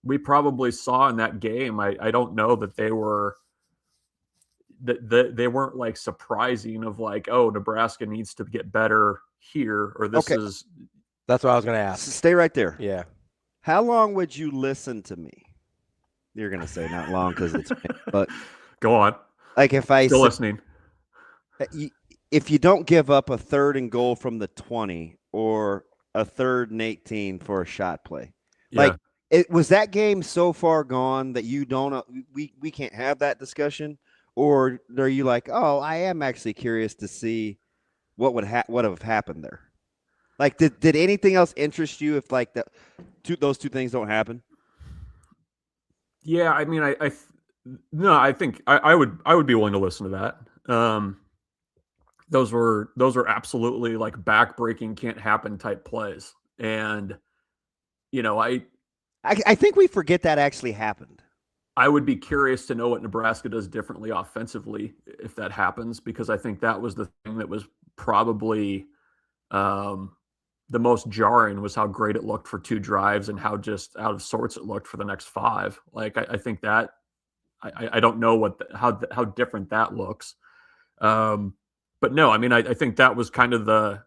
we probably saw in that game, I don't know that they were they weren't like surprising of like, oh, Nebraska needs to get better here, or this is. That's what I was going to ask. Stay right there. Yeah. How long would you listen to me? You're going to say not long because it's me, but go on. Like if I still listening. If you don't give up a 3rd and goal from the 20 or a 3rd and 18 for a shot play, like was that game so far gone that you don't we can't have that discussion, or are you like, oh, I am actually curious to see what would have happened there? Like, did anything else interest you if like those two things don't happen? Yeah, I mean, I think I would be willing to listen to that. Those were absolutely like backbreaking, can't happen type plays, and I think we forget that actually happened. I would be curious to know what Nebraska does differently offensively if that happens, because I think that was the thing that was probably the most jarring, was how great it looked for 2 drives and how just out of sorts it looked for the next 5. Like, I think that I don't know how different that looks. But no, I mean, I think that was kind of the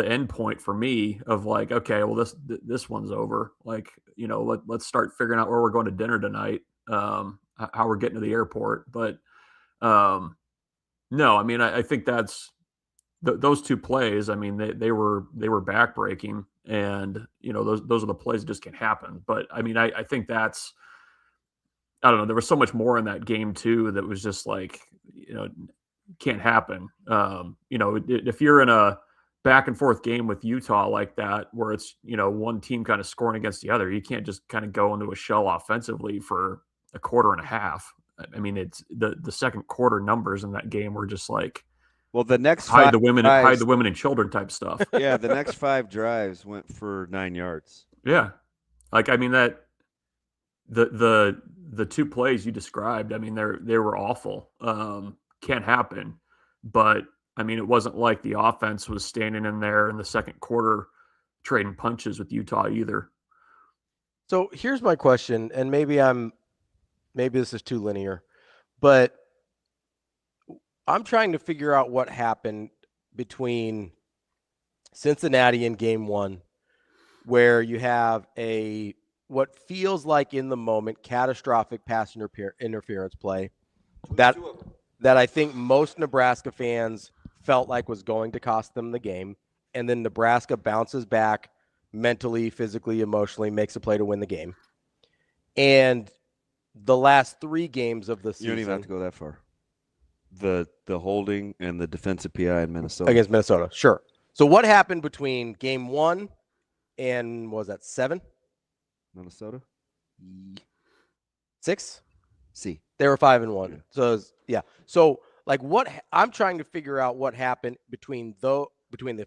end point for me of like, okay, well, this one's over. Like, let's start figuring out where we're going to dinner tonight, how we're getting to the airport. But no, I mean, I think that's those 2 plays. I mean, they were backbreaking, and those are the plays that just can't happen. But I mean, I think that's, I don't know. There was so much more in that game too that was just like, can't happen. If you're in a back and forth game with Utah like that, where it's, one team kind of scoring against the other, you can't just kind of go into a shell offensively for a quarter and a half. I mean, it's the second quarter numbers in that game were just like, well, the next hide the women and children type stuff. Yeah, the next 5 drives went for 9 yards. Yeah, like, I mean, that the 2 plays you described, I mean, they were awful. Can't happen. But I mean, it wasn't like the offense was standing in there in the second quarter trading punches with Utah either. So here's my question, and maybe this is too linear, but I'm trying to figure out what happened between Cincinnati in game 1, where you have what feels like in the moment catastrophic pass interference play that I think most Nebraska fans felt like was going to cost them the game, and then Nebraska bounces back mentally, physically, emotionally, makes a play to win the game. And the last 3 games of the season, you don't even have to go that far. The holding and the defensive PI in Minnesota against Minnesota, sure. So what happened between game 1 and what was that 7? Minnesota 6? See, they were 5-1. So yeah. So like I'm trying to figure out what happened between the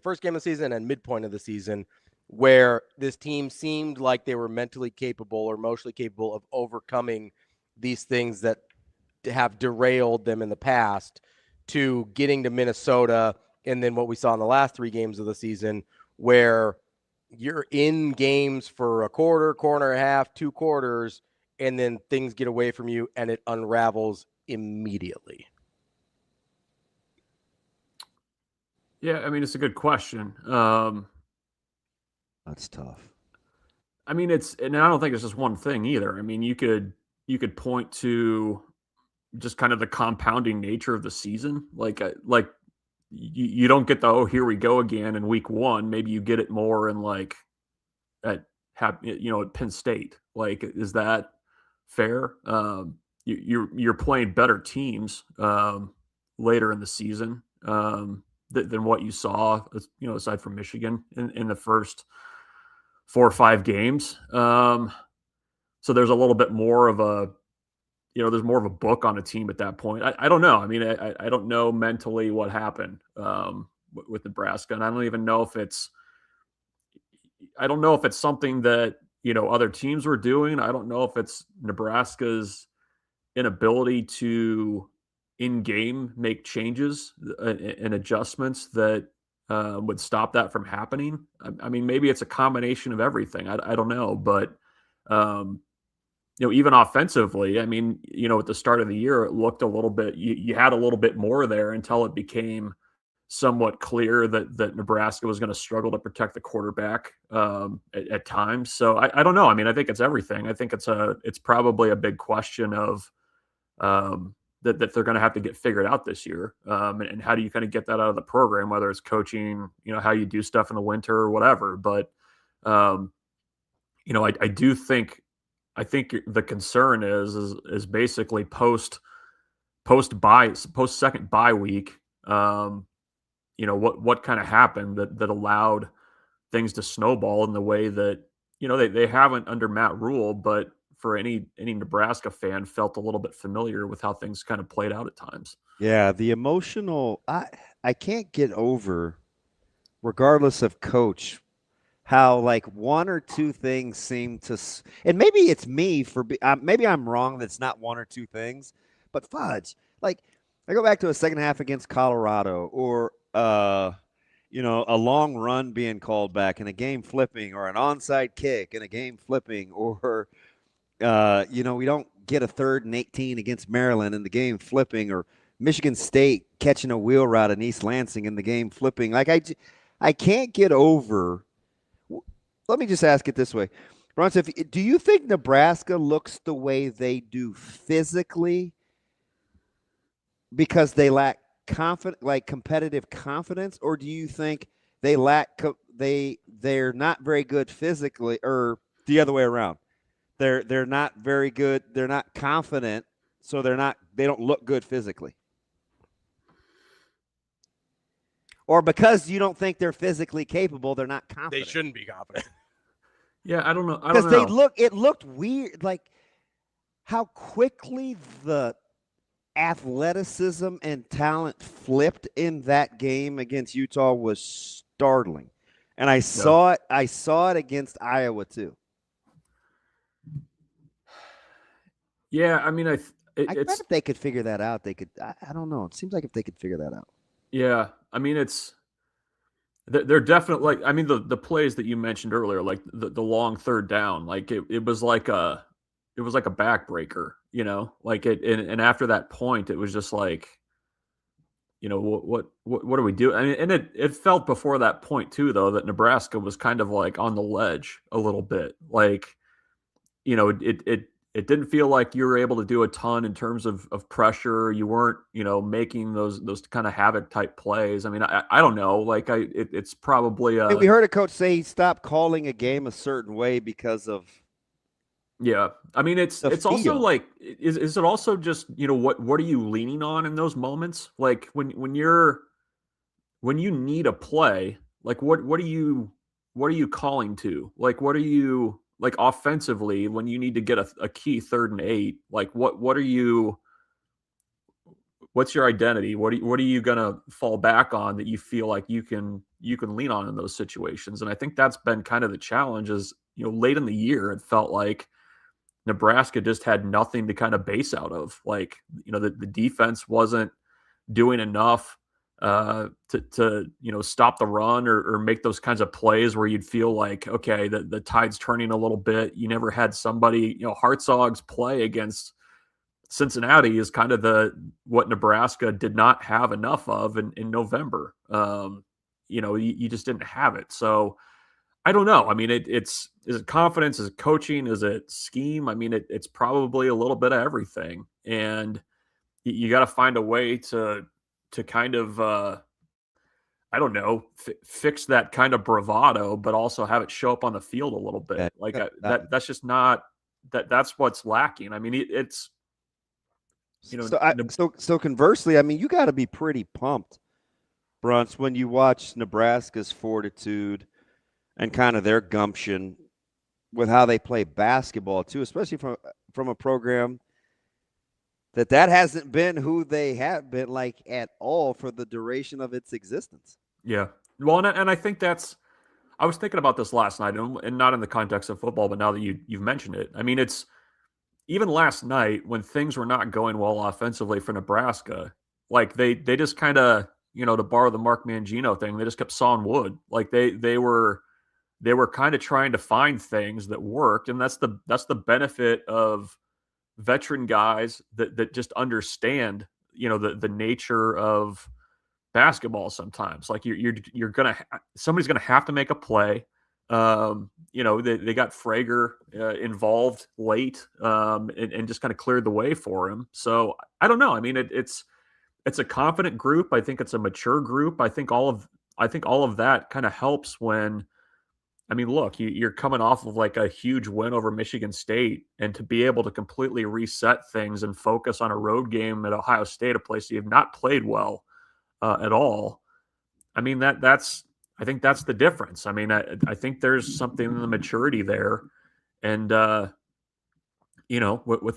first game of the season and midpoint of the season, where this team seemed like they were mentally capable or emotionally capable of overcoming these things that have derailed them in the past, to getting to Minnesota, and then what we saw in the last 3 games of the season, where you're in games for a quarter and a half, 2 quarters, and then things get away from you and it unravels immediately. Yeah, I mean, it's a good question. That's tough. I mean, and I don't think it's just one thing either. I mean, you could point to just kind of the compounding nature of the season. Like you don't get the, here we go again in week 1. Maybe you get it more in at Penn State. Like, is that fair? You're playing better teams later in the season than what you saw, aside from Michigan in the first 4 or 5 games. So there's a little bit more of there's more of a book on a team at that point. I don't know. I mean, I don't know mentally what happened with Nebraska, and I don't even know if it's something that other teams were doing. I don't know if it's Nebraska's inability to in-game make changes and adjustments that would stop that from happening. I mean, maybe it's a combination of everything. I don't know, but even offensively, I mean, at the start of the year, it looked a little bit, you had a little bit more there until it became somewhat clear that Nebraska was going to struggle to protect the quarterback at times. So I don't know. I mean, I think it's everything. I think it's probably a big question of that they're going to have to get figured out this year. And how do you kind of get that out of the program, whether it's coaching, how you do stuff in the winter or whatever. But, I think the concern is basically post second bye week. What kind of happened that allowed things to snowball in the way that, they haven't under Matt Rhule, but for any Nebraska fan felt a little bit familiar with how things kind of played out at times. Yeah, the emotional, I can't get over, regardless of coach, how like 1 or 2 things seem to, and maybe it's me maybe I'm wrong. That's not 1 or 2 things, but fudge. Like I go back to a second half against Colorado, or a long run being called back and a game flipping, or an onside kick and a game flipping, or we don't get a 3rd and 18 against Maryland in the game flipping, or Michigan State catching a wheel route in East Lansing in the game flipping. Like I can't get over. Let me just ask it this way. BRUNTZ, do you think Nebraska looks the way they do physically because they lack competitive confidence, or do you think they they're not very good physically, or the other way around? They're not very good. They're not confident, so they don't look good physically. Or because you don't think they're physically capable, they're not confident. They shouldn't be confident. Yeah, I don't know. Because it looked weird, like how quickly the athleticism and talent flipped in that game against Utah was startling. And I saw it against Iowa too. Yeah, I mean, I bet if they could figure that out, they could. I don't know. It seems like if they could figure that out. Yeah, I mean, they're definitely, like, I mean, the plays that you mentioned earlier, like the long 3rd down, like it was like a backbreaker, like and after that point, it was just like, what do we do? I mean, and it felt before that point too, though, that Nebraska was kind of like on the ledge a little bit. Like, it didn't feel like you were able to do a ton in terms of pressure. You weren't, making those kind of havoc type plays. I mean, I don't know. Like it's probably we heard a coach say he stopped calling a game a certain way because of. Yeah. I mean, it's also like, is it also just, what are you leaning on in those moments? Like when you need a play, like what are you calling to? Like, what are you, like offensively, when you need to get a key 3rd and 8, like what's your identity? What are you going to fall back on that you feel like you can lean on in those situations? And I think that's been kind of the challenge is, late in the year, it felt like Nebraska just had nothing to kind of base out of. Like, the defense wasn't doing enough to stop the run or make those kinds of plays where you'd feel like, okay, the tide's turning a little bit. You never had somebody, Hartzog's play against Cincinnati is kind of what Nebraska did not have enough of in November. You just didn't have it. So I don't know. I mean, is it confidence? Is it coaching? Is it scheme? I mean, it's probably a little bit of everything. And you got to find a way to kind of, I don't know, fix that kind of bravado, but also have it show up on the field a little bit. Like that's just not that's what's lacking. I mean, it's, So conversely, I mean, you got to be pretty pumped, BRUNTZ, when you watch Nebraska's fortitude and kind of their gumption with how they play basketball too, especially from a program that hasn't been who they have been like at all for the duration of its existence. Yeah. Well, and I think I was thinking about this last night, and not in the context of football, but now that you've mentioned it, I mean, it's even last night when things were not going well offensively for Nebraska, like they just kind of, to borrow the Mark Mangino thing, they just kept sawing wood. Like they were kind of trying to find things that worked. And that's the benefit of veteran guys that just understand, the nature of basketball sometimes. Like somebody's gonna have to make a play. They got Frager involved late and just kind of cleared the way for him. So I don't know. I mean, it's a confident group. I think it's a mature group. I think all of that kind of helps when, I mean, look, you're coming off of like a huge win over Michigan State, and to be able to completely reset things and focus on a road game at Ohio State, a place you have not played well at all. I mean, I think that's the difference. I mean, I think there's something in the maturity there, and with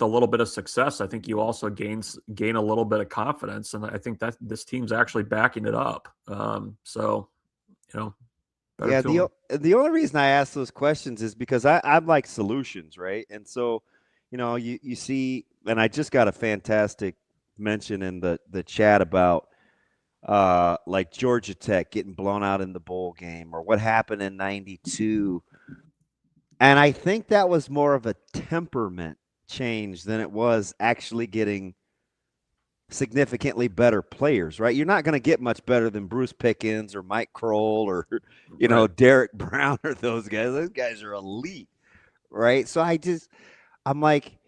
a little bit of success, I think you also gain a little bit of confidence, and I think that this team's actually backing it up. Yeah, the only reason I ask those questions is because I'm like solutions, right? And so, you see, and I just got a fantastic mention in the chat about like Georgia Tech getting blown out in the bowl game, or what happened in '92. And I think that was more of a temperament change than it was actually getting significantly better players, right? You're not going to get much better than Bruce Pickens or Mike Kroll or, Derek Brown or those guys. Those guys are elite, right? So I'm like,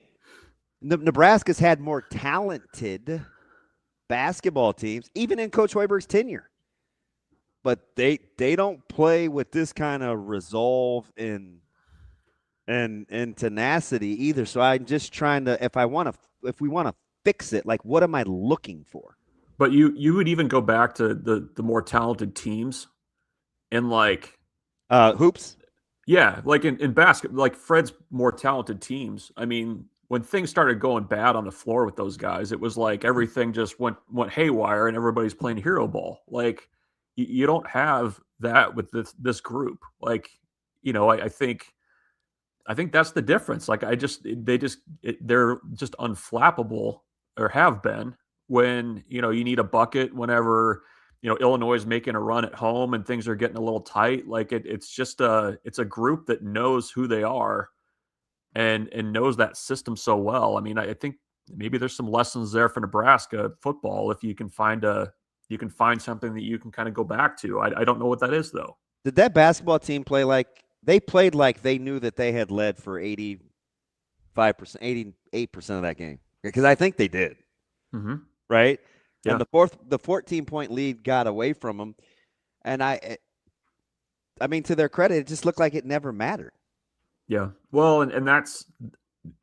Nebraska's had more talented basketball teams, even in Coach Hoiberg's tenure. But they don't play with this kind of resolve and tenacity either. So I'm just trying to, if we want to fix it, like, what am I looking for? But you would even go back to the more talented teams and like hoops. Yeah, like in basketball, like Fred's more talented teams. I mean, when things started going bad on the floor with those guys, it was like everything just went haywire and everybody's playing hero ball. Like you don't have that with this group. Like, I think that's the difference. Like they're just unflappable, or have been, when, you need a bucket whenever, Illinois is making a run at home and things are getting a little tight. Like it's a group that knows who they are and knows that system so well. I mean, I think maybe there's some lessons there for Nebraska football if you can find a you can find something that you can kind of go back to. I don't know what that is though. Did that basketball team play like they played like they knew that they had led for 85%, 88% of that game? Because I think they did. Mm-hmm. Right? Yeah. And the 14-point lead got away from them. And I mean, to their credit, it just looked like it never mattered. Yeah. Well, and that's,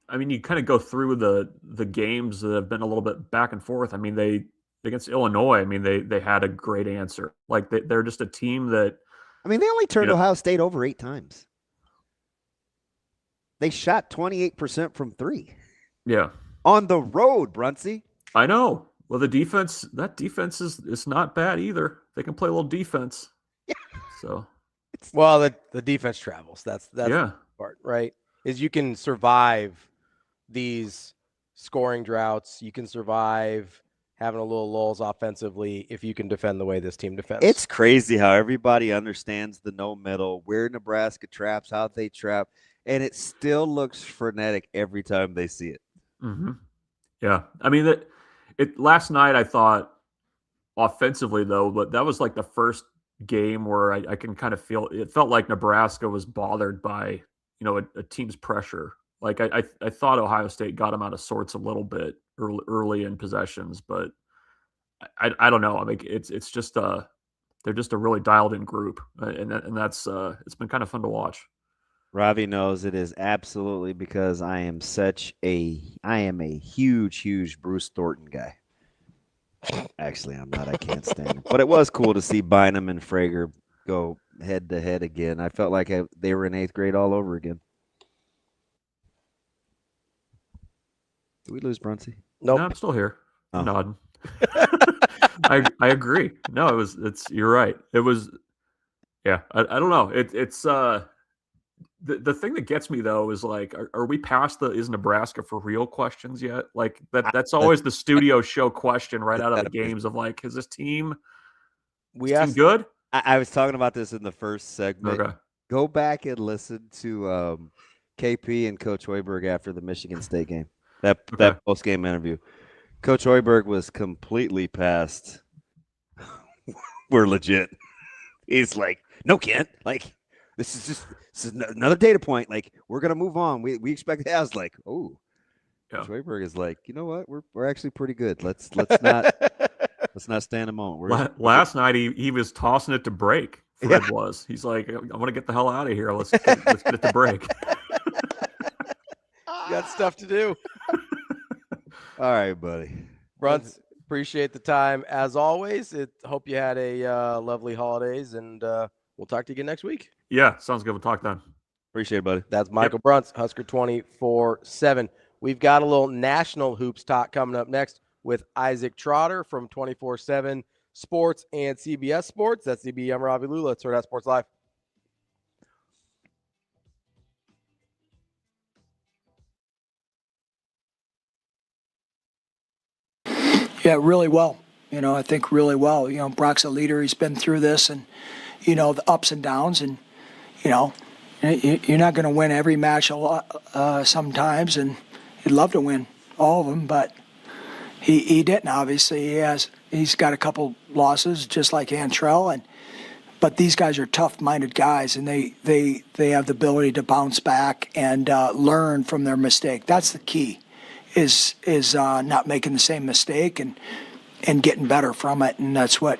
I mean, you kind of go through the games that have been a little bit back and forth. I mean, they against Illinois, I mean, they had a great answer. Like they're just a team that, I mean, they only turned Ohio State over 8 times. They shot 28% from 3. Yeah. On the road, BRUNTZ. I know. Well, that defense is not bad either. They can play a little defense. Yeah. So, well, the defense travels. That's yeah. the part, right? Is you can survive these scoring droughts. You can survive having a little lulls offensively if you can defend the way this team defends. It's crazy how everybody understands the no middle, where Nebraska traps, how they trap, and it still looks frenetic every time they see it. Mm-hmm. Yeah. I mean, last night I thought offensively though, but that was like the first game where I can kind of feel it felt like Nebraska was bothered by, a team's pressure. Like I thought Ohio State got them out of sorts a little bit early in possessions, but I don't know. I mean, it's just they're just a really dialed in group, and that's it's been kind of fun to watch. Ravi knows it is absolutely because I am a huge Bruce Thornton guy. Actually, I'm not. I can't stand him. But it was cool to see Bynum and Frager go head to head again. I felt like they were in 8th grade all over again. Did we lose Bruntsy? Nope. No, I'm still here. Oh. Nodding. I agree. No, you're right. It was, yeah, I don't know. It's the thing that gets me though is like, are we past is Nebraska for real questions yet? Like that's always the studio show question right out of the games of like, is this team good? I was talking about this in the first segment. Okay. Go back and listen to KP and Coach Hoiberg after the Michigan State game. That post game interview. Coach Hoiberg was completely past. We're legit. He's like, no, Kent. Like, this is another data point. Like, we're gonna move on. We expect it. I was like, oh, yeah. Coach Hoiberg is like, you know what? We're actually pretty good. Let's not stand a moment. Last night he was tossing it to break. Fred was. He's like, I want to get the hell out of here. Let's get it to break. Got stuff to do. All right, buddy. BRUNTZ, appreciate the time as always. Hope you had a lovely holidays, and we'll talk to you again next week. Yeah, sounds good. We'll talk then. Appreciate it, buddy. That's Michael BRUNTZ, Husker 24/7. We've got a little national hoops talk coming up next with Isaac Trotter from 24/7 Sports and CBS Sports. That's CB. I'm Ravi Lulla. It's Hurrdat Sports Live. Yeah, really well. I think really well. Brock's a leader. He's been through this and, the ups and downs. And, you're not going to win every match a lot sometimes. And he'd love to win all of them, but he didn't, obviously. He's got a couple losses, just like Antrell. But these guys are tough-minded guys, and they have the ability to bounce back and learn from their mistake. That's the key. Is not making the same mistake and getting better from it, and that's what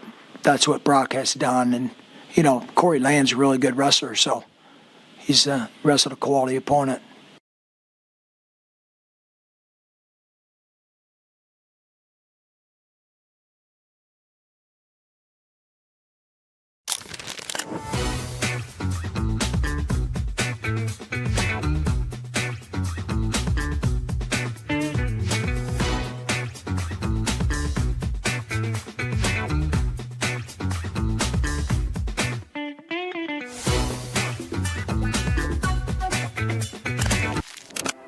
Brock has done. And Corey Land's a really good wrestler, so he's wrestled a quality opponent.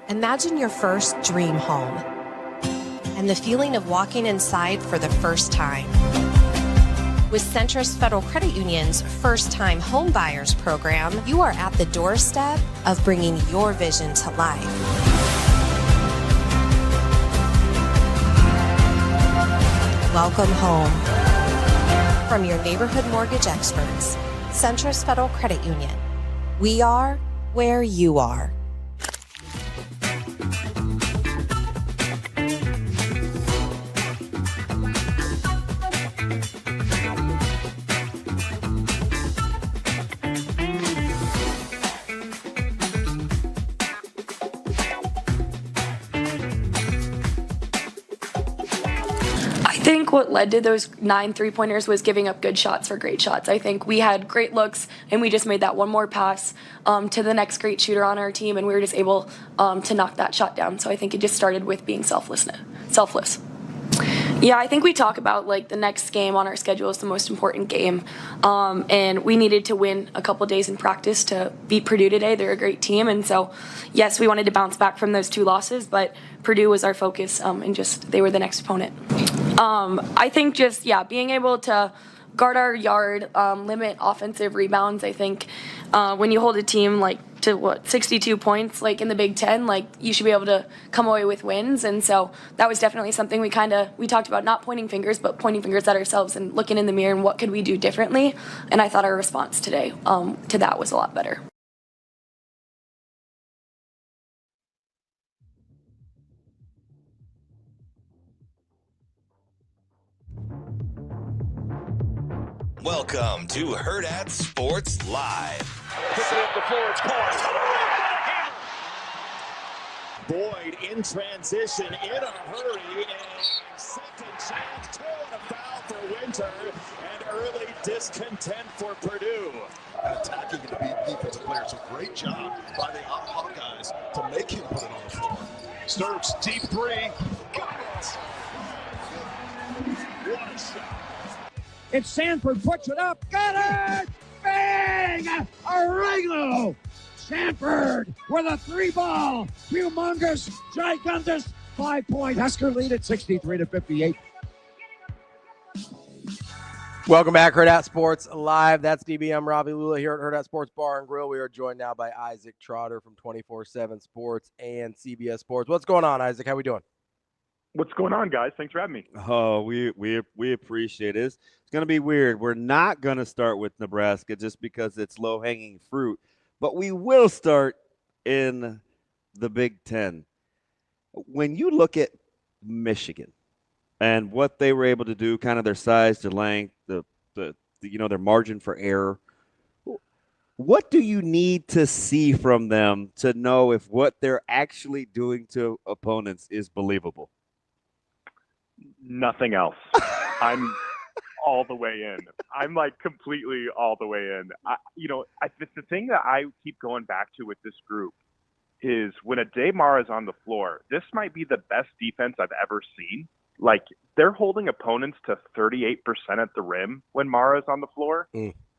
Imagine your first dream home and the feeling of walking inside for the first time. With Centrist Federal Credit Union's First Time Home Buyers Program, you are at the doorstep of bringing your vision to life. Welcome home. From your neighborhood mortgage experts, Centrist Federal Credit Union. We are where you are. I think what led to those 9 3-pointers was giving up good shots for great shots. I think we had great looks, and we just made that one more pass to the next great shooter on our team, and we were just able to knock that shot down. So I think it just started with being selfless. Yeah, I think we talk about like the next game on our schedule is the most important game, and we needed to win a couple days in practice to beat Purdue today. They're a great team, and so yes, we wanted to bounce back from those 2 losses, but Purdue was our focus, and just they were the next opponent. I think just being able to guard our yard, limit offensive rebounds. I think when you hold a team like to 62 points, like in the Big Ten, like you should be able to come away with wins. And so that was definitely something we talked about, not pointing fingers, but pointing fingers at ourselves and looking in the mirror and what could we do differently. And I thought our response today to that was a lot better. Welcome to Hurrdat Sports Live. Picking up the floor, it's Boyd in transition, in a hurry, and second chance, throwing a foul for Winter, and early discontent for Purdue. Attacking and being defensive players, a great job by the Hawkeyes to make him put it on the floor. Sturps, deep 3, got it. What a shot. It's Sanford, puts it up, got it! Bang! Arreglo! Sanford with a 3-ball. Humongous, gigantus, 5-point. Husker lead at 63-58. Welcome back, Hurrdat Sports Live. That's DB. I'm Ravi Lulla here at Hurrdat Sports Bar and Grill. We are joined now by Isaac Trotter from 24/7 Sports and CBS Sports. What's going on, Isaac? How we doing? What's going on, guys? Thanks for having me. Oh, we appreciate it. It's going to be weird. We're not going to start with Nebraska just because it's low-hanging fruit, but we will start in the Big Ten. When you look at Michigan and what they were able to do, kind of their size, their length, their margin for error, what do you need to see from them to know if what they're actually doing to opponents is believable? Nothing else. I'm all the way in. I'm like completely all the way in. The thing that I keep going back to with this group is when Ade Mara is on the floor, this might be the best defense I've ever seen. Like, they're holding opponents to 38% at the rim when Mara is on the floor.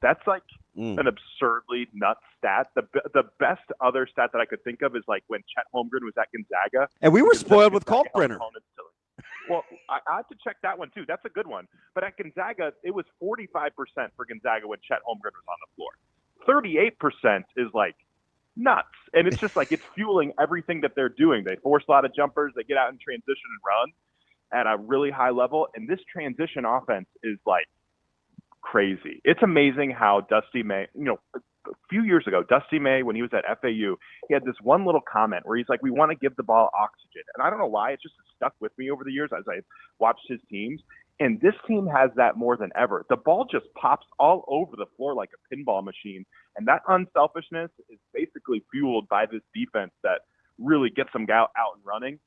That's like an absurdly nuts stat. The best other stat that I could think of is like when Chet Holmgren was at Gonzaga. And we were spoiled with Kalkbrenner. Well, I have to check that one, too. That's a good one. But at Gonzaga, it was 45% for Gonzaga when Chet Holmgren was on the floor. 38% is, like, nuts. And it's just, like, it's fueling everything that they're doing. They force a lot of jumpers. They get out in transition and run at a really high level. And this transition offense is, like, crazy. It's amazing how Dusty May, a few years ago, Dusty May, when he was at FAU, he had this one little comment where he's like, we want to give the ball oxygen. And I don't know why, it's just stuck with me over the years as I watched his teams. And this team has that more than ever. The ball just pops all over the floor like a pinball machine. And that unselfishness is basically fueled by this defense that really gets them out and running.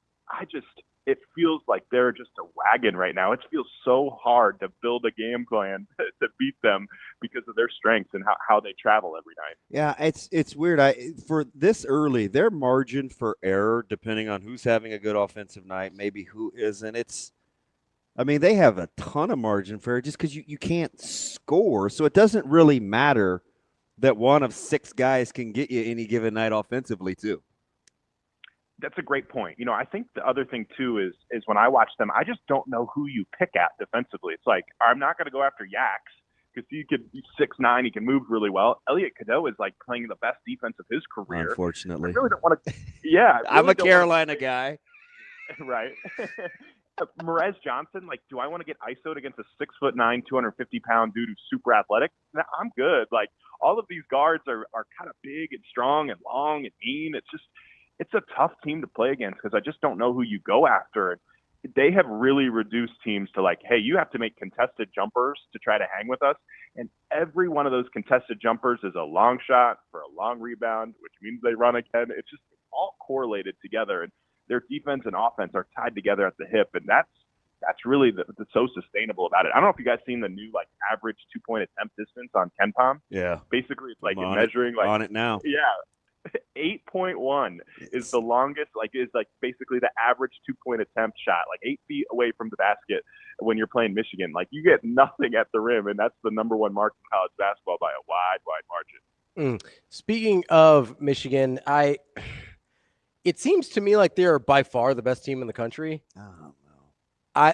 It feels like they're just a wagon right now. It feels so hard to build a game plan to beat them because of their strengths and how they travel every night. Yeah, it's weird. For this early, their margin for error, depending on who's having a good offensive night, maybe who isn't, they have a ton of margin for error just because you can't score. So it doesn't really matter that one of 6 guys can get you any given night offensively too. That's a great point. I think the other thing too is when I watch them, I just don't know who you pick at defensively. It's like, I'm not going to go after Yaks because he's 6'9", he can move really well. Elliot Cadeau is like playing the best defense of his career. Unfortunately, I really don't want to. Yeah, I'm a Carolina guy, right? Merez Johnson, like, do I want to get ISO'd against a 6'9", 250-pound dude who's super athletic? No, I'm good. Like, all of these guards are kind of big and strong and long and mean. It's a tough team to play against because I just don't know who you go after. And they have really reduced teams to like, hey, you have to make contested jumpers to try to hang with us. And every one of those contested jumpers is a long shot for a long rebound, which means they run again. It's just all correlated together. And their defense and offense are tied together at the hip. And that's really that's so sustainable about it. I don't know if you guys seen the new like average 2-point attempt distance on KenPom. Yeah. Basically, it's like I'm measuring like on it now. Yeah. 8.1 is the longest, like is like basically the average 2-point attempt shot, like 8 feet away from the basket when you're playing Michigan. Like you get nothing at the rim, and that's the number one mark in college basketball by a wide margin. Speaking of Michigan, it seems to me like they are by far the best team in the country. Oh no.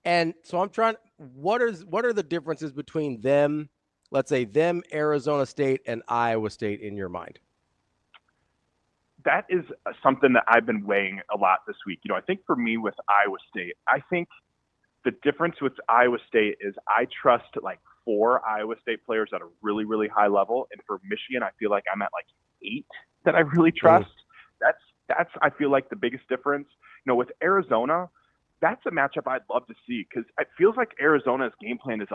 And so I'm trying. What are the differences between them? Let's say them, Arizona State, and Iowa State in your mind. That is something that I've been weighing a lot this week. I think for me with Iowa State, I think the difference with Iowa State is I trust like 4 Iowa State players at a really, really high level. And for Michigan, I feel like I'm at like 8 that I really trust. That's I feel like the biggest difference. With Arizona, that's a matchup I'd love to see because it feels like Arizona's game plan is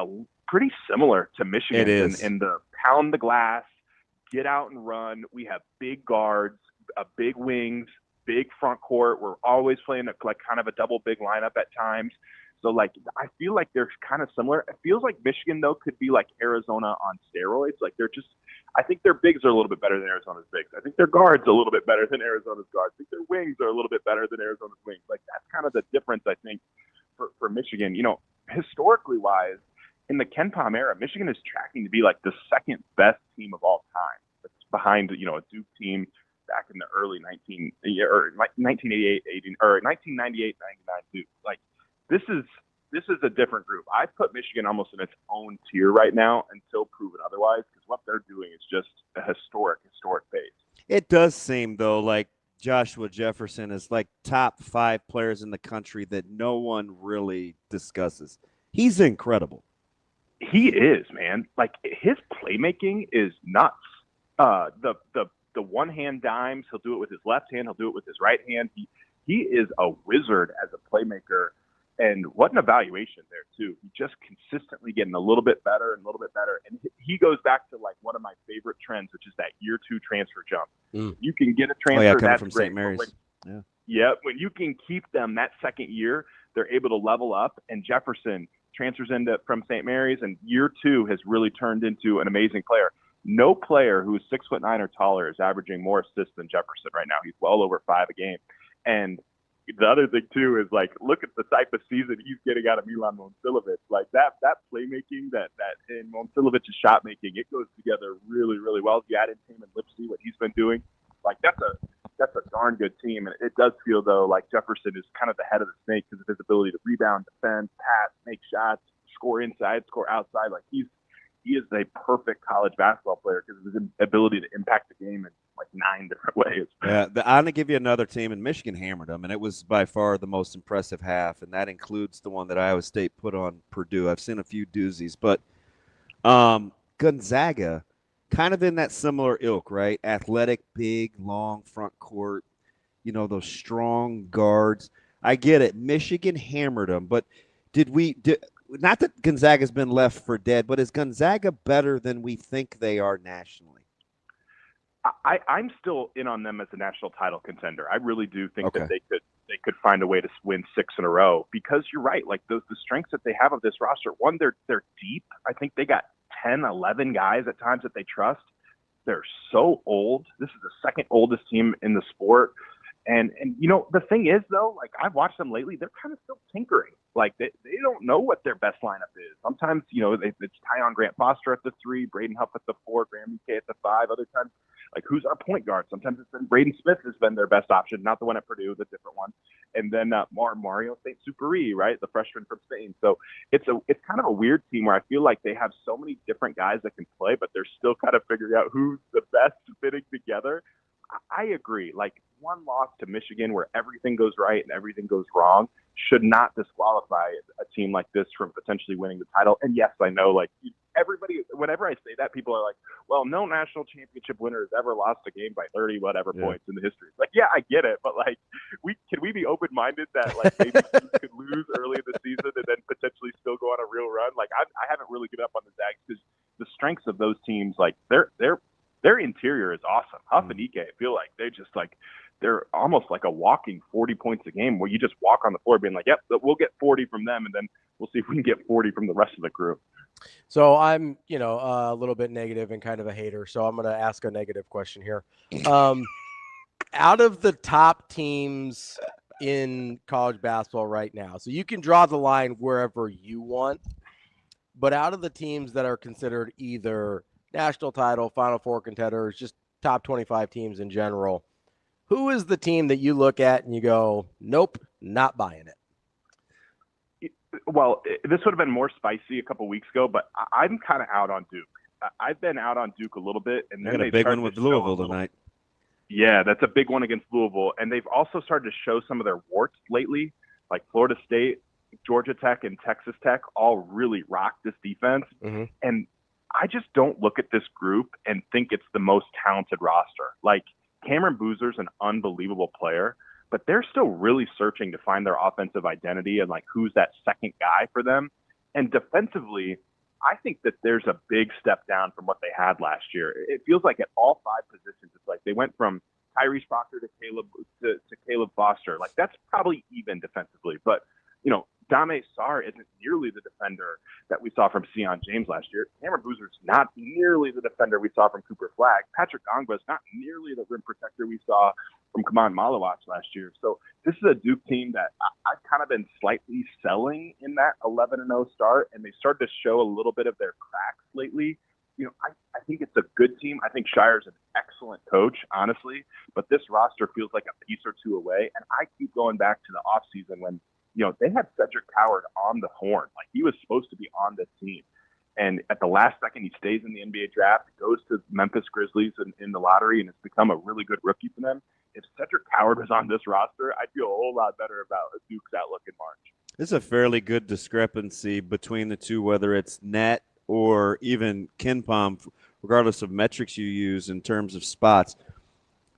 pretty similar to Michigan. It is. In the pound the glass, get out and run. We have big guards, big wings, big front court. We're always playing like kind of a double big lineup at times. So like I feel like they're kind of similar. It feels like Michigan though could be like Arizona on steroids. Like I think their bigs are a little bit better than Arizona's bigs. I think their guards are a little bit better than Arizona's guards. I think their wings are a little bit better than Arizona's wings. Like that's kind of the difference I think for Michigan. Historically wise, in the KenPom era, Michigan is tracking to be like the second best team of all time. It's behind a Duke team back in the early 1988, 99 Duke. Like this is a different group. I put Michigan almost in its own tier right now until proven otherwise, because what they're doing is just a historic pace. It does seem though like Joshua Jefferson is like top 5 players in the country that no one really discusses. He's incredible. He is, man. Like his playmaking is nuts. The one-hand dimes, he'll do it with his left hand, he'll do it with his right hand. He is a wizard as a playmaker, and what an evaluation there too. He just consistently getting a little bit better and a little bit better, and he goes back to like one of my favorite trends, which is that year 2 transfer jump. You can get a transfer that's from great, St. Mary's. When you can keep them that second year, they're able to level up, and Jefferson transfers from St. Mary's, and year 2 has really turned into an amazing player. No player who is 6'9" or taller is averaging more assists than Jefferson right now. He's well over 5 a game. And the other thing too is like, look at the type of season he's getting out of Milan Momcilovic. Like that playmaking, that in Momcilovic's shot making, it goes together really, really well. You add in Damon Lipsey, what he's been doing, like that's a darn good team. And it does feel though like Jefferson is kind of the head of the snake because of his ability to rebound, defend, pass, make shots, score inside, score outside. Like he is a perfect college basketball player because of his ability to impact the game in like 9 different ways. Yeah, I'm going to give you another team, and Michigan hammered them, and it was by far the most impressive half, and that includes the one that Iowa State put on Purdue. I've seen a few doozies, but Gonzaga, kind of in that similar ilk, right? Athletic, big, long front court, those strong guards. I get it. Michigan hammered them, but not that Gonzaga's been left for dead, but is Gonzaga better than we think they are nationally? I'm still in on them as a national title contender. I really do think that they could find a way to win 6 in a row because you're right. Like the strengths that they have of this roster, one, they're deep. I think they got 10, 11 guys at times that they trust. They're so old. This is the second oldest team in the sport. And the thing is, though, like I've watched them lately, they're kind of still tinkering. Like they don't know what their best lineup is. Sometimes, it's Tyon Grant Foster at the 3, Braden Huff at the 4, Graham UK at the 5. Other times, like who's our point guard? Sometimes it's been Braden Smith has been their best option, not the one at Purdue, the different one. And then Mario St. Superi, right, the freshman from Spain. So it's kind of a weird team where I feel like they have so many different guys that can play, but they're still kind of figuring out who's the best fitting together. I agree. Like, one loss to Michigan where everything goes right and everything goes wrong should not disqualify a team like this from potentially winning the title. And yes, I know, like, everybody, whenever I say that, people are like, well, no national championship winner has ever lost a game by 30 whatever points in the history. It's like, yeah, I get it, but like, can we be open-minded that like maybe teams could lose early in the season and then potentially still go on a real run? Like, I haven't really given up on the Zags because the strengths of those teams, like, their interior is awesome. Huff and Ike, I feel like they're almost like a walking 40 points a game where you just walk on the floor being like, yep, we'll get 40 from them, and then we'll see if we can get 40 from the rest of the group. So I'm, a little bit negative and kind of a hater. So I'm going to ask a negative question here. Out of the top teams in college basketball right now, so you can draw the line wherever you want, but out of the teams that are considered either national title, Final Four contenders, just top 25 teams in general, who is the team that you look at and you go, nope, not buying it? Well, this would have been more spicy a couple weeks ago, but I'm kind of out on Duke. I've been out on Duke a little bit. And then got a big one with Louisville tonight. Yeah, that's a big one against Louisville. And they've also started to show some of their warts lately, like Florida State, Georgia Tech, and Texas Tech all really rock this defense. Mm-hmm. And I just don't look at this group and think it's the most talented roster. Like, Cameron Boozer's an unbelievable player, but they're still really searching to find their offensive identity and like who's that second guy for them. And defensively, I think that there's a big step down from what they had last year. It feels like at all five positions, it's like they went from Tyrese Proctor to Caleb Foster. Like, that's probably even defensively, but Dame Sarr isn't nearly the defender that we saw from Sion James last year. Cameron Boozer's not nearly the defender we saw from Cooper Flagg. Patrick Gongwa's not nearly the rim protector we saw from Kaman Malawach last year. So this is a Duke team that I've kind of been slightly selling in that 11-0 start, and they started to show a little bit of their cracks lately. I think it's a good team. I think Shire's an excellent coach, honestly, but this roster feels like a piece or two away. And I keep going back to the offseason when they had Cedric Howard on the horn. Like, he was supposed to be on this team. And at the last second, he stays in the NBA draft, goes to Memphis Grizzlies in the lottery, and has become a really good rookie for them. If Cedric Howard was on this roster, I'd feel a whole lot better about Duke's outlook in March. There's a fairly good discrepancy between the two, whether it's net or even KenPom, regardless of metrics you use in terms of spots.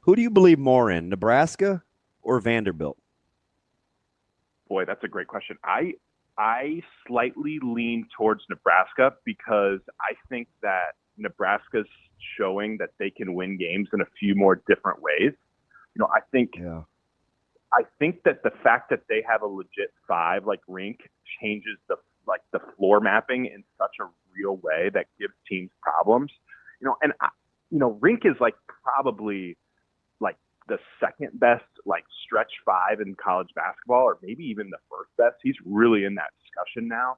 Who do you believe more in, Nebraska or Vanderbilt? Boy, that's a great question. I slightly lean towards Nebraska because I think that Nebraska's showing that they can win games in a few more different ways. I think that the fact that they have a legit five like Rienk changes the floor mapping in such a real way that gives teams problems. Rienk is probably the second best stretch five in college basketball, or maybe even the first best. He's really in that discussion now.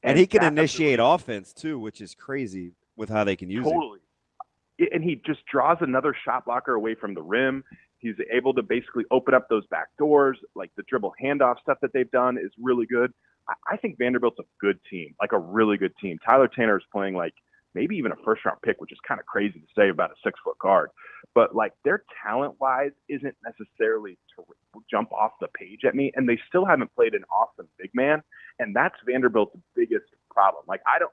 And he can initiate offense too, which is crazy with how they can use it. And he just draws another shot blocker away from the rim. He's able to basically open up those back doors. Like, the dribble handoff stuff that they've done is really good. I think Vanderbilt's a good team, like a really good team. Tyler Tanner is playing maybe even a first-round pick, which is kind of crazy to say about a 6-foot guard. But, their talent-wise isn't necessarily to jump off the page at me, and they still haven't played an awesome big man, and that's Vanderbilt's biggest problem. I don't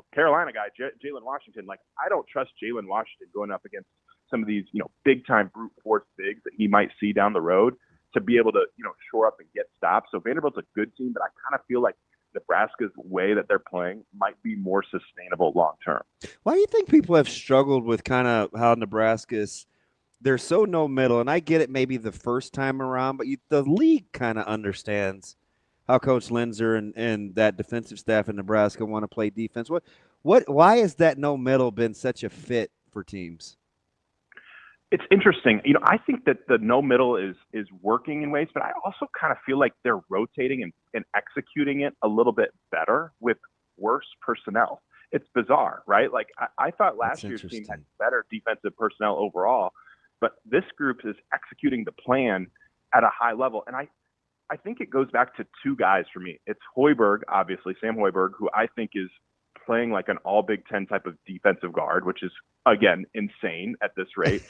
– Carolina guy, Jalen Washington, I don't trust Jalen Washington going up against some of these, big-time brute force bigs that he might see down the road to be able to, shore up and get stops. So Vanderbilt's a good team, but I kind of feel like Nebraska's way that they're playing might be more sustainable long term. Why do you think people have struggled with kind of how Nebraska's they're so no middle? And I get it maybe the first time around, but the league kind of understands how Coach Linzer and that defensive staff in Nebraska want to play defense. Why has that no middle been such a fit for teams? It's interesting. I think that the no middle is working in ways, but I also kind of feel like they're rotating and executing it a little bit better with worse personnel. It's bizarre, right? I thought last year's team had better defensive personnel overall, but this group is executing the plan at a high level. And I think it goes back to two guys for me. It's Hoiberg, obviously, Sam Hoiberg, who I think is playing like an all Big Ten type of defensive guard, which is, again, insane at this rate.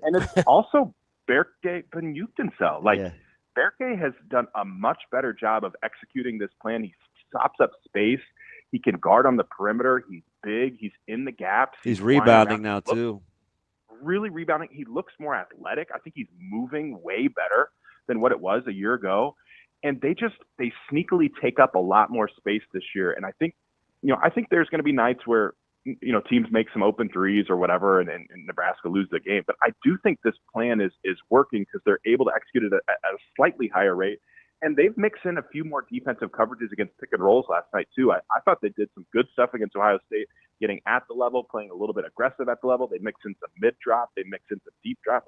And it's also Berke Benutenzel. Berke has done a much better job of executing this plan. He stops up space. He can guard on the perimeter. He's big. He's in the gaps. He's rebounding now, too. Really rebounding. He looks more athletic. I think he's moving way better than what it was a year ago. And they sneakily take up a lot more space this year. And I think there's going to be nights where, teams make some open threes or whatever, and Nebraska lose the game. But I do think this plan is working because they're able to execute it at a slightly higher rate. And they've mixed in a few more defensive coverages against pick and rolls last night, too. I thought they did some good stuff against Ohio State, getting at the level, playing a little bit aggressive at the level. They mix in some mid-drop. They mix in some deep drop.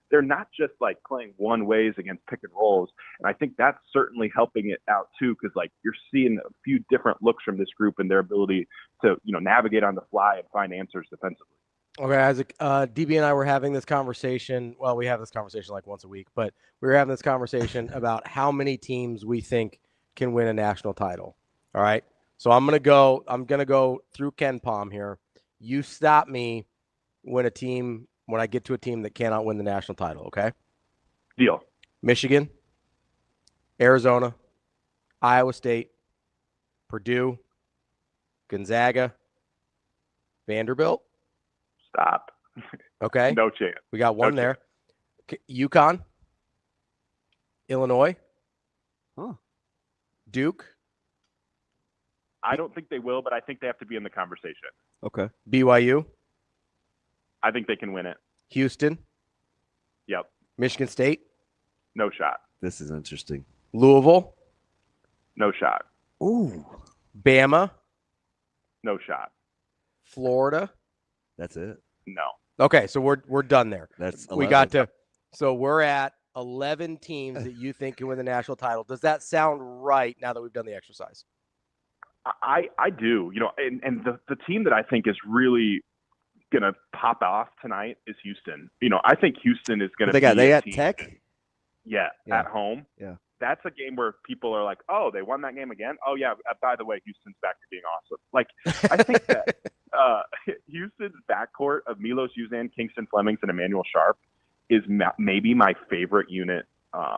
They're not just playing one ways against pick and rolls. And I think that's certainly helping it out too, because you're seeing a few different looks from this group and their ability to, navigate on the fly and find answers defensively. Okay, Isaac, DB and I were having this conversation. Well, we have this conversation once a week, but we were having this conversation about how many teams we think can win a national title. All right. So I'm gonna go through Ken Palm here. You stop me when I get to a team that cannot win the national title, okay? Deal. Michigan, Arizona, Iowa State, Purdue, Gonzaga, Vanderbilt. Stop. Okay. No chance. We got one there. UConn, Illinois, Duke. I don't think they will, but I think they have to be in the conversation. Okay. BYU. I think they can win it. Houston. Yep. Michigan State. No shot. This is interesting. Louisville. No shot. Ooh. Bama. No shot. Florida. That's it. No. Okay, so we're done there. That's 11. We got to. So we're at 11 teams that you think can win the national title. Does that sound right now that we've done the exercise? I do. And the team that I think is really going to pop off tonight is Houston. I think Houston is going to be they got team. Tech? Yeah, at home. Yeah. That's a game where people are like, oh, they won that game again? Oh, yeah, by the way, Houston's back to being awesome. I think that Houston's backcourt of Milos Uzan, Kingston Flemings, and Emmanuel Sharp is maybe my favorite unit,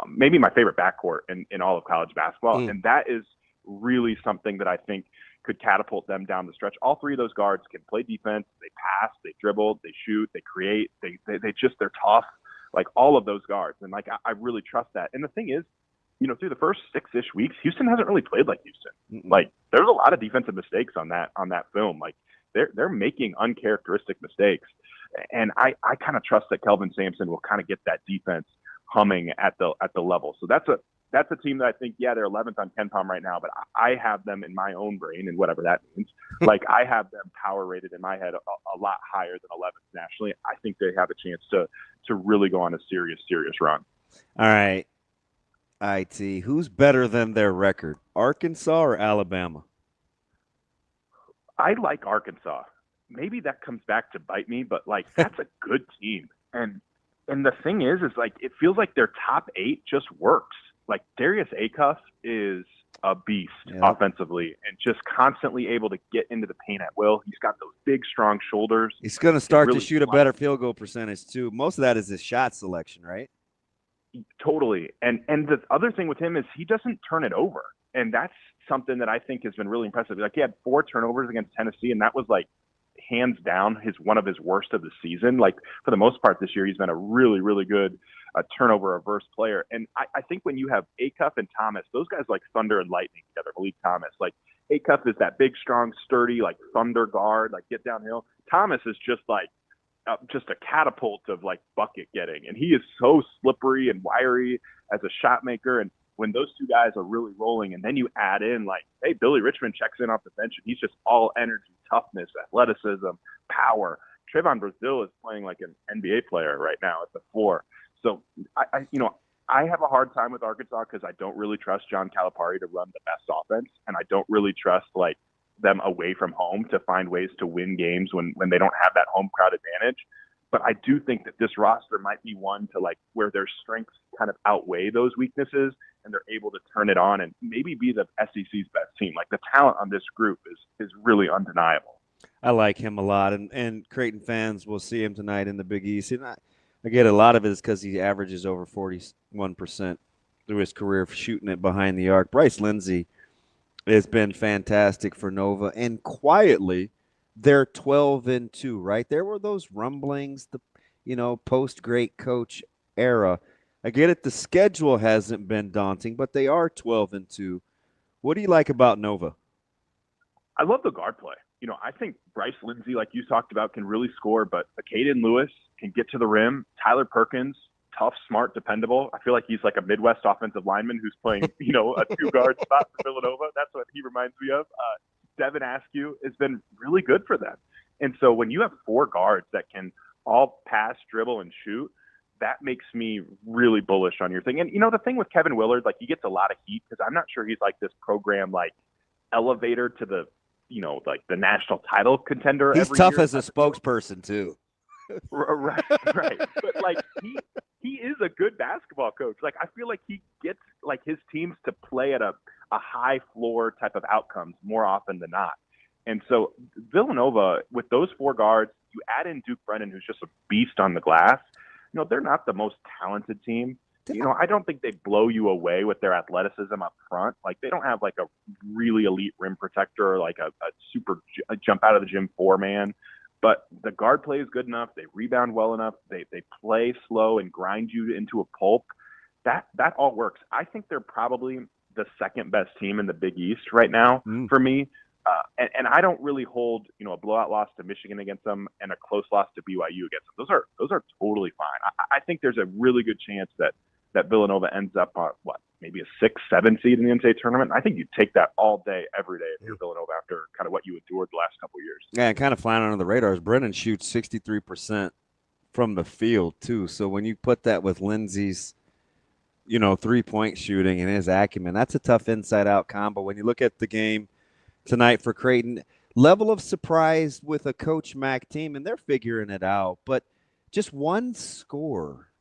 maybe my favorite backcourt in all of college basketball. And that is really something that I think could catapult them down the stretch. All three of those guards can play defense. They pass, they dribble, they shoot, they create. They're tough. All of those guards. And I really trust that. And the thing is, through the first 6-ish weeks, Houston hasn't really played like Houston. There's a lot of defensive mistakes on that film. They're making uncharacteristic mistakes. And I kind of trust that Kelvin Sampson will kind of get that defense humming at the level. So that's a team that I think, they're 11th on Ken Palm right now, but I have them in my own brain, and whatever that means. I have them power rated in my head a lot higher than 11th nationally. I think they have a chance to really go on a serious run. All right. IT, who's better than their record, Arkansas or Alabama? I like Arkansas. Maybe that comes back to bite me, but that's a good team. And the thing is it feels like their top 8 just works. Darius Acuff is a beast offensively and just constantly able to get into the paint at will. He's got those big, strong shoulders. He's going to start to shoot a better field goal percentage too. Most of that is his shot selection, right? Totally. And the other thing with him is he doesn't turn it over. And that's something that I think has been really impressive. He had 4 turnovers against Tennessee, and that was hands down one of his worst of the season. For the most part this year, he's been a really, really good turnover averse player. And I think when you have Acuff and Thomas, those guys thunder and lightning together. Malik Thomas, Acuff is that big, strong, sturdy, thunder guard, get downhill. Thomas is just a catapult of bucket getting, and he is so slippery and wiry as a shot maker. And when those two guys are really rolling, and then you add in hey, Billy Richmond checks in off the bench, and he's just all energy, toughness, athleticism, power. Trayvon Brazile is playing like an NBA player right now at the 4. So I have a hard time with Arkansas because I don't really trust John Calipari to run the best offense, and I don't really trust them away from home to find ways to win games when they don't have that home crowd advantage. But I do think that this roster might be one to like where their strengths kind of outweigh those weaknesses, and they're able to turn it on and maybe be the SEC's best team. Like the talent on this group is really undeniable. I like him a lot, and Creighton fans will see him tonight in the Big East. And I get a lot of it is because he averages over 41% through his career shooting it behind the arc. Bryce Lindsey has been fantastic for Nova, and quietly they're 12-2. Right, there were those rumblings, post great coach era. I get it. The schedule hasn't been daunting, but they are 12-2. What do you like about Nova? I love the guard play. I think Bryce Lindsey, like you talked about, can really score, but Caden Lewis can get to the rim. Tyler Perkins, tough, smart, dependable. I feel like he's like a Midwest offensive lineman who's playing, a 2-guard spot for Villanova. That's what he reminds me of. Devin Askew has been really good for them. And so when you have 4 guards that can all pass, dribble, and shoot, that makes me really bullish on your thing. And, the thing with Kevin Willard, like he gets a lot of heat because I'm not sure he's like this program, like elevator to the, like the national title contender. He's every tough year. as a spokesperson too. Right. But like he is a good basketball coach. Like I feel like he gets like his teams to play at a high floor type of outcomes more often than not. And so Villanova, with those 4 guards, you add in Duke Brennan, who's just a beast on the glass. They're not the most talented team. I don't think they blow you away with their athleticism up front. Like they don't have like a really elite rim protector or like a super jump out of the gym 4-man. But the guard play is good enough. They rebound well enough. They play slow and grind you into a pulp. That all works. I think they're probably the second best team in the Big East right now for me. And I don't really hold, a blowout loss to Michigan against them and a close loss to BYU against them. Those are totally fine. I think there's a really good chance that Villanova ends up on maybe a 6-7 seed in the NCAA tournament. I think you take that all day, every day if you're Villanova after kind of what you endured the last couple of years. Yeah, and kind of flying under the radars. Brennan shoots 63% from the field too. So when you put that with Lindsey's, 3-point shooting and his acumen, that's a tough inside-out combo. When you look at the game tonight for Creighton, level of surprise with a Coach Mack team, and they're figuring it out. But just one score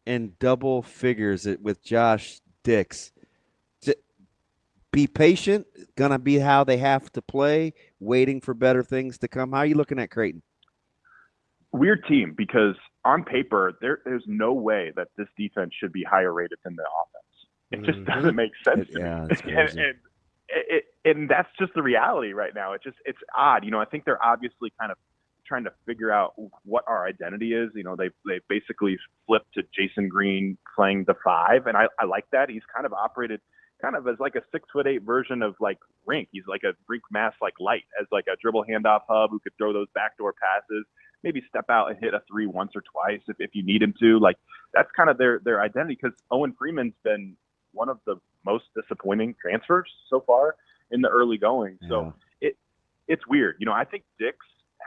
in double figures with Josh Dix. Be patient, gonna be how they have to play, waiting for better things to come. How are you looking at Creighton? Weird team because on paper there's no way that this defense should be higher rated than the offense. It just doesn't make sense to me. That's crazy. and that's just the reality right now. It's odd. I think they're obviously kind of trying to figure out what our identity is. They basically flipped to Jason Green playing the 5, and I like that. He's kind of operated kind of as like a 6'8" version of like Rienk. He's like a Rienk Mast like light, as like a dribble handoff hub who could throw those backdoor passes, maybe step out and hit a 3 once or twice if you need him to. Like that's kind of their identity, because Owen Freeman's been one of the most disappointing transfers so far in the early going. Yeah. So it's weird. I think Dix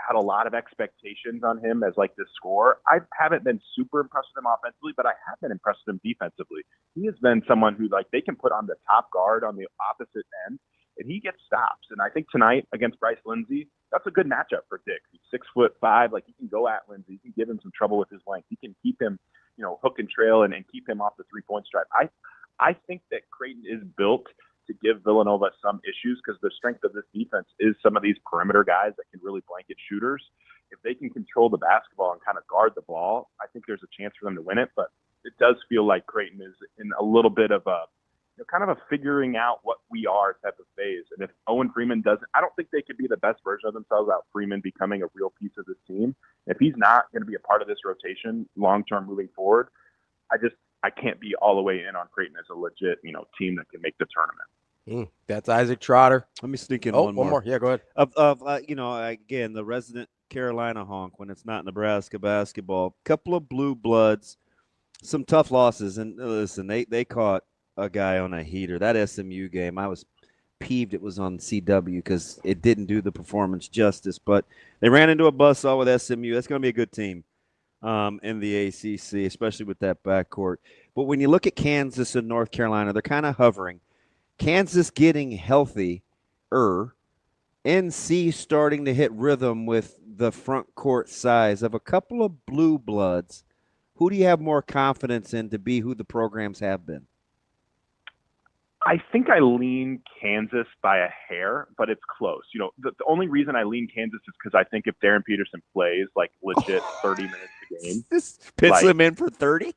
had a lot of expectations on him as like this scorer. I haven't been super impressed with him offensively, but I have been impressed with him defensively. He has been someone who like they can put on the top guard on the opposite end and he gets stops. And I think tonight against Bryce Lindsey, that's a good matchup for Dix. He's 6'5". Like he can go at Lindsey. He can give him some trouble with his length. He can keep him, hook and trail and keep him off the 3-point stripe. I think that Creighton is built to give Villanova some issues because the strength of this defense is some of these perimeter guys that can really blanket shooters. If they can control the basketball and kind of guard the ball, I think there's a chance for them to win it. But it does feel like Creighton is in a little bit of a kind of a figuring out what we are type of phase. And if Owen Freeman doesn't, I don't think they could be the best version of themselves without Freeman becoming a real piece of this team. If he's not going to be a part of this rotation long-term moving forward, I can't be all the way in on Creighton as a legit, team that can make the tournament. That's Isaac Trotter. Let me sneak in one more. Yeah, go ahead. Again, the resident Carolina honk when it's not Nebraska basketball. Couple of blue bloods, some tough losses, and listen, they caught a guy on a heater. That SMU game, I was peeved it was on CW because it didn't do the performance justice. But they ran into a buzzsaw with SMU. That's going to be a good team in the ACC, especially with that backcourt. But when you look at Kansas and North Carolina, they're kind of hovering. Kansas getting healthy, NC starting to hit rhythm with the front court size of a couple of blue bloods, who do you have more confidence in to be who the programs have been? I think I lean Kansas by a hair, but it's close. You know, the only reason I lean Kansas is because I think if Darren Peterson plays like legit 30 minutes a game, this pits him in for 30.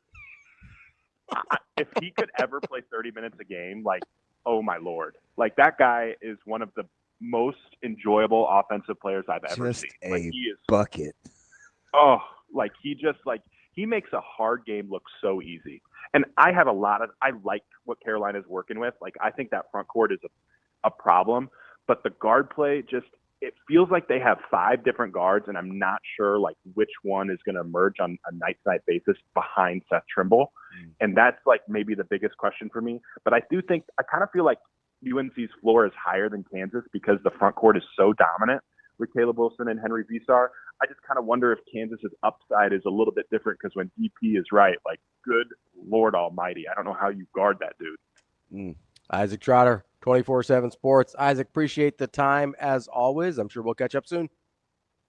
If he could ever play 30 minutes a game, like, oh my Lord, like that guy is one of the most enjoyable offensive players I've ever seen. Like, he is bucket. Oh, like he makes a hard game look so easy. And I like what Carolina's working with. Like, I think that front court is a problem, but the guard play it feels like they have 5 different guards, and I'm not sure like which one is going to emerge on a night-to-night basis behind Seth Trimble. And that's like maybe the biggest question for me. But I kind of feel like UNC's floor is higher than Kansas because the front court is so dominant with Caleb Wilson and Henry Visar. I just kind of wonder if Kansas's upside is a little bit different because when DP is right, like, good Lord Almighty, I don't know how you guard that dude. Isaac Trotter, 24/7 Sports. Isaac, appreciate the time as always. I'm sure we'll catch up soon.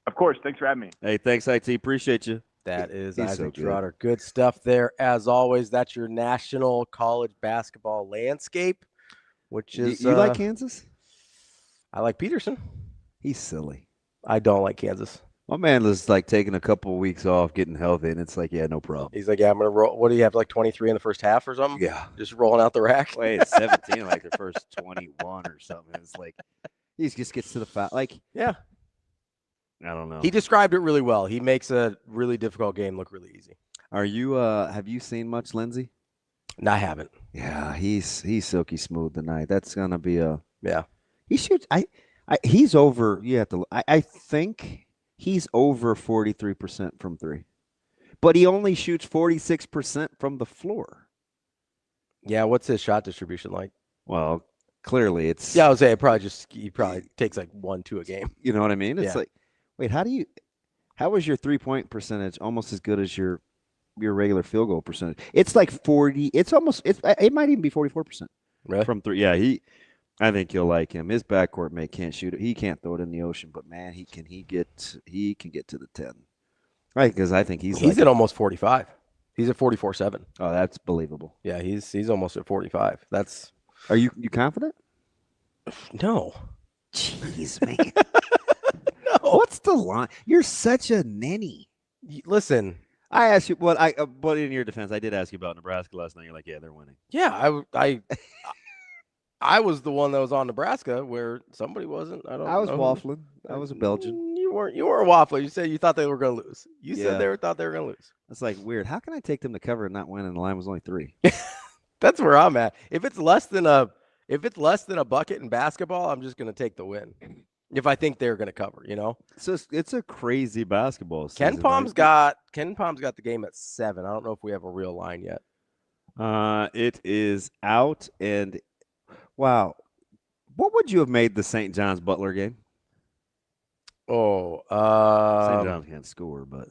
Of course. Thanks for having me. Hey, thanks, IT. Appreciate you. That is He's Isaac so Trotter. Good stuff there as always. That's your national college basketball landscape, which is you like Kansas? I like Peterson. He's silly. I don't like Kansas. My man was like taking a couple of weeks off, getting healthy, and it's like, yeah, no problem. He's like, yeah, I'm going to roll. What do you have, like 23 in the first half or something? Yeah. Just rolling out the rack? Wait, 17, like the first 21 or something. It's like, he just gets to the foul. Like, yeah. I don't know. He described it really well. He makes a really difficult game look really easy. Are you, have you seen much Lindsey? No, I haven't. Yeah, he's silky smooth tonight. That's going to be yeah. He shoots, he's over, you have to, I think he's over 43% from 3. But he only shoots 46% from the floor. Yeah, what's his shot distribution like? Well, clearly it's... Yeah, I would say he probably takes like 1-2 a game. You know what I mean? It's Yeah. like, wait, how is your 3-point percentage almost as good as your regular field goal percentage? It's like 40, it might even be 44% really? From 3. Yeah, I think you'll like him. His backcourt mate can't shoot it. He can't throw it in the ocean, but man, he can get to the 10. Right, because I think he's at almost 45. He's at 44.7. Oh, that's believable. Yeah, he's almost at 45. Are you confident? No. Jeez, man. No. What's the line? You're such a ninny. Listen, I asked you but in your defense, I did ask you about Nebraska last night. You're like, yeah, they're winning. Yeah, I was the one that was on Nebraska where somebody wasn't. I was waffling. I was a Belgian. You weren't a waffler. You said you thought they were going to lose. You said they thought they were going to lose. It's like weird. How can I take them to cover and not win? And the line was only 3. That's where I'm at. If it's less than a bucket in basketball, I'm just going to take the win. If I think they're going to cover, you know. So it's a crazy basketball season. Ken Palm's got the game at 7. I don't know if we have a real line yet. It is out and. Wow. What would you have made the St. John's Butler game? Oh, St. John's can't score, but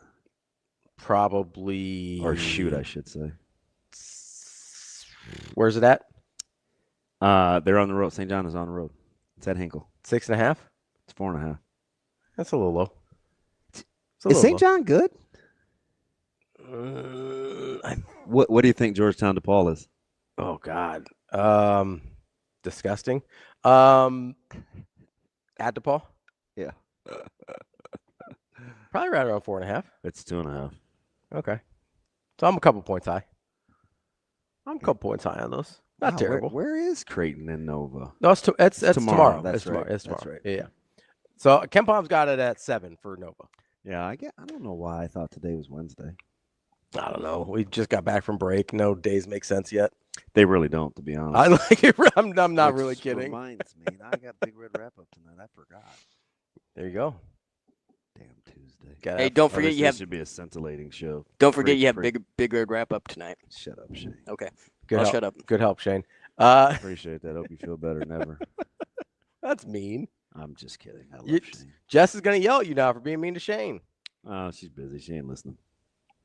probably or shoot, I should say. Where's it at? They're on the road. St. John is on the road. It's at Hinkle. 6.5. It's 4.5. That's a little low. Is St. John good? What do you think Georgetown DePaul is? Oh God. Disgusting. At DePaul? Yeah. Probably right around 4.5. It's 2.5. Okay. So I'm a couple points high. I'm a couple points high on those. Not terrible. Where is Creighton and Nova? No, it's tomorrow. That's right. It's tomorrow. That's right. Yeah. So Ken Palm's got it at 7 for Nova. Yeah, I don't know why I thought today was Wednesday. I don't know. We just got back from break. No days make sense yet. They really don't, to be honest. I like it. I'm not really kidding. Reminds me, I got Big Red Wrap Up tonight. I forgot. There you go. Damn Tuesday. Hey, don't forget you have. Should be a scintillating show. Don't forget you have Big Red Wrap Up tonight. Shut up, Shane. Okay. Shut up. Good help, Shane. Appreciate that. Hope you feel better than ever. That's mean. I'm just kidding. I love Shane. Jess is gonna yell at you now for being mean to Shane. Oh, she's busy. She ain't listening.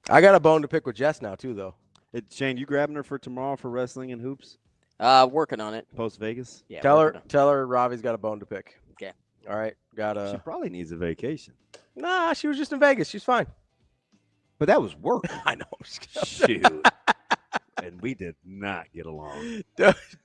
I got a bone to pick with Jess now too, though. Hey, Shane, you grabbing her for tomorrow for wrestling and hoops? Working on it. Post Vegas? Yeah. Tell her Ravi's got a bone to pick. Okay. All right. She probably needs a vacation. Nah, she was just in Vegas. She's fine. But that was work. I know. Shoot. And we did not get along.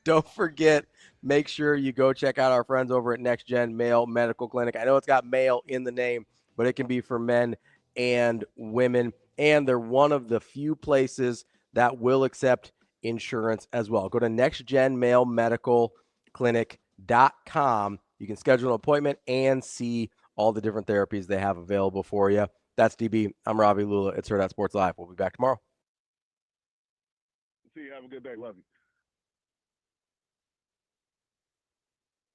Don't forget, make sure you go check out our friends over at Next Gen Male Medical Clinic. I know it's got male in the name, but it can be for men and women. And they're one of the few places that will accept insurance as well. Go to nextgenmalemedicalclinic.com. You can schedule an appointment and see all the different therapies they have available for you. That's DB. I'm Ravi Lulla. It's Hurrdat Sports Live. We'll be back tomorrow. See you. Have a good day. Love you.